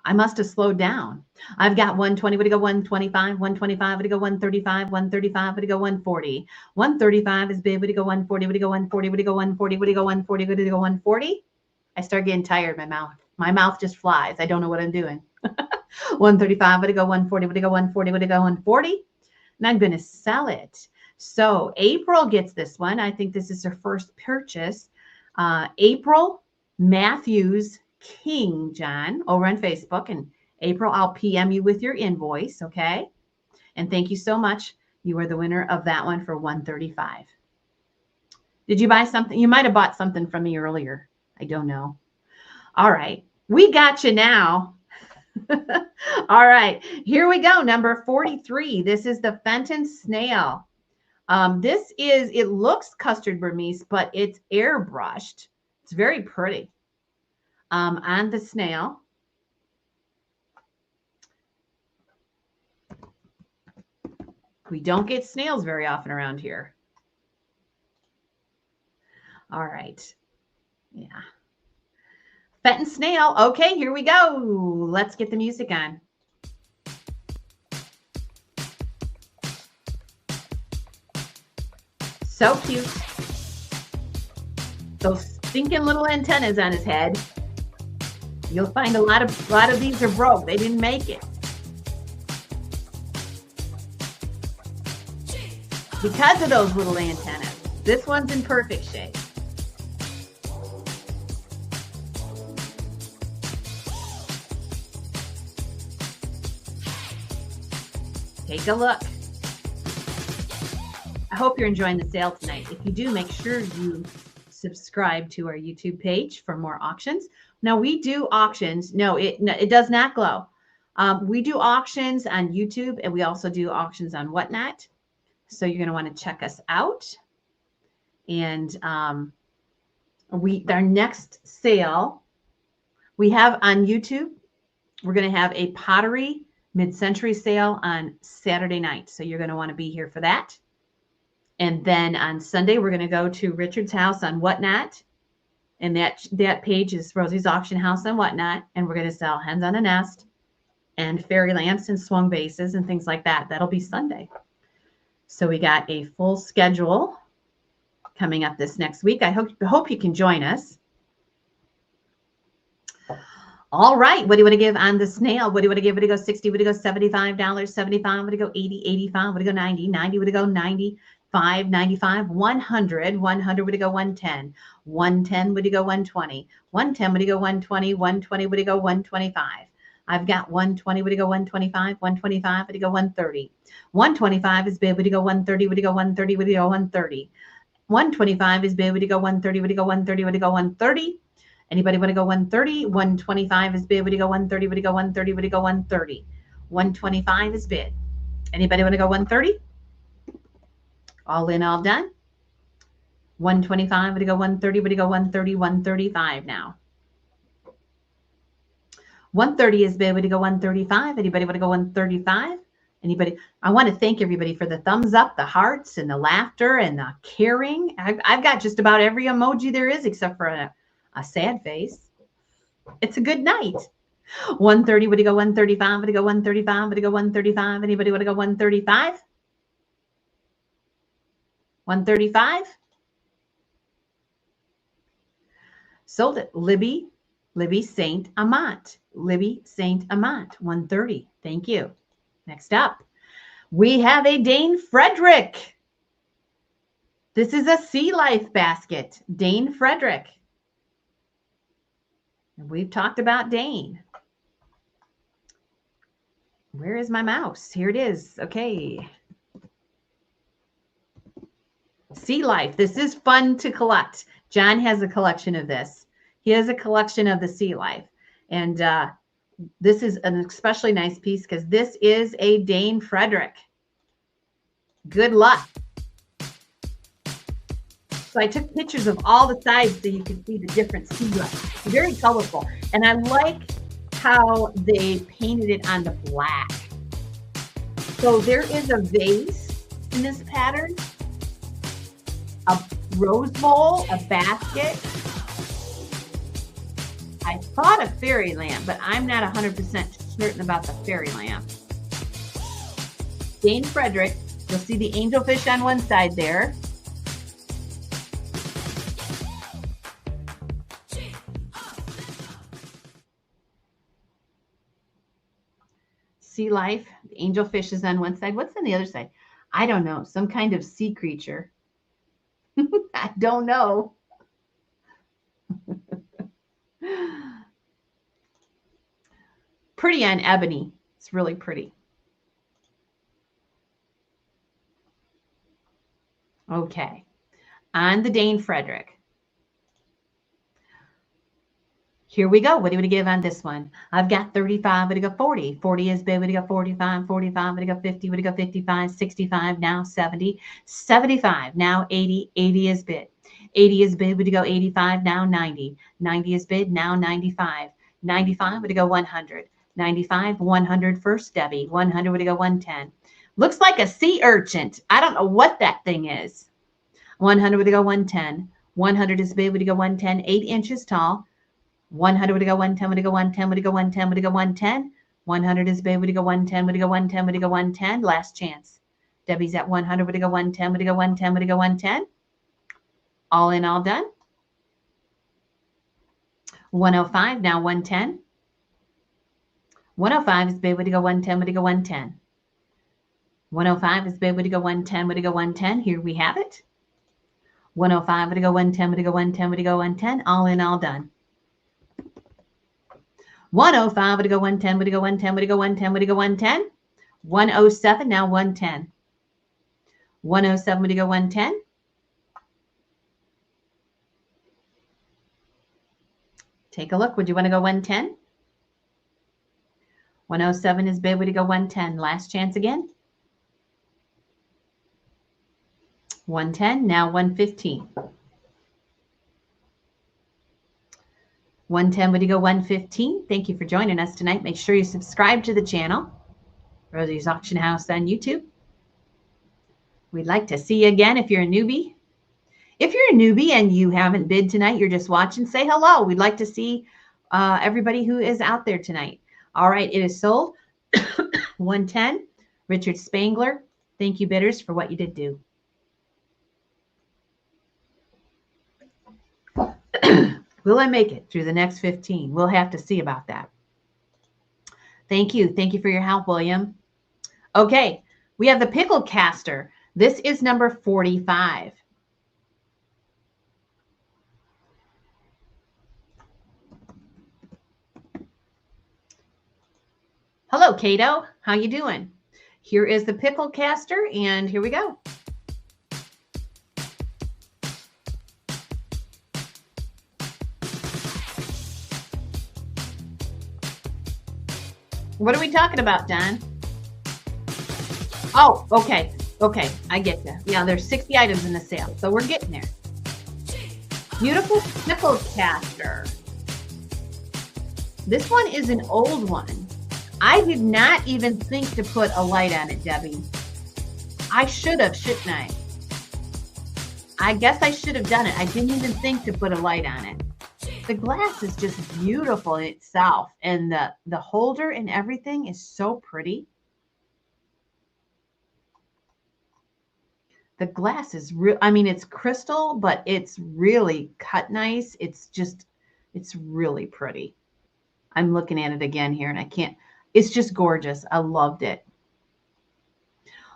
I must have slowed down. I've got 120, would it go 125, 125, would it go 135, 135, would it go 140, 135 is bid, would it go 140, would it go 140, would it go 140, would it go 140, would it go 140? I start getting tired, my mouth just flies. I don't know what I'm doing. 135, would it go 140, would it go 140, would it go 140? And I'm going to sell it. So April gets this one. I think this is her first purchase. April Matthews King, John, over on Facebook. And April, I'll PM you with your invoice, okay? And thank you so much. You are the winner of that one for $135. Did you buy something? You might have bought something from me earlier. I don't know. All right. We got you now. All right. Here we go. Number 43. This is the Fenton Snail. It looks Custard Burmese, but it's airbrushed. It's very pretty. On the snail. We don't get snails very often around here. All right. Yeah. Fenton Snail. Okay, here we go. Let's get the music on. So cute. Those stinking little antennas on his head. You'll find a lot of these are broke. They didn't make it. Because of those little antennas. This one's in perfect shape. Take a look. I hope you're enjoying the sale tonight. If you do, make sure you subscribe to our YouTube page for more auctions. Now we do auctions. No, it does not glow. We do auctions on YouTube, and we also do auctions on Whatnot. So you're going to want to check us out. And our next sale we have on YouTube, we're going to have a pottery mid-century sale on Saturday night. So you're going to want to be here for that. And then on Sunday, we're going to go to Richard's house on Whatnot. And that page is Rosie's Auction House on Whatnot. And we're going to sell hens on a nest and fairy lamps and swung vases and things like that. That'll be Sunday. So we got a full schedule coming up this next week. I hope you can join us. All right. What do you want to give on the snail? What do you want to give? Would it go 60? Would it go $75? 75? Would it go 80? 85? Would it go 90? 90? Would it go 95? 95? 100? 100? Would it go 110? 110? Would it go 120? 110? Would it go 120? 120? Would it go 125? I've got 120. Would it go 125? 125? Would it go 130? 125 is bid. Would it go 130? Would it go 130? Would it go 130? 125 is bid. Would it go 130? Would it go 130? Would it go 130? Anybody want to go 130? 125 is bid. Would it go 130? Would it go 130? Would it go 130? 125 is bid. Anybody want to go 130? All in, all done. 125, would it go 130? Would it go 130? 135 now. 130 is bid. Would it go 135? Anybody want to go 135? Anybody? I want to thank everybody for the thumbs up, the hearts, and the laughter, and the caring. I've got just about every emoji there is except for a sad face. It's a good night. 130, would it go 135? Would it go 135? Would it go 135? Anybody want to go 135? 135? Sold it. Libby Saint Amant. Libby Saint Amant. 130. Thank you. Next up, we have a Dne Frederick. This is a Sea Life basket. Dne Frederick. And we've talked about Dane. Where is my mouse? Here it is. Okay. Sea Life. This is fun to collect. John has a collection of this. He has a collection of the Sea Life. And this is an especially nice piece because this is a Dne Frederick. Good luck. So I took pictures of all the sides so you can see the different sea life. Very colorful. And I like how they painted it on the black. So there is a vase in this pattern, a rose bowl, a basket. I thought a fairy lamp, but I'm not 100% certain about the fairy lamp. Dne Frederick, you'll see the angelfish on one side there. Sea Life, the angelfish is on one side. What's on the other side? I don't know. Some kind of sea creature. I don't know. Pretty on ebony. It's really pretty. Okay. On the Dne Frederick. Here we go. What do you want to give on this one? I've got 35. Would it go 40? 40 is bid. Would it go 45? 45. Would it go 50? Would it go 55? 65. Now 70. 75. Now 80. 80 is bid. 80 is bid. Would it go 85? Now 90. 90 is bid. Now 95. 95. Would it go 100? 95. 100 first, Debbie. 100. Would it go 110? Looks like a sea urchin. I don't know what that thing is. 100. Would it go 110? 100 is bid. Would it go 110? 8 inches tall. 100, would it go 110, would it go 110, would it go 110, would it go 110? 100 is bid, would it go 110, would it go 110, would it go 110? Last chance. Debbie's at 100, would it go 110, would it go 110, would it go 110? All in, all done. 105, now 110. 105 is bid, would it go 110, would it go 110? 105 is bid, would it go 110, would it go 110? Here we have it. 105, would it go 110, would it go 110, would it go 110? All in, all done. 105, would it go 110, would it go 110, would it go 110, would it go 110? 107, now 110. 107, would it go 110? Take a look. Would you want to go 110? 107 is bid. Would you go 110? Last chance again. 110, now 115. 110, would you go 115? Thank you for joining us tonight. Make sure you subscribe to the channel. Rosie's Auction House on YouTube. We'd like to see you again if you're a newbie. If you're a newbie and you haven't bid tonight, you're just watching, say hello. We'd like to see everybody who is out there tonight. All right, it is sold. 110. Richard Spangler. Thank you, bidders, for what you did do. Will I make it through the next 15? We'll have to see about that. Thank you. Thank you for your help, William. Okay, we have the pickle caster. This is number 45. Hello, Cato. How you doing? Here is the pickle caster, and here we go. What are we talking about, Don? Oh, okay. Okay, I get you. Yeah, there's 60 items in the sale, so we're getting there. Beautiful pickle caster. This one is an old one. I did not even think to put a light on it, Debbie. I should have, shouldn't I? I guess I should have done it. I didn't even think to put a light on it. The glass is just beautiful in itself, and the holder and everything is so pretty. The glass is real. I mean, it's crystal, but it's really cut nice. It's really pretty. I'm looking at it again here, and I can't. It's just gorgeous. I loved it.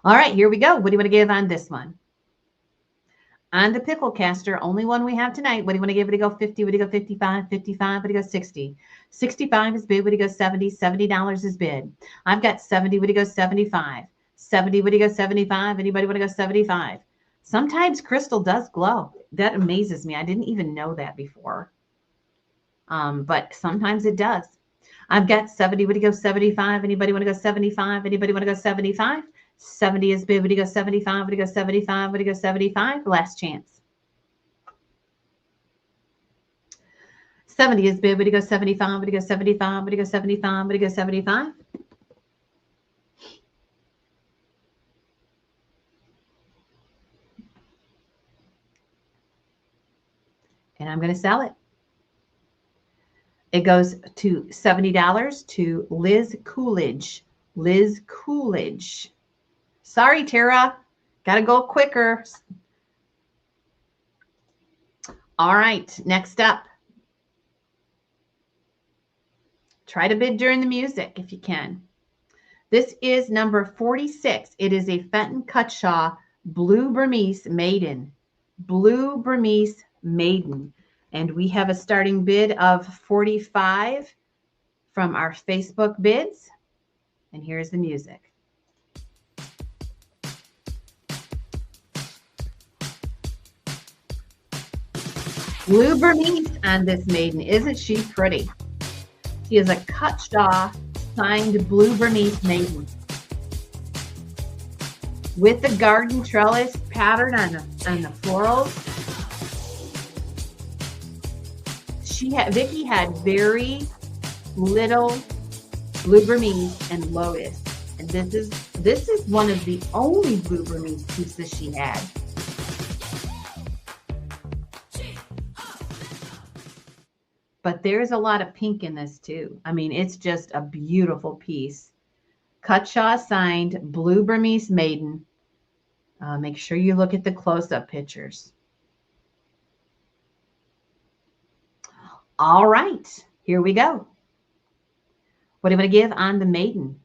All right, here we go. What do you want to give on this one? On the pickle caster, only one we have tonight. What do you want to give? Would you go 50? Would you go 55? 55? Would you go 60? 65 is bid. Would you go 70? $70 is bid. I've got 70. Would you go 75? 70. Would you go 75? Anybody want to go 75? Sometimes crystal does glow. That amazes me. I didn't even know that before. But sometimes it does. I've got 70. Would you go 75? Anybody want to go 75? Anybody want to go 75? 70 is bid. Would you go 75? Would you go 75? Would you go 75? Last chance. 70 is bid. Would you go 75? Would you go 75? Would you go 75? Would you go 75? And I'm going to sell it. It goes to $70 to Liz Coolidge. Liz Coolidge. Sorry, Tara. Got to go quicker. All right, next up. Try to bid during the music if you can. This is number 46. It is a Fenton Cutshaw Blue Burmese Maiden. Blue Burmese Maiden. And we have a starting bid of 45 from our Facebook bids. And here's the music. Blue Burmese on this maiden. Isn't she pretty? She is a Cutshaw signed Blue Burmese maiden with the garden trellis pattern on the florals. Vicky had very little Blue Burmese and Lotus, and this is one of the only Blue Burmese pieces she had. But there's a lot of pink in this too. I mean, it's just a beautiful piece. Cutshaw signed Blue Burmese Maiden. Make sure you look at the close-up pictures. All right, here we go. What do you want to give on the maiden?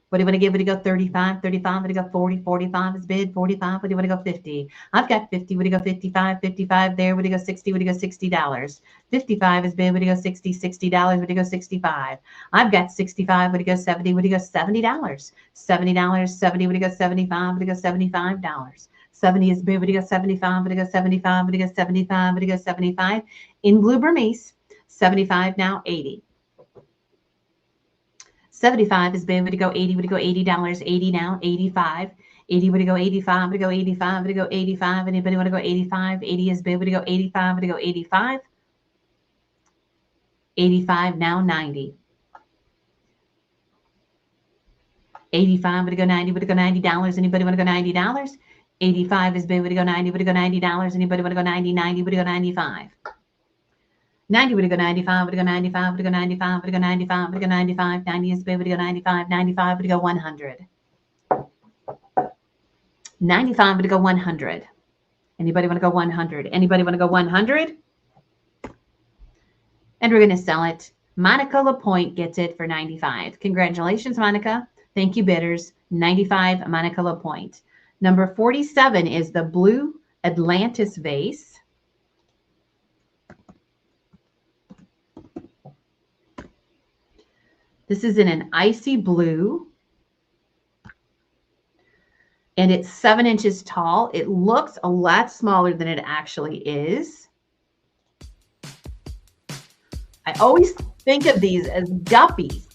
What do you want to give? Would you go 35, 35? Would you go 40, 45 is bid, 45? Would you want to go 50? I've got 50. Would you go 55, 55 there? Would you go 60? Would you go $60? 55 is bid. Would you go 60, $60? Would you go 65? I've got 65. Would you go 70? Would you go $70? $70, 70. Would you go 75? Would you go $75? 70 is bid. Would you go 75? Would you go 75? Would you go 75? Would you go 75? In Blue Burmese, 75 now, 80. 75 is bid. Would you go 80? Would you go $80? 80 now, 85. 80, would you go 85? Would you go 85? Would you go 85? Anybody want to go 85? 80 is bid. Would you go 85? Would you go 85? 85 now, 90. 85, would it go 90? Would it go $90? Anybody want to go $90? 85 is bid. Would it go 90? Would it go $90? Anybody want to go 90? 90, would it go 95? 90, would it go 95? Would it go 95? Would it go 95? Would it go 95? Would it go 95? 90 is bid. Would it go 95? 95, would it go 100? 95, would it go 100? Anybody want to go 100? Anybody want to go 100? And we're going to sell it. Monica LaPointe gets it for 95. Congratulations, Monica. Thank you, bidders. 95, Monica LaPointe. Number 47 is the blue Atlantis vase. This is in an icy blue. And it's 7 inches tall. It looks a lot smaller than it actually is. I always think of these as guppies.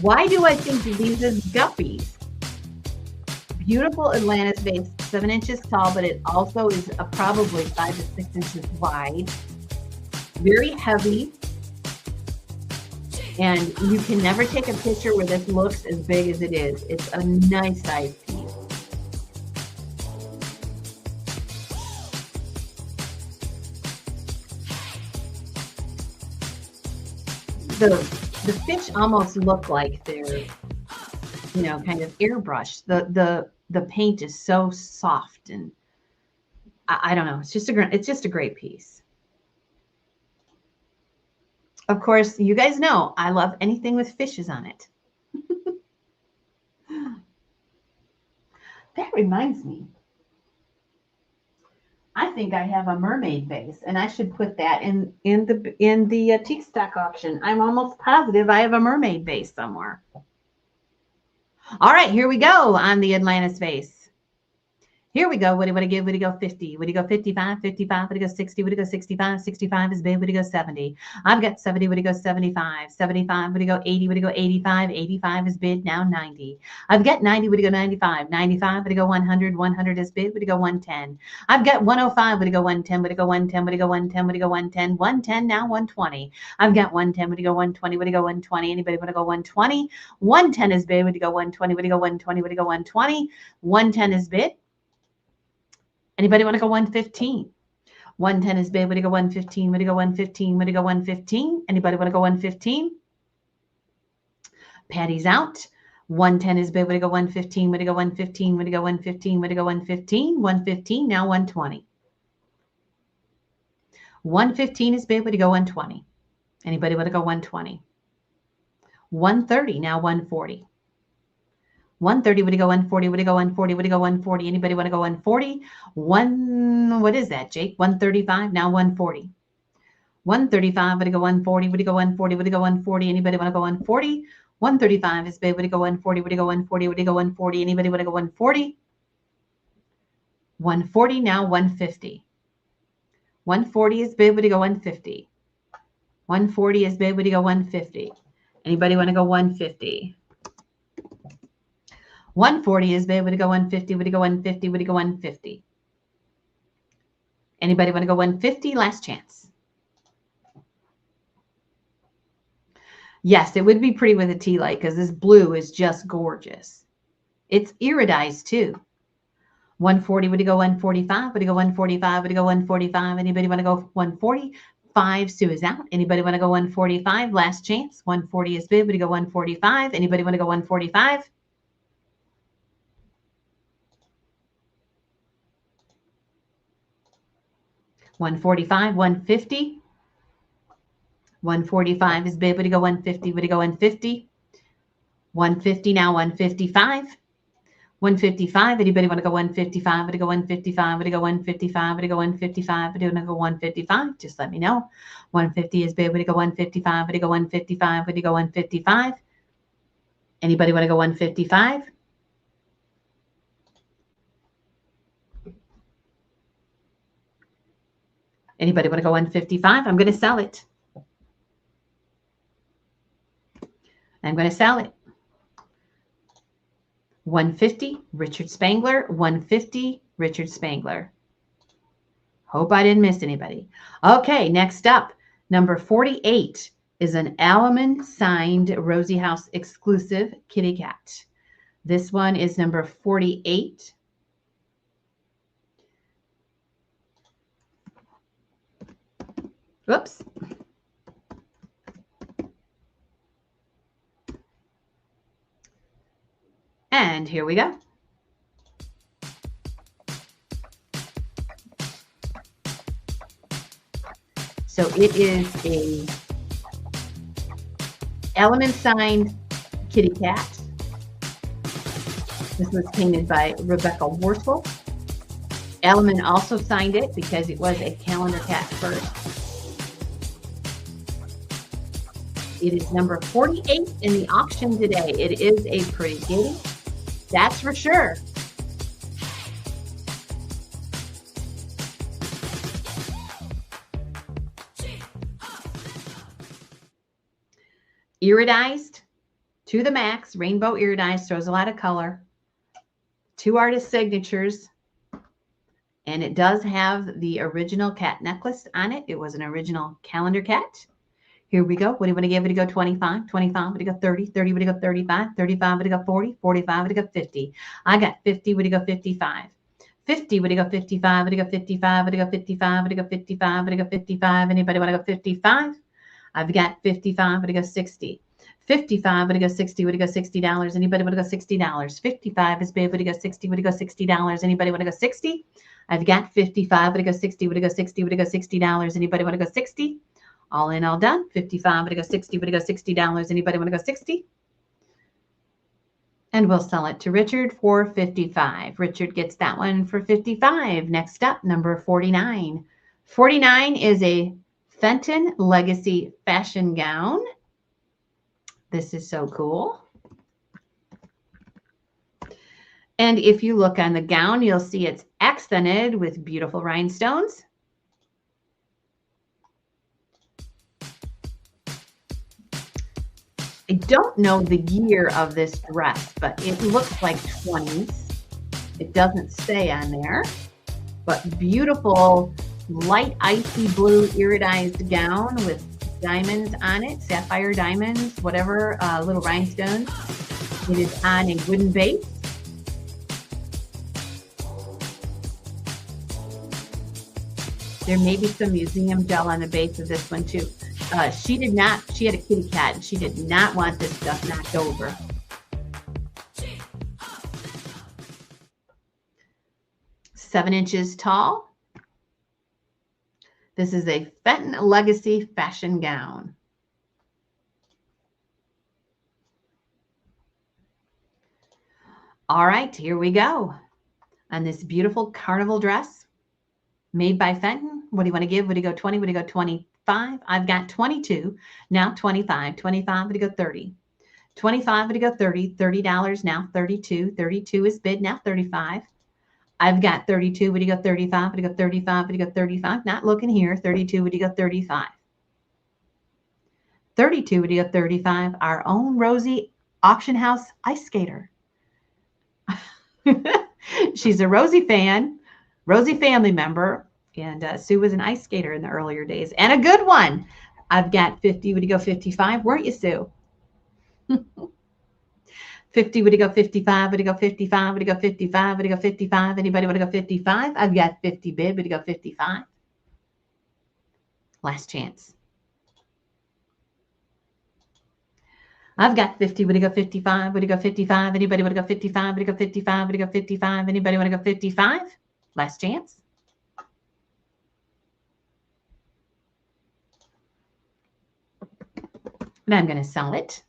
Why do I think of these as guppies? Beautiful Atlantis vase, 7 inches tall, but it also is probably 5 to 6 inches wide. Very heavy. And you can never take a picture where this looks as big as it is. It's a nice size piece. The fish almost look like they're, you know, kind of airbrushed. The paint is so soft, and I don't know. It's just a great piece. Of course, you guys know I love anything with fishes on it. That reminds me. I think I have a mermaid vase, and I should put that in the teak stock auction. I'm almost positive I have a mermaid vase somewhere. All right, here we go on the Atlantis vase. Here we go. What do I give? Would it go 50? Would it go 55? 55? Would it go 60? Would it go 65? 65 is big. Would it go 70? I've got 70. Would it go 75? 75. Would it go 80? Would it go 85? 85 is bid. Now 90. I've got 90. Would it go 95? 95. Would it go 100? 100 is bid. Would it go 110? I've got 105. Would it go 110? Would it go 110? Would it go 110? Would it go 110? 110 now 120. I've got 110. Would it go 120? Would it go 120? Anybody want to go 120? 110 is bid. Would it go 120? Would it go 120? Would it go 120? 110 is bid. Anybody want to go 115? 110 is bid. Would it go 115? Would it go 115? Would it go 115? Anybody want to go 115? Patty's out. 110 is bid. Would it go 115? Would it go 115? Would it go 115? Would it go 115? 115 now 120. 115 is bid. Would it go 120? Anybody want to go 120? 130 now 140. 130, would it go 140? Would it go 140? Would it go 140? Anybody want to go 140? What is that, Jake? 135, now 140. 135, would it go 140? Would it go 140? Would it go 140? Anybody want to go 140? 135 is bid. Would it go 140? Would it go 140? Would it go 140? Anybody want to go 140? 140, now 150. 140 is bid. Would it go 150? 140 is bid. Would it go 150? Anybody want to go 150? 140 is bid. Would it go 150? Would it go 150? Would it go 150? Anybody want to go 150? Last chance. Yes, it would be pretty with a tea light because this blue is just gorgeous. It's iridized too. 140, would it go 145? Would it go 145? Would it go 145? Anybody want to go 145? Sue is out. Anybody want to go 145? Last chance. 140 is bid. Would it go 145? Anybody want to go 145? 145, 150. 145 is bid. Would it go 150? Would it go 150? 150 now 155. 155. Anybody want to go 155? Would it go 155? Would it go 155? Would it go 155? Would it go 155? Just let me know. 150 is bid. Would it go 155? Would it go 155? Would it go 155? Anybody want to go 155? Anybody want to go 155? I'm going to sell it. I'm going to sell it. 150, Richard Spangler. 150, Richard Spangler. Hope I didn't miss anybody. Okay, next up, number 48. is an almond signed Rosie House exclusive kitty cat. This one is number 48. Whoops. And here we go. So it is a element signed kitty cat. This was painted by Rebecca Worsel. Element also signed it because it was a calendar cat first. It is number 48 in the auction today. It is a pretty kitty, that's for sure. Iridized to the max. Rainbow iridized, throws a lot of color. 2 artist signatures. And it does have the original cat necklace on it. It was an original calendar cat. Here we go. What do you want to give? Would you go 25? 25, would you go 30? 30, would you go 35? 35, would you go 40? 45, would you go 50? I got 50, would you go 55? 50, would you go 55? Would you go 55? Would you go 55? Would you go 55? Would you go 55? Anybody want to go 55? I've got 55, would you go 60? 55, would you go 60? Would you go $60? Anybody want to go $60? 55 is bid, would you go 60? Would you go $60? Anybody want to go 60? I've got 55, would you go 60? Would you go 60? Would you go $60? Anybody want to go 60? All in, all done. 55, would you go 60? Would you go $60? Anybody want to go 60? And we'll sell it to Richard for 55. Richard gets that one for 55. Next up, number 49. 49 is a Fenton Legacy fashion gown. This is so cool. And if you look on the gown, you'll see it's accented with beautiful rhinestones. I don't know the year of this dress, but it looks like 20s. It doesn't say on there, but beautiful light icy blue iridized gown with diamonds on it, sapphire diamonds, whatever, little rhinestones. It is on a wooden base. There may be some museum gel on the base of this one too. She did not, she had a kitty cat and she did not want this stuff knocked over. Seven inches tall. This is a Fenton Legacy fashion gown. All right, here we go. On this beautiful carnival dress made by Fenton. What do you want to give? Would you go 20? Would you go 25? I've got 22. Now 25. 25, would you go 30? 25, would you go 30? $30 now 32. 32 is bid now 35. I've got 32. Would you go 35? Would you go 35? Would you go 35? Not looking here. 32. Would you go 35? 32. Would you go 35? Our own Rosie Auction House ice skater. She's a Rosie fan, Rosie family member, and Sue was an ice skater in the earlier days, and a good one. I've got 50. Would you go 55? Weren't you, Sue? 50, would you go 55? Would you go 55? Would you go 55? Would you go 55? Anybody want to go 55? I've got 50 bid. Would you go 55? Last chance. I've got 50. Would you go 55? Would you go 55? Anybody want to go 55? Would you go 55? Would you go 55? Anybody want to go 55? Last chance. And I'm going to sell it.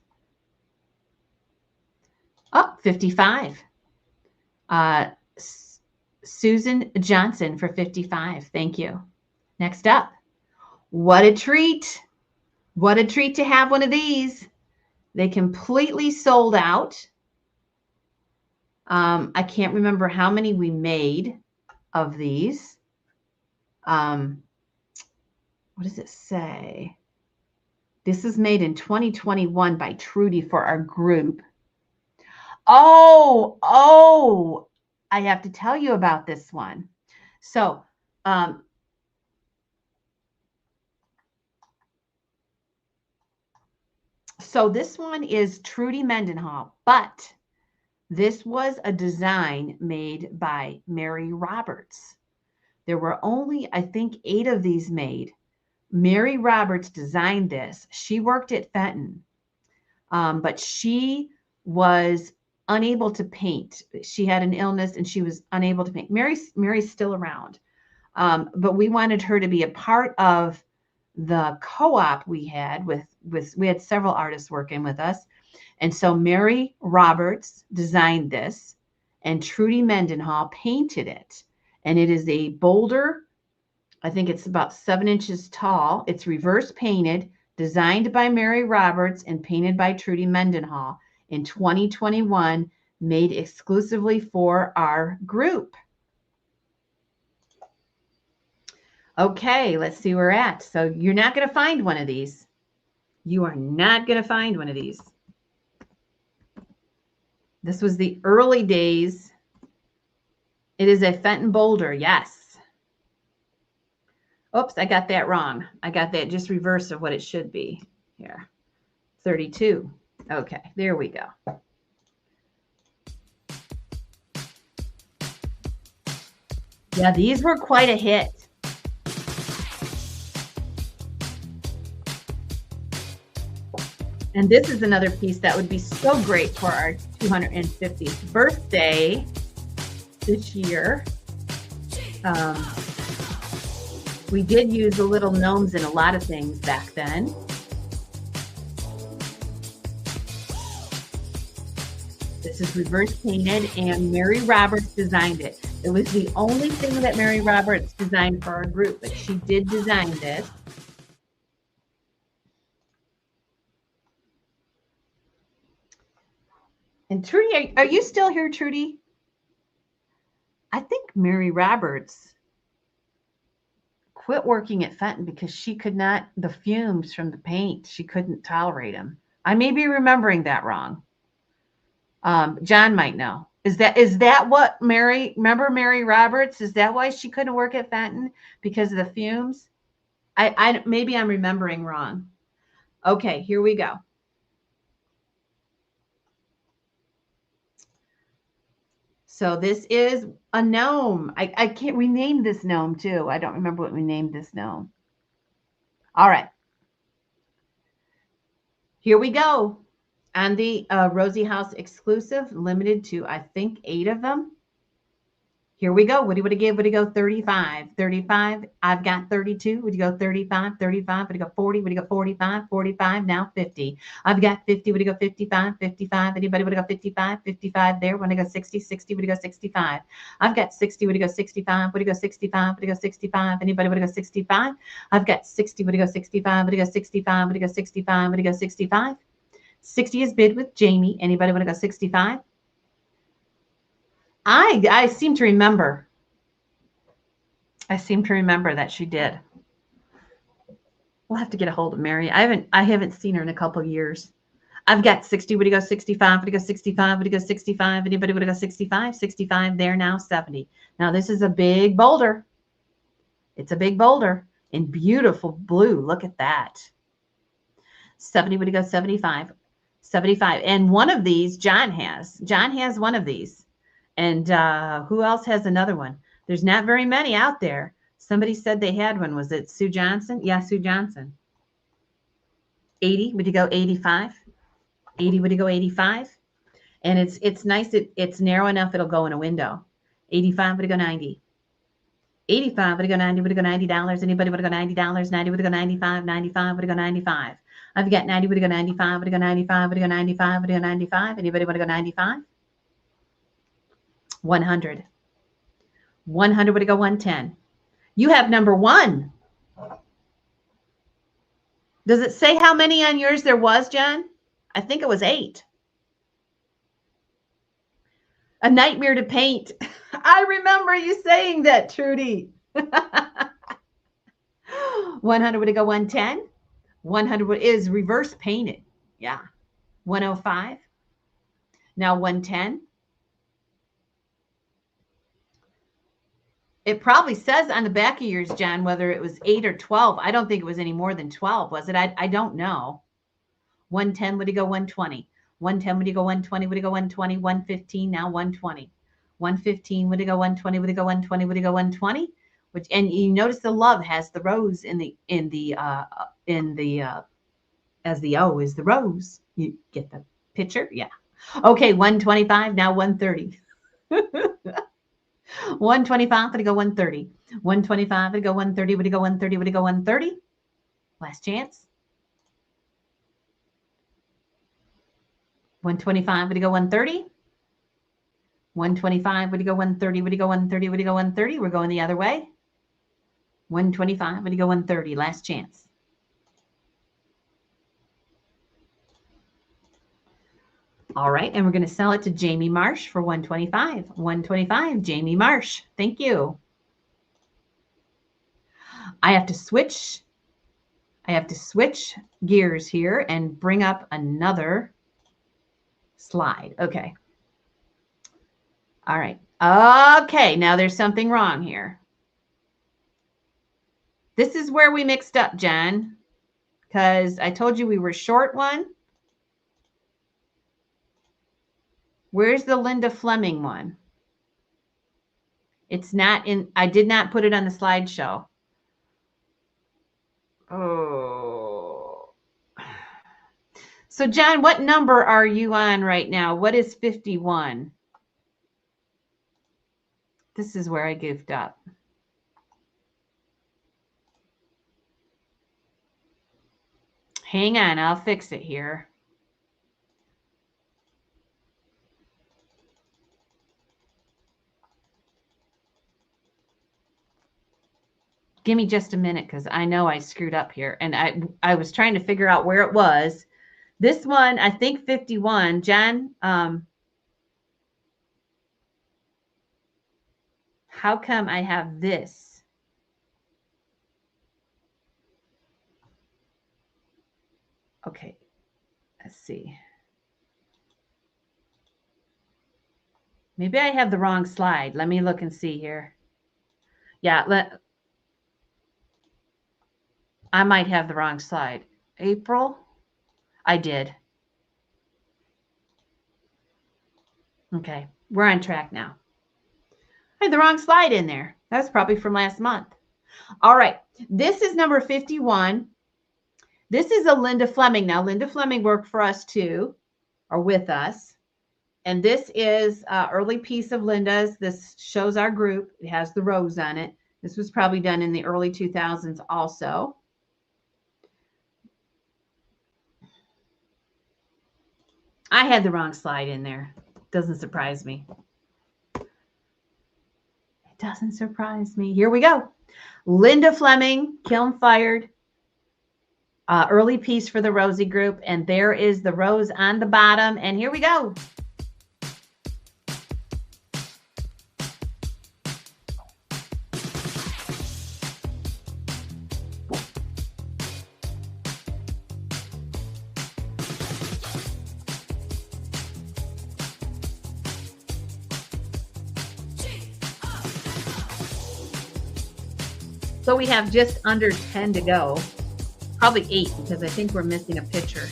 Oh, 55. Susan Johnson for 55. Thank you. Next up. What a treat. What a treat to have one of these. They completely sold out. I can't remember how many we made of these. What does it say? This is made in 2021 by Trudy for our group. Oh, I have to tell you about this one. So, So this one is Trudy Mendenhall, but this was a design made by Mary Roberts. There were only, I think, 8 of these made. Mary Roberts designed this. She worked at Fenton, but she was unable to paint. She had an illness and she was unable to paint. Mary's still around, but we wanted her to be a part of the co-op we had we had several artists working with us. And so Mary Roberts designed this and Trudy Mendenhall painted it. And it is a boulder. I think it's about 7 inches tall. It's reverse painted, designed by Mary Roberts and painted by Trudy Mendenhall in 2021, made exclusively for our group. Okay, let's see where we're at. So you're not going to find one of these. You are not going to find one of these. This was the early days. It is a Fenton boulder, yes. Oops, I got that wrong. I got that just reverse of what it should be here. 32. Okay, there we go. Yeah, these were quite a hit. And this is another piece that would be so great for our 250th birthday this year. We did use the little gnomes in a lot of things back then. This is reverse painted and Mary Roberts designed it. It was the only thing that Mary Roberts designed for our group, but she did design this. And Trudy, are you still here, Trudy? I think Mary Roberts quit working at Fenton because she could not, the fumes from the paint, she couldn't tolerate them. I may be remembering that wrong. John might know. Is that what remember Mary Roberts? Is that why she couldn't work at Fenton? Because of the fumes? Maybe I'm remembering wrong. Okay, here we go. So this is a gnome. We named this gnome too. I don't remember what we named this gnome. All right. Here we go. On the Rosie House exclusive, limited to, I think, 8 of them. Here we go. What do you give? Would you go 35? 35. I've got 32. Would you go 35? 35. Would you go 40? Would you go 45? 45. Now 50. I've got 50. Would you go 55? 55. Anybody would you go 55? 55 there. When I go 60? 60. Would you go 65? I've got 60. Would you go 65? Would you go 65? Would you go 65? Anybody would you go 65? I've got 60. Would you go 65? Would you go 65? Would you go 65? Would you go 65? 60 is bid with Jamie. Anybody want to go 65? I seem to remember. I seem to remember that she did. We'll have to get a hold of Mary. I haven't seen her in a couple of years. I've got 60. Would you go 65? Would you go 65? Would you go 65? Anybody would go 65? 65 there now, 70. Now this is a big boulder. It's a big boulder in beautiful blue. Look at that. 70. Would you go 75? 75. And one of these John has. John has one of these. And who else has another one? There's not very many out there. Somebody said they had one. Was it Sue Johnson? Yeah, Sue Johnson. 80. Would you go 85? 80. Would you go 85? And it's nice. It's narrow enough. It'll go in a window. 85. Would you go 90? 85. Would you go 90? Would you go $90? Anybody would you go $90? 90. Would you go 95? 95. Would you go 95? I've got 90. Would you go 95? Would you go 95? Would you go 95? Would you go 95? Anybody want to go 95? 100. 100. Would you go 110? You have number 1. Does it say how many on yours there was, John? I think it was 8. A nightmare to paint. I remember you saying that, Trudy. 100. Would you go 110? 100 is reverse painted. Yeah. 105. Now 110. It probably says on the back of yours, John, whether it was 8 or 12. I don't think it was any more than 12, was it? I don't know. 110, would he go 120? 110, would he go 120? Would he go 120? 115, now 120. 115, would he go 120? Would he go 120? Would he go 120? Which, and you notice the love has the rose as the O is the rose. You get the picture? Yeah. Okay, 125, now 130. 125, would he go 130? 125, would he go 130? Would he go 130? Would he go 130? Last chance. 125, would he go 130? 125, would he go 130? Would he go 130? Would he go 130? We're going the other way. 125, would he go 130? Last chance. All right, and we're going to sell it to Jamie Marsh for 125. 125, Jamie Marsh. Thank you. I have to switch gears here and bring up another slide. Okay. All right. Okay, now there's something wrong here. This is where we mixed up, Jen, because I told you we were short one. Where's the Linda Fleming one? It's not in, I did not put it on the slideshow. Oh. So, John, what number are you on right now? What is 51? This is where I goofed up. Hang on, I'll fix it here. Give me just a minute because I know I screwed up here. And I was trying to figure out where it was. This one, I think 51. Jen, how come I have this? Okay, let's see. Maybe I have the wrong slide. Let me look and see here. Yeah, I might have the wrong slide. April? I did. Okay, we're on track now. I had the wrong slide in there. That's probably from last month. All right, this is number 51. This is a Linda Fleming. Now, Linda Fleming worked for us too, or with us. And this is an early piece of Linda's. This shows our group. It has the rose on it. This was probably done in the early 2000s also. I had the wrong slide in there. Doesn't surprise me. It doesn't surprise me. Here we go. Linda Fleming, kiln fired. Early piece for the Rosie group. And there is the rose on the bottom. And here we go. So we have just under 10 to go. Probably 8 because I think we're missing a picture.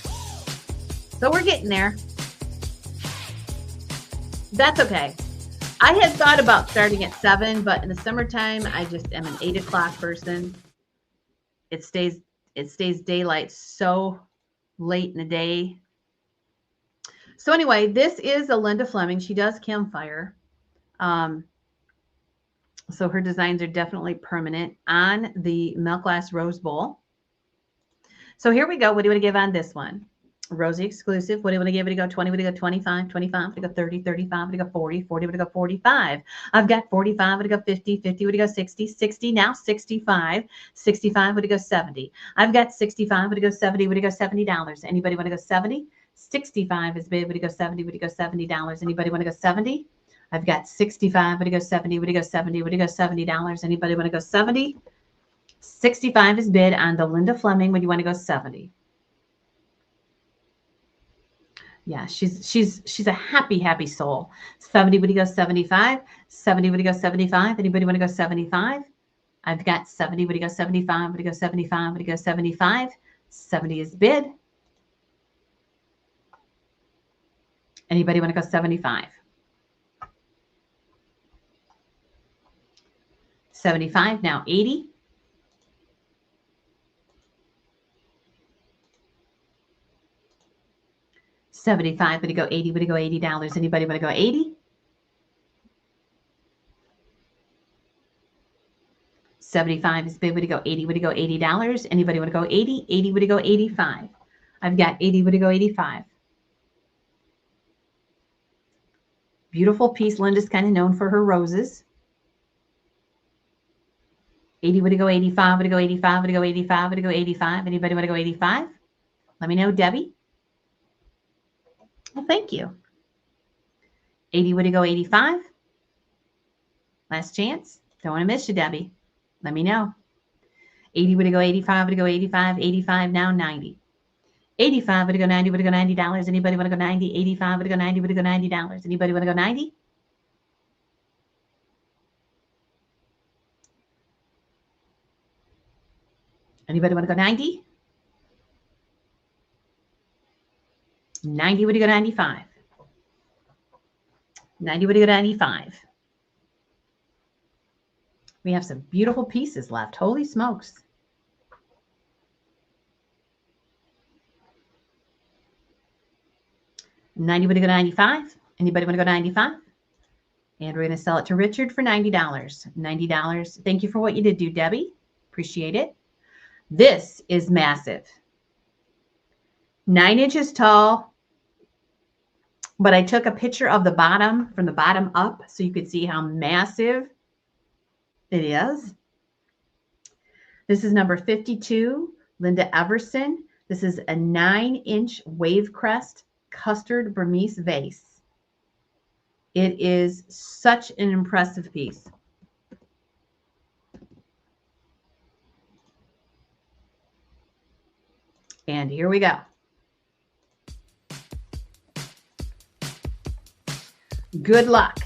So we're getting there. That's okay. I had thought about starting at 7, but in the summertime, I just am an 8 o'clock person. It stays daylight so late in the day. So anyway, this is a Linda Fleming. She does campfire. So her designs are definitely permanent on the milk glass rose bowl. So here we go. What do you want to give on this one? Rosie exclusive. What do you want to give it? To go 20? Would you go 25? 25? Would you go 30? 35? Would you go 40? 40? Would you go 45? I've got 45. Would you go 50? 50? Would you go 60? 60? Now 65. 65. Would you go 70? I've got 65. Would you go 70? Would you go $70? Anybody want to go 70? 65 is bid. Would you go 70? Would you go $70? Anybody want to go 70? I've got 65. Would you go 70? Would you go 70? Would you go $70? Anybody want to go 70? 65 is bid on the Linda Fleming. Would you want to go 70? Yeah, she's a happy soul. 70, would you go 75? 70, would you go 75? Anybody want to go 75? I've got 70, would you go 75? Would you go 75? Would you go 75? 70 is bid. Anybody want to go 75? 75, now 80. $75, would it go 80? Would it go $80? Anybody want to go 80? 75 is bid. Would it go 80? Would it go $80? Anybody want to go 80? 80, would it go 85? I've got 80, would it go 85? Beautiful piece. Linda's kind of known for her roses. 80, would it go 85? Would it go 85? Would it go 85? Would it go 85? Anybody want to go 85? Let me know, Debbie. Well, thank you. 80, would it go 85? Last chance. Don't want to miss you, Debbie. Let me know. 80, would it go 85? Would it go 85? 85, now 90. 85, would it go 90? Would it go $90? Anybody want to go 90? 85, would it go 90? Would it go $90? Anybody want to go 90? Anybody want to go 90? 90, would it go 95? 90, would it go 95? We have some beautiful pieces left. Holy smokes. $90, would it go 95? Anybody want to go 95? And we're going to sell it to Richard for $90. $90. Thank you for what you did do, Debbie. Appreciate it. This is massive. 9 inches tall. But I took a picture of the bottom from the bottom up so you could see how massive it is. This is number 52, Linda Everson. This is a 9-inch wave crest Custard Burmese vase. It is such an impressive piece. And here we go. Good luck.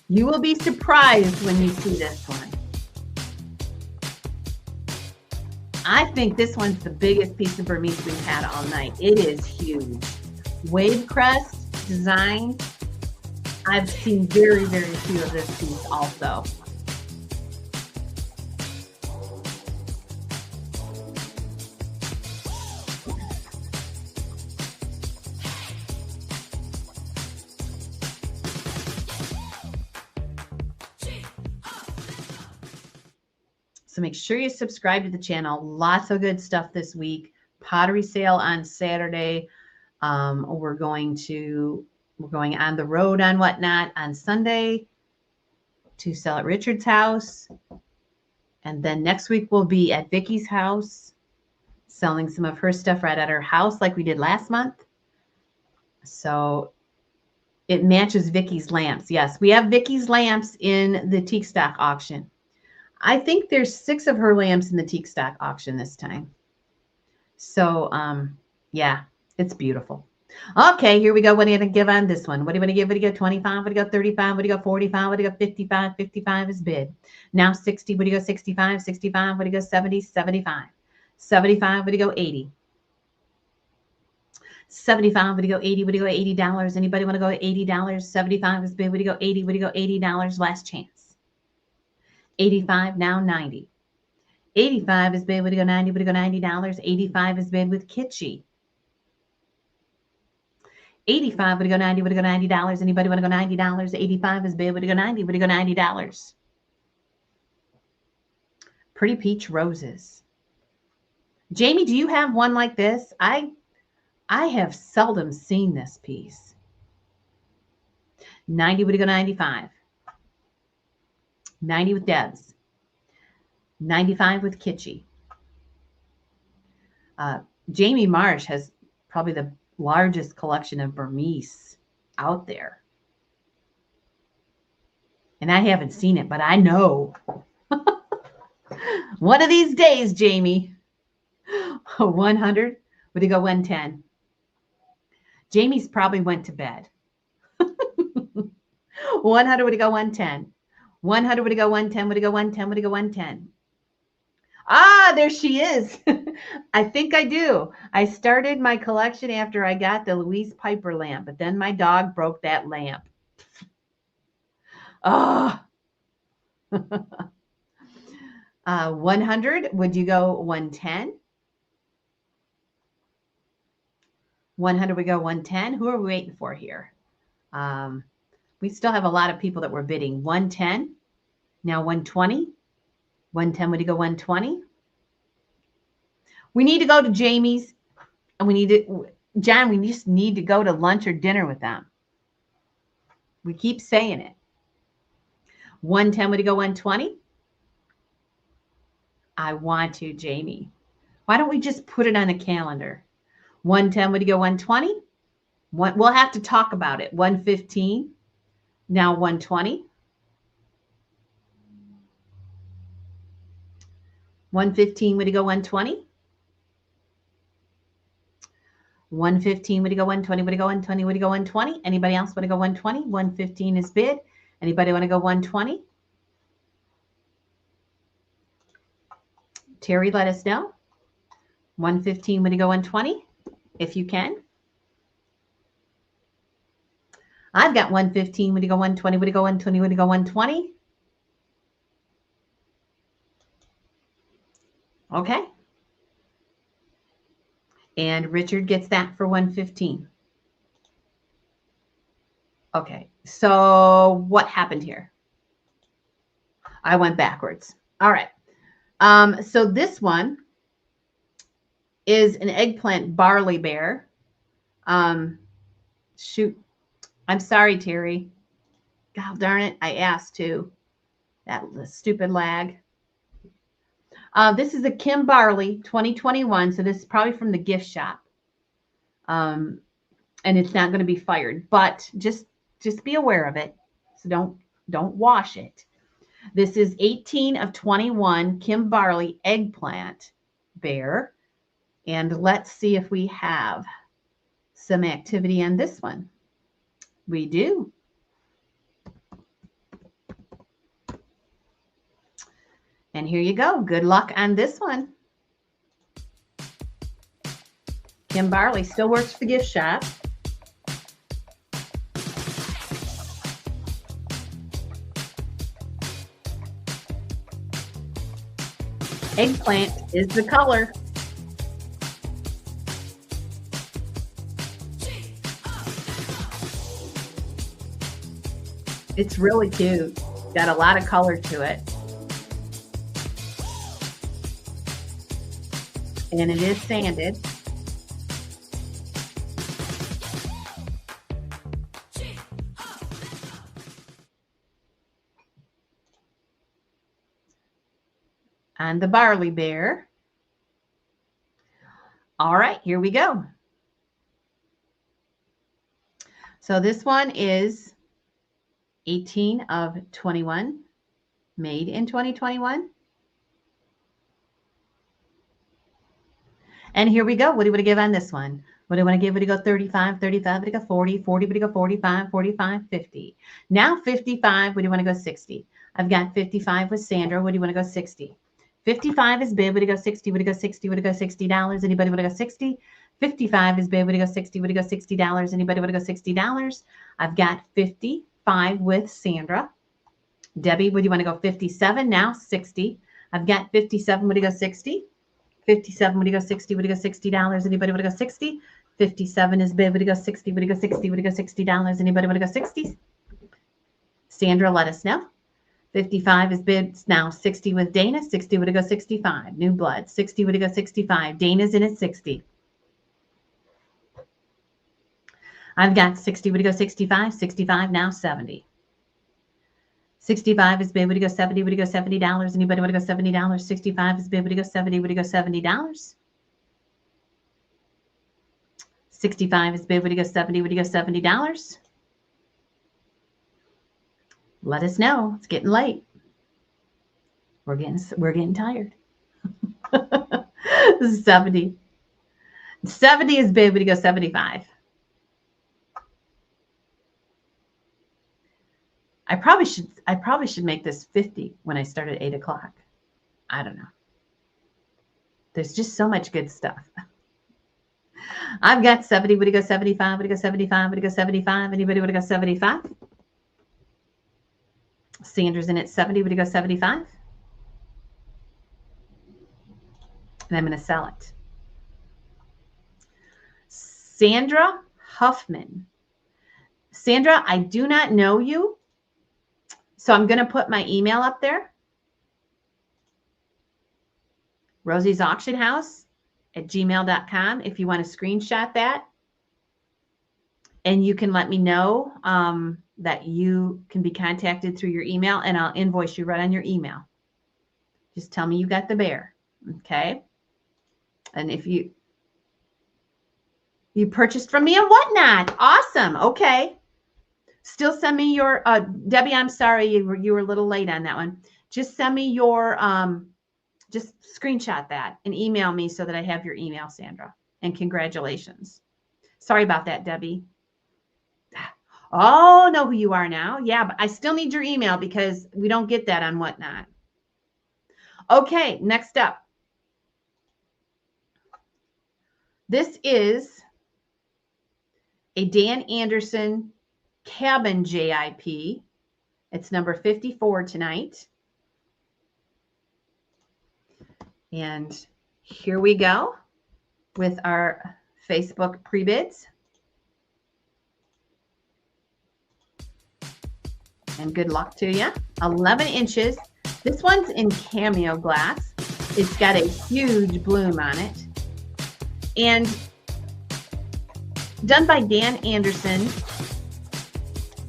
You will be surprised when you see this one. I think this one's the biggest piece of Burmese we've had all night. It is huge. Wave crest design. I've seen very, very few of this piece also. So make sure you subscribe to the channel. Lots of good stuff this week. Pottery sale on Saturday. We're going on the road on Whatnot on Sunday to sell at Richard's house. And then next week we'll be at Vicky's house selling some of her stuff right at her house like we did last month. So it matches Vicky's lamps. Yes, we have Vicky's lamps in the teak stock auction. I think there's 6 of her lamps in the teak stock auction this time. So, yeah, it's beautiful. Okay, here we go. What are you going to give on this one? What do you want to give? What do you go 25? What do you go 35? What do you go 45? What do you go 55? 55 is bid. Now 60. What do you go 65? 65. What do you go 70? 75. 75. What do you go 80? 75. What do you go 80? What do you go $80? Anybody want to go $80? 75 is bid. What do you go 80? What do you go $80? Last chance. 85, now 90. 85 is bid. Would you go 90? Would you go $90? 85 is bid with Kitschy. 85, would you go 90? Would you go $90? Anybody want to go $90? 85 is bid. Would you go 90? Would you go $90? Pretty Peach Roses. Jamie, do you have one like this? I have seldom seen this piece. 90, would you go 95? 90 with Debs. 95 with Kitschy. Jamie Marsh has probably the largest collection of Burmese out there. And I haven't seen it, but I know. One of these days, Jamie. 100. Would you go 110? Jamie's probably went to bed. 100, would you go 110? 100, would you go 110? Would you go 110? Would you go 110? Ah, there she is. I think I do. I started my collection after I got the Louise Piper lamp, but then my dog broke that lamp. Oh. 100, would you go 110? 100, we go 110. Who are we waiting for here? We still have a lot of people that were bidding. 110, now 120. 110, would you go 120? We need to go to Jamie's, and we need to, John, we just need to go to lunch or dinner with them. We keep saying it. 110, would you go 120? I want to, Jamie. Why don't we just put it on the calendar? 110, would you go 120? We'll have to talk about it. 115, now 120. 115, would you go 120? 115, would you go 120? Would you go 120? Would you go 120? Anybody else want to go 120? 115 is bid. Anybody want to go 120? Terry, let us know. 115, would you go 120? If you can. I've got 115, would you go 120? Would you go 120? Would you go 120? Okay. And Richard gets that for 115. Okay, so what happened here? I went backwards. All right. So this one is an eggplant barley bear. Shoot. I'm sorry, Terry. God darn it. I asked to. That stupid lag. This is a Kim Barley 2021. So this is probably from the gift shop. And it's not going to be fired, but just be aware of it. So don't wash it. This is 18 of 21 Kim Barley eggplant bear. And let's see if we have some activity on this one. We do. And here you go. Good luck on this one. Kim Barley still works for the gift shop. Eggplant is the color. It's really cute. Got a lot of color to it. And it is sanded. And the barley bear. All right, here we go. So this one is 18 of 21, made in 2021. And here we go. What do you want to give on this one? What do you want to give? Would you go 35, 35, would you go 40, 40, would you go 45, 45, 50. Now 55, would you want to go 60? I've got 55 with Sandra. Would you want to go 60? 55 is bid. Would you go 60? Would you go 60? Would you go $60? Anybody want to go 60? 55 is bid. Would you go 60? Would you go $60? Anybody want to go $60? I've got 55 with Sandra. Debbie, would you want to go 57? Now 60. I've got 57. Would you go 60? 57, would you go 60? Would you go $60? Anybody want to go 60? 57 is bid. Would you go 60? Would you go 60? Would you go $60? Anybody want to go 60? Sandra, let us know. 55 is bid. Now 60 with Dana. 60, would you go 65? New blood. 60, would you go 65? Dana's in at 60. I've got 60, would you go 65? 65, now 70. 65 is bid. Would you go 70? Would you go $70? Anybody want to go $70? 65 is bid. Would you go 70? Would you go $70? 65 is bid. Would you go 70? Would you go $70? Let us know. It's getting late. We're getting tired. 70. 70 is bid. Would you go 75? I probably should make this 50 when I start at 8 o'clock. I don't know. There's just so much good stuff. I've got 70. Would you go 75? Would you go 75? Would you go 75? Anybody would go 75? Sandra's in at 70. Would you go 75? And I'm going to sell it. Sandra Huffman. Sandra, I do not know you, so I'm going to put my email up there. rosiesauctionhouse@gmail.com if you want to screenshot that. And you can let me know that you can be contacted through your email, and I'll invoice you right on your email. Just tell me you got the bear, okay? And if you purchased from me and whatnot, awesome, okay. Still send me your, Debbie, I'm sorry, you were a little late on that one. Just send me your, just screenshot that and email me so that I have your email, Sandra. And congratulations. Sorry about that, Debbie. Oh, know who you are now. Yeah, but I still need your email because we don't get that on whatnot. Okay, next up. This is a Dan Anderson Cabin JIP. It's number 54 tonight. And here we go with our Facebook pre-bids. And good luck to you. 11 inches. This one's in cameo glass. It's got a huge bloom on it. And done by Dan Anderson.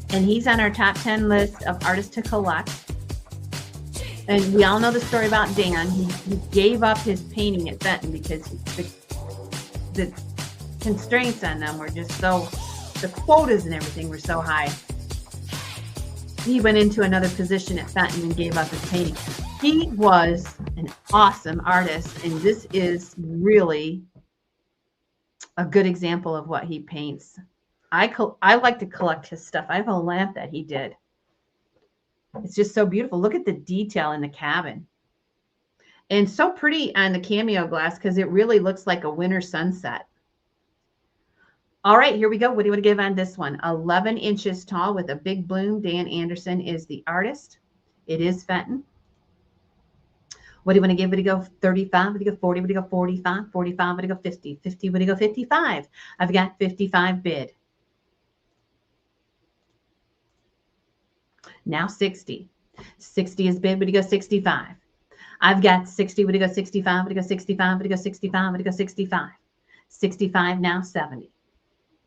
And he's on our top 10 list of artists to collect. And we all know the story about Dan. He gave up his painting at Fenton because the constraints on them were just so, the quotas and everything were so high. He went into another position at Fenton and gave up his painting. He was an awesome artist, and this is really a good example of what he paints. I like to collect his stuff. I have a lamp that he did. It's just so beautiful. Look at the detail in the cabin. And so pretty on the cameo glass because it really looks like a winter sunset. All right, here we go. What do you want to give on this one? 11 inches tall with a big bloom. Dan Anderson is the artist. It is Fenton. What do you want to give? Would you go 35? Would you go 40? Would you go 45? 45? Would you go 50? 50? Would you go 55? I've got 55 bid. Now 60. 60 is bid. Would you go 65? I've got 60. Would you go 65? Would you go 65? Would you go 65? Would you go 65? 65 now 70.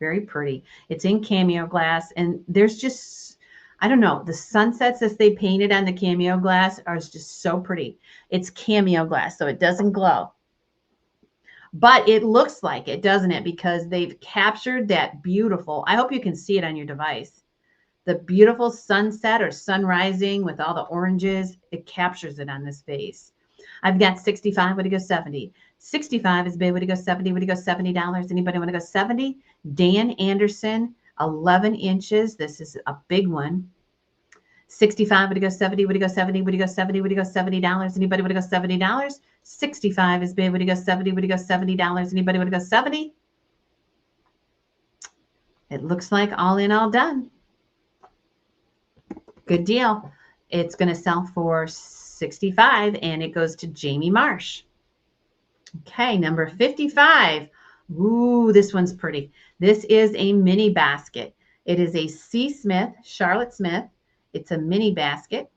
Very pretty. It's in cameo glass, and there's just, I don't know, the sunsets as they painted on the cameo glass are just so pretty. It's cameo glass, so it doesn't glow. But it looks like it, doesn't it? Because they've captured that beautiful, I hope you can see it on your device. The beautiful sunset or sun rising with all the oranges, it captures it on this vase. I've got 65. Would you go 70? 65 is bid. Would you go 70? Would you go $70? Anybody want to go 70? Dan Anderson, 11 inches. This is a big one. 65. Would you go 70? Would you go 70? Would you go 70? Would you go $70? Anybody want to go $70? 65 is bid. Would you go 70? Would you go $70? Anybody want to go 70? It looks like all in, all done. Good deal. It's going to sell for 65, and it goes to Jamie Marsh. Okay, number 55. Ooh, this one's pretty. This is a mini basket. It is a C. Smith, Charlotte Smith. It's a mini basket.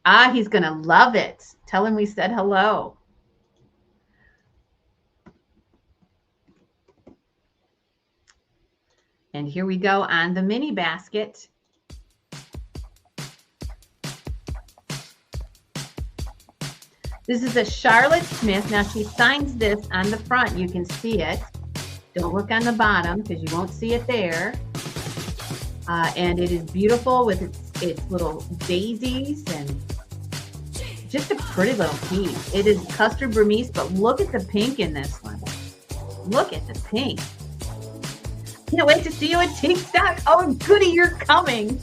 Ah, he's going to love it. Tell him we said hello. And here we go on the mini basket. This is a Charlotte Smith. Now she signs this on the front. You can see it. Don't look on the bottom because you won't see it there. And it is beautiful with its little daisies and just a pretty little piece. It is Custard Burmese, but look at the pink in this one. Look at the pink. Can't wait to see you at TikTok. Oh, goody, you're coming.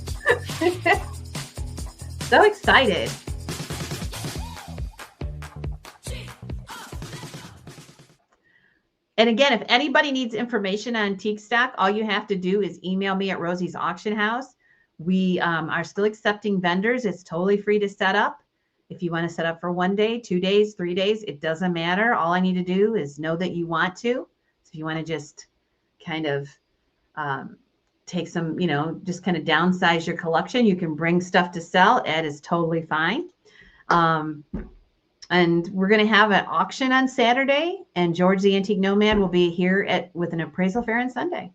So excited. And again, if anybody needs information on teak stock, all you have to do is email me at Rosie's Auction House. We are still accepting vendors. It's totally free to set up. If you want to set up for 1 day, 2 days, 3 days, it doesn't matter. All I need to do is know that you want to. So if you want to just kind of take some, just kind of downsize your collection, you can bring stuff to sell. Ed is totally fine. And we're going to have an auction on Saturday, and George the Antique Nomad will be here with an appraisal fair on Sunday.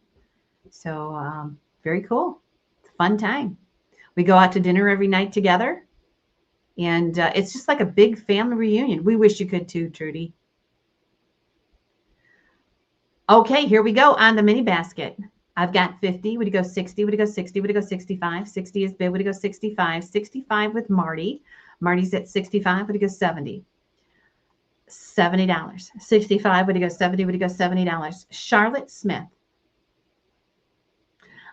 So very cool. It's a fun time. We go out to dinner every night together, and it's just like a big family reunion. We wish you could too, Trudy. Okay, here we go on the mini basket. I've got 50. Would you go 60? Would you go 60? Would you go 65? 60 is bid. Would you go 65? 65 with Marty. Marty's at 65. Would you go 70? $70. 65. Would you go 70? Would you go $70? Charlotte Smith.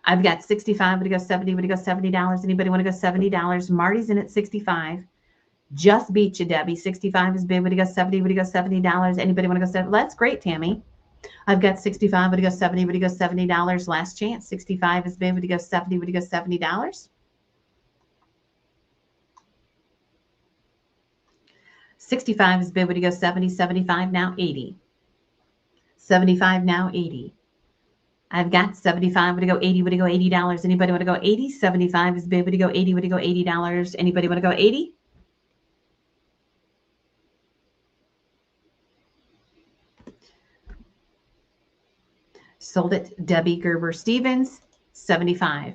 I've got 65. Would you go 70? Would you go $70? Anybody want to go $70? Marty's in at 65. Just beat you, Debbie. 65 is bid. Would you go 70? Would you go $70? Anybody want to go 70? That's great, Tammy. I've got 65. Would you go 70? Would you go $70? Last chance. 65 is bid. Would you go 70? Would you go $70? 65 is bid. Would you go 70? 75 now 80. 75 now 80. I've got 75. Would you go 80? Would you go $80? Anybody want to go 80? 75 is bid. Would you go 80? Would you go $80? Anybody want to go 80? Sold it. Debbie Gerber Stevens, 75.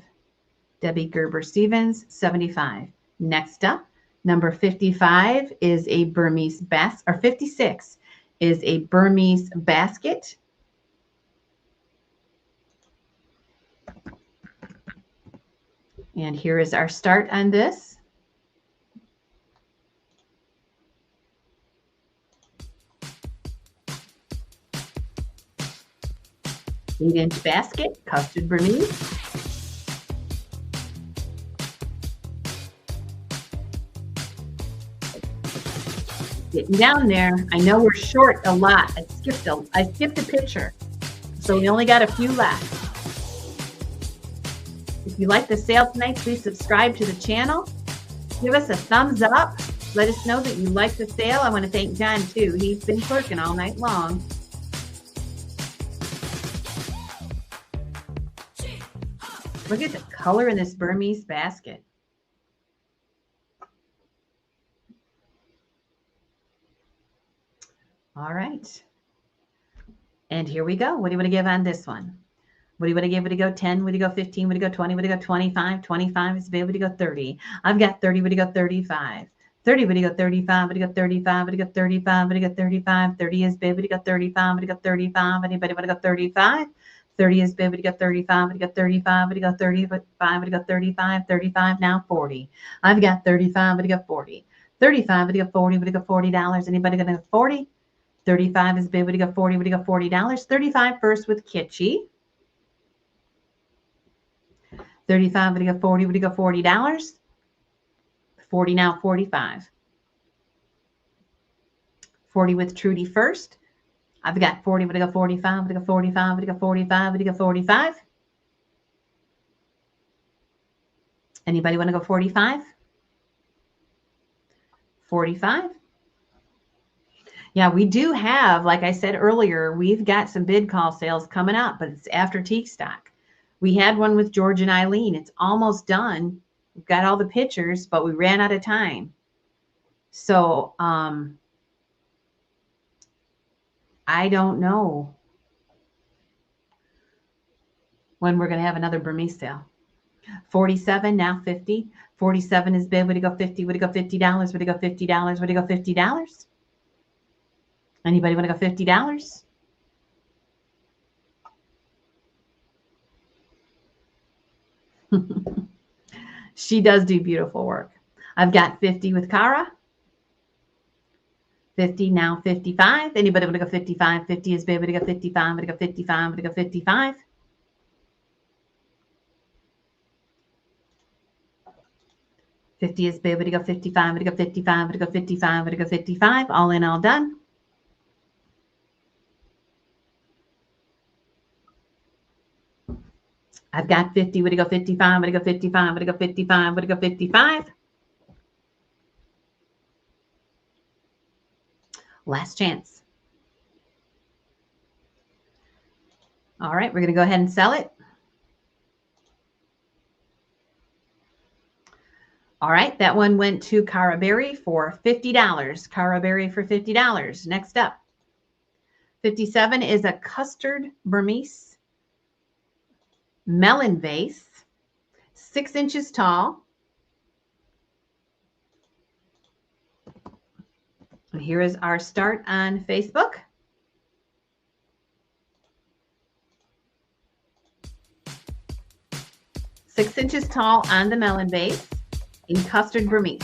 Debbie Gerber Stevens, 75. Next up, number 55 is a Burmese basket, or 56 is a Burmese basket. And here is our start on this. 8-inch basket, Custard Burmese. Getting down there. I know we're short a lot. I skipped a picture. So we only got a few left. If you like the sale tonight, please subscribe to the channel. Give us a thumbs up. Let us know that you like the sale. I want to thank John too. He's been clerking all night long. Look at the color in this Burmese basket. All right. And here we go. What do you want to give on this one? What do you want to give? Would you go 10? Would you go 15? Would you go 20? Would you go 25? 25 is big. Would you go 30? I've got 30. Would you go 35? 30. Would you go 35? Would you go 35? Would you go 35? Would you go 35? 30 is big. Would you go 35? Would you go 35? Anybody want to go 35? 30 is bid. Would you go 35? Would you go 35? Would you go 35? Would you go 35? 35 now 40. I've got 35. Would you go 40? 35. Would you go 40? Would you go $40? Anybody going to go 40? 35 is bid. Would you go 40? Would you go $40? 35 first with Kitschy. 35. Would you go 40? Would you go $40? 40 now 45. 40 with Trudy first. I've got 40. Would I go 45? Would I go 45? Would I go 45? Would I go 45? Anybody want to go 45? 45? Yeah, we do have, like I said earlier, we've got some bid call sales coming up, but it's after teak stock. We had one with George and Eileen. It's almost done. We've got all the pictures, but we ran out of time. So, I don't know when we're going to have another Burmese sale. 47, now 50. 47 is bid. Would you go 50? Would you go $50? Would you go $50? Would you go $50? Anybody want to go $50? She does do beautiful work. I've got 50 with Cara. 50 now 55. Anybody want to go 55? 50 is bid. Would you go 55? Would you go 55? Would you go 55? $50 is bid. Would you go 55? Would you go 55? Would you go 55? Would you go 55? All in, all done. I've got 50. Would it go 55? Would it go 55? Would it go 55? Would it go 55? Last chance. All right, we're going to go ahead and sell it. All right, that one went to Cara Berry for $50. Cara Berry for $50. Next up, 57 is a Custard Burmese melon vase, 6 inches tall. And here is our start on Facebook. Six inches tall on the melon vase in Custard Burmese.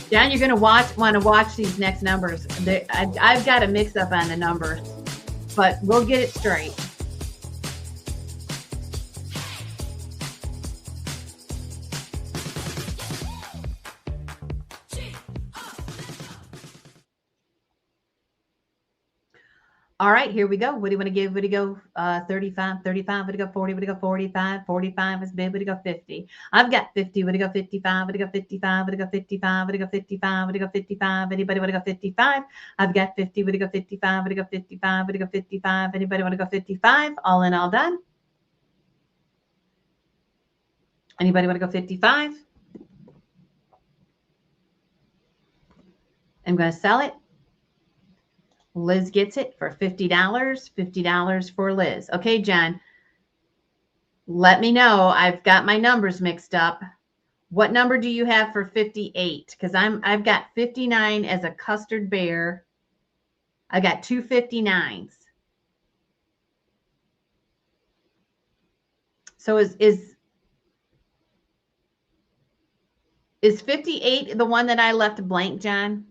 John, you're going to want to watch these next numbers. I've got a mix up on the numbers, but we'll get it straight. All right, here we go. What do you want to give? Would it go 35, 35? Would it go 40? Would it go 45? 45 is big. Would it go 50? I've got 50. Would it go 55? Would it go 55? Would it go 55? Would it go 55? Would it go 55? Anybody want to go 55? I've got 50. Would it go 55? Would it go 55? Would it go 55? Anybody want to go 55? All in, all done. Anybody want to go 55? I'm going to sell it. Liz gets it for $50. $50 for Liz. Okay, John, let me know. I've got my numbers mixed up. What number do you have for 58? Because I've got 59 as a custard bear. I got two 59s. So is 58 the one that I left blank, John?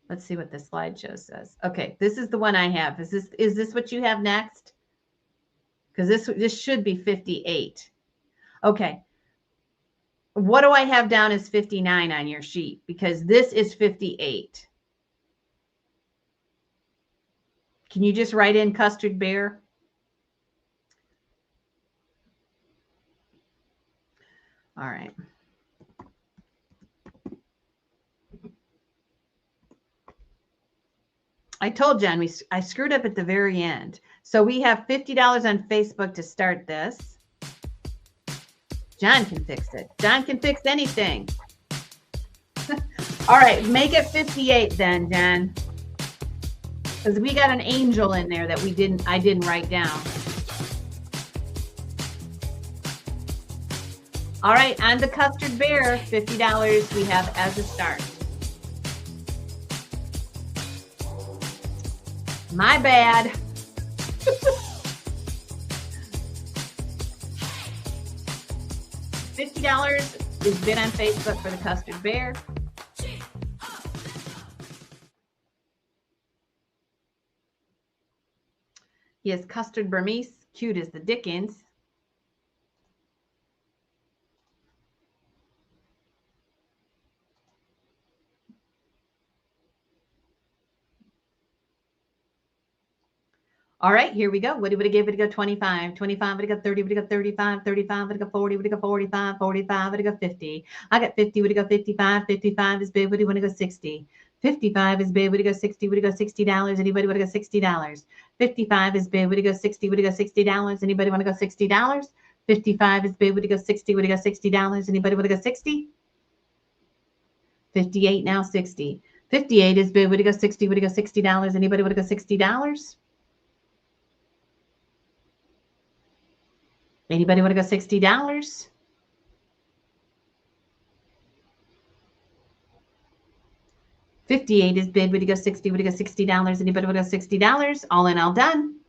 Let's see what the slideshow says. Okay, this is the one I have. Is this what you have next? Because this should be 58. Okay. What do I have down as 59 on your sheet? Because this is 58. Can you just write in custard bear? All right. I told John I screwed up at the very end. So we have $50 on Facebook to start this. John can fix it. John can fix anything. All right, make it 58 then, John. Because we got an angel in there that I didn't write down. All right, on the custard bear, $50 we have as a start. My bad. $50 is bid on Facebook for the custard bear. He has Custard Burmese, cute as the Dickens. All right, here we go. What would it give? Would it go 25? 25, would it go 30? Would it go 35? 35, would it go 40? Would it go 45? 45, would it go 50? I got 50, would it go 55? 55 is big. Would you want to go 60? 55 is big. Would it go 60? Would it go $60? Anybody want to go $60? 55 is big. Would it go 60? Would it go $60? Anybody want to go $60? 55 is big. Would it go 60? Would it go $60? Anybody want to go 60? 58 now, 60. 58 is big. Would it go 60? Would it go $60? Anybody want to go $60? Anybody want to go $60? $58 is bid. Would you go 60? Would you go $60? Anybody want to go $60? All in, all done.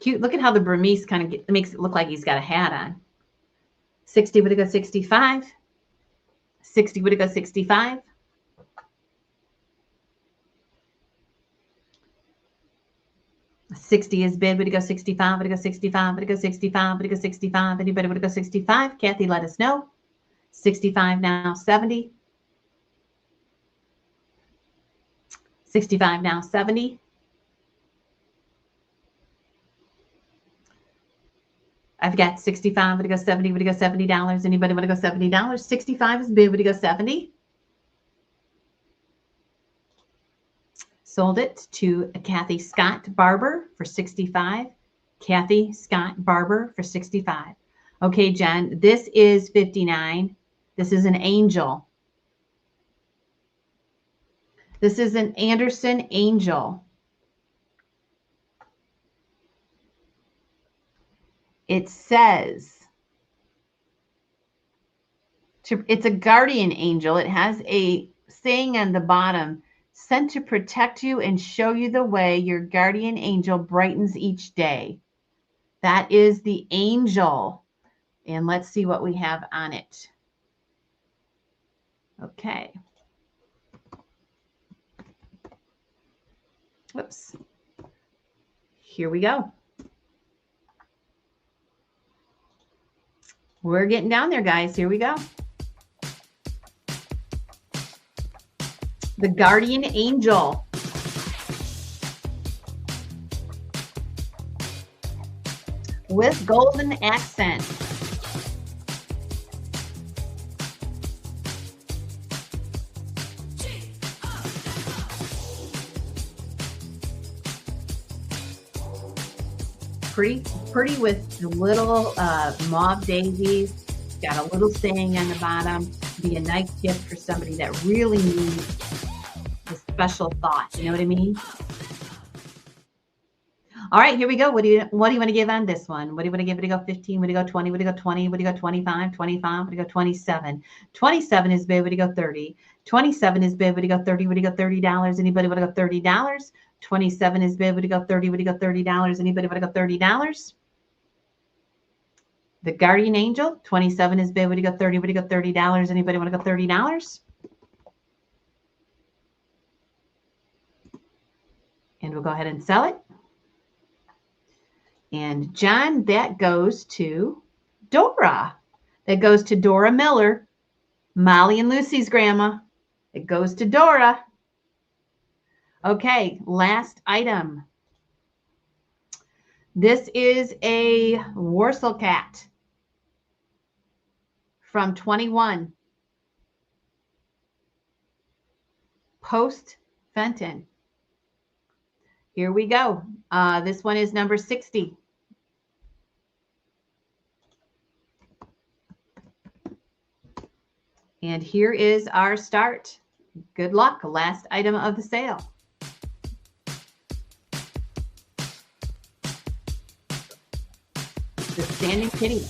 Cute. Look at how the Burmese kind of makes it look like he's got a hat on. 60, would it go 65? 60, would it go 65? 60 is bid. Would you go 65? Would you go 65? Would you go 65? Would you go 65? Anybody would go 65? Kathy, let us know. 65 now, 70. 65 now, 70. I've got 65. Would you go 70? Would you go $70? Anybody want to go $70? 65 is bid. Would you go 70? Sold it to Kathy Scott Barber for 65. Kathy Scott Barber for 65. Okay, Jen, this is 59. This is an angel. This is an Anderson angel. It says, it's a guardian angel. It has a saying on the bottom, sent to protect you and show you the way. Your guardian angel brightens each day. That is the angel. And let's see what we have on it. Okay. Whoops. Here we go. We're getting down there, guys. Here we go. The guardian angel. With golden accent. Pretty with the little mauve daisies. Got a little saying on the bottom. Be a nice gift for somebody that really needs the special thought. You know what I mean? All right, here we go. What do you want to give on this one? What do you want to give? Would you go 15? Would you go 20? Would you go 20? Would you go 25? 25? Would you go 27? 27 is bid. Would you go 30? 27 is bid. Would you go 30? Would you go $30? Anybody want to go $30? 27 is bid. Would you go 30? Would you go $30? Anybody want to go $30? The guardian angel. 27 is bid. Would you go 30? Would you go $30? Anybody want to go $30? And we'll go ahead and sell it. And John, that goes to Dora. That goes to Dora Miller, Molly and Lucy's grandma. It goes to Dora. Okay, last item. This is a Warsaw cat from 21. Post Fenton. Here we go. This one is number 60. And here is our start. Good luck. Last item of the sale. The standing kitty.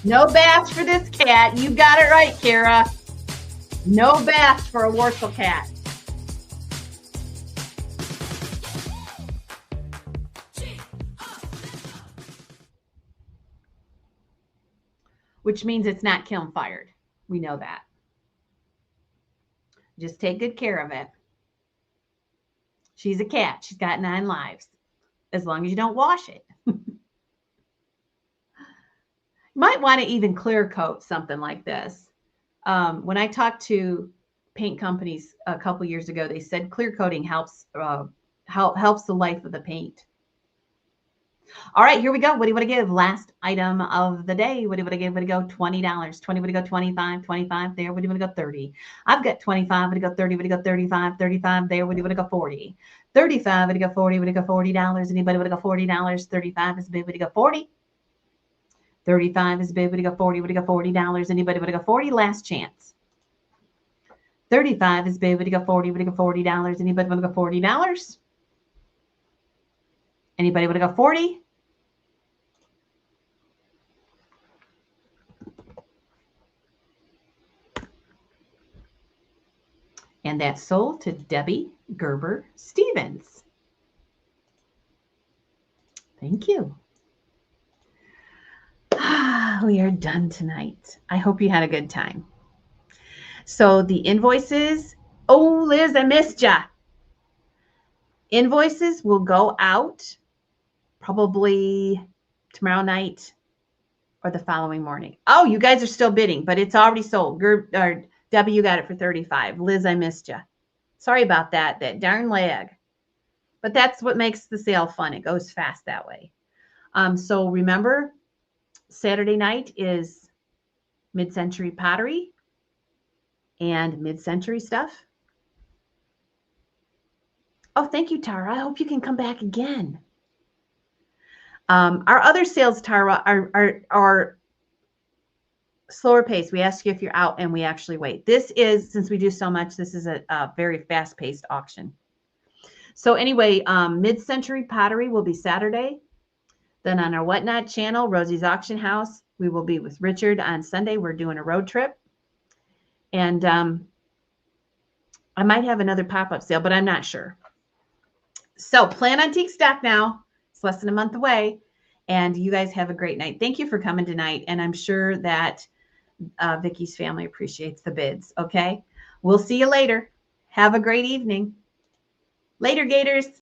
No bath for this cat. You got it right, Kara. No bath for a Warsaw cat. Which means it's not kiln fired. We know that. Just take good care of it. She's a cat. She's got 9 lives. As long as you don't wash it. You might want to even clear coat something like this. When I talked to paint companies a couple years ago, they said clear coating helps helps the life of the paint. All right, here we go. What do you want to give? Last item of the day. What do you want to give? Would you go $20? 20, would you go 25? 25 there. Would you want to go 30? I've got 25. Would you go 30? Would you go 35? 35 there. Would you want to go 40? 35. Would you go 40? Would you go $40? Anybody want to go $40? 35 is big. Would you go 40? 35 is bid. Would you go 40? Would you go $40? Anybody would you go 40? Last chance. 35 is bid. Would you go 40? Would you go $40? Anybody want to go $40? Anybody would go 40? And that's sold to Debbie Gerber Stevens. Thank you. We are done tonight. I hope you had a good time. So the invoices, oh, Liz, I missed ya. Invoices will go out probably tomorrow night or the following morning. Oh, you guys are still bidding, but it's already sold. Debbie, you got it for 35. Liz, I missed you. Sorry about that darn lag. But that's what makes the sale fun. It goes fast that way. So remember, Saturday night is mid-century pottery and mid-century stuff. Oh, thank you, Tara. I hope you can come back again. Our other sales, Tara, are slower pace. We ask you if you're out and we actually wait. This is, since we do so much, this is a very fast-paced auction. So anyway, mid-century pottery will be Saturday. Then on our Whatnot channel, Rosie's Auction House, we will be with Richard on Sunday. We're doing a road trip. And I might have another pop-up sale, but I'm not sure. So plan antique stock now. It's less than a month away. And you guys have a great night. Thank you for coming tonight. And I'm sure that Vicky's family appreciates the bids. Okay. We'll see you later. Have a great evening. Later, Gators.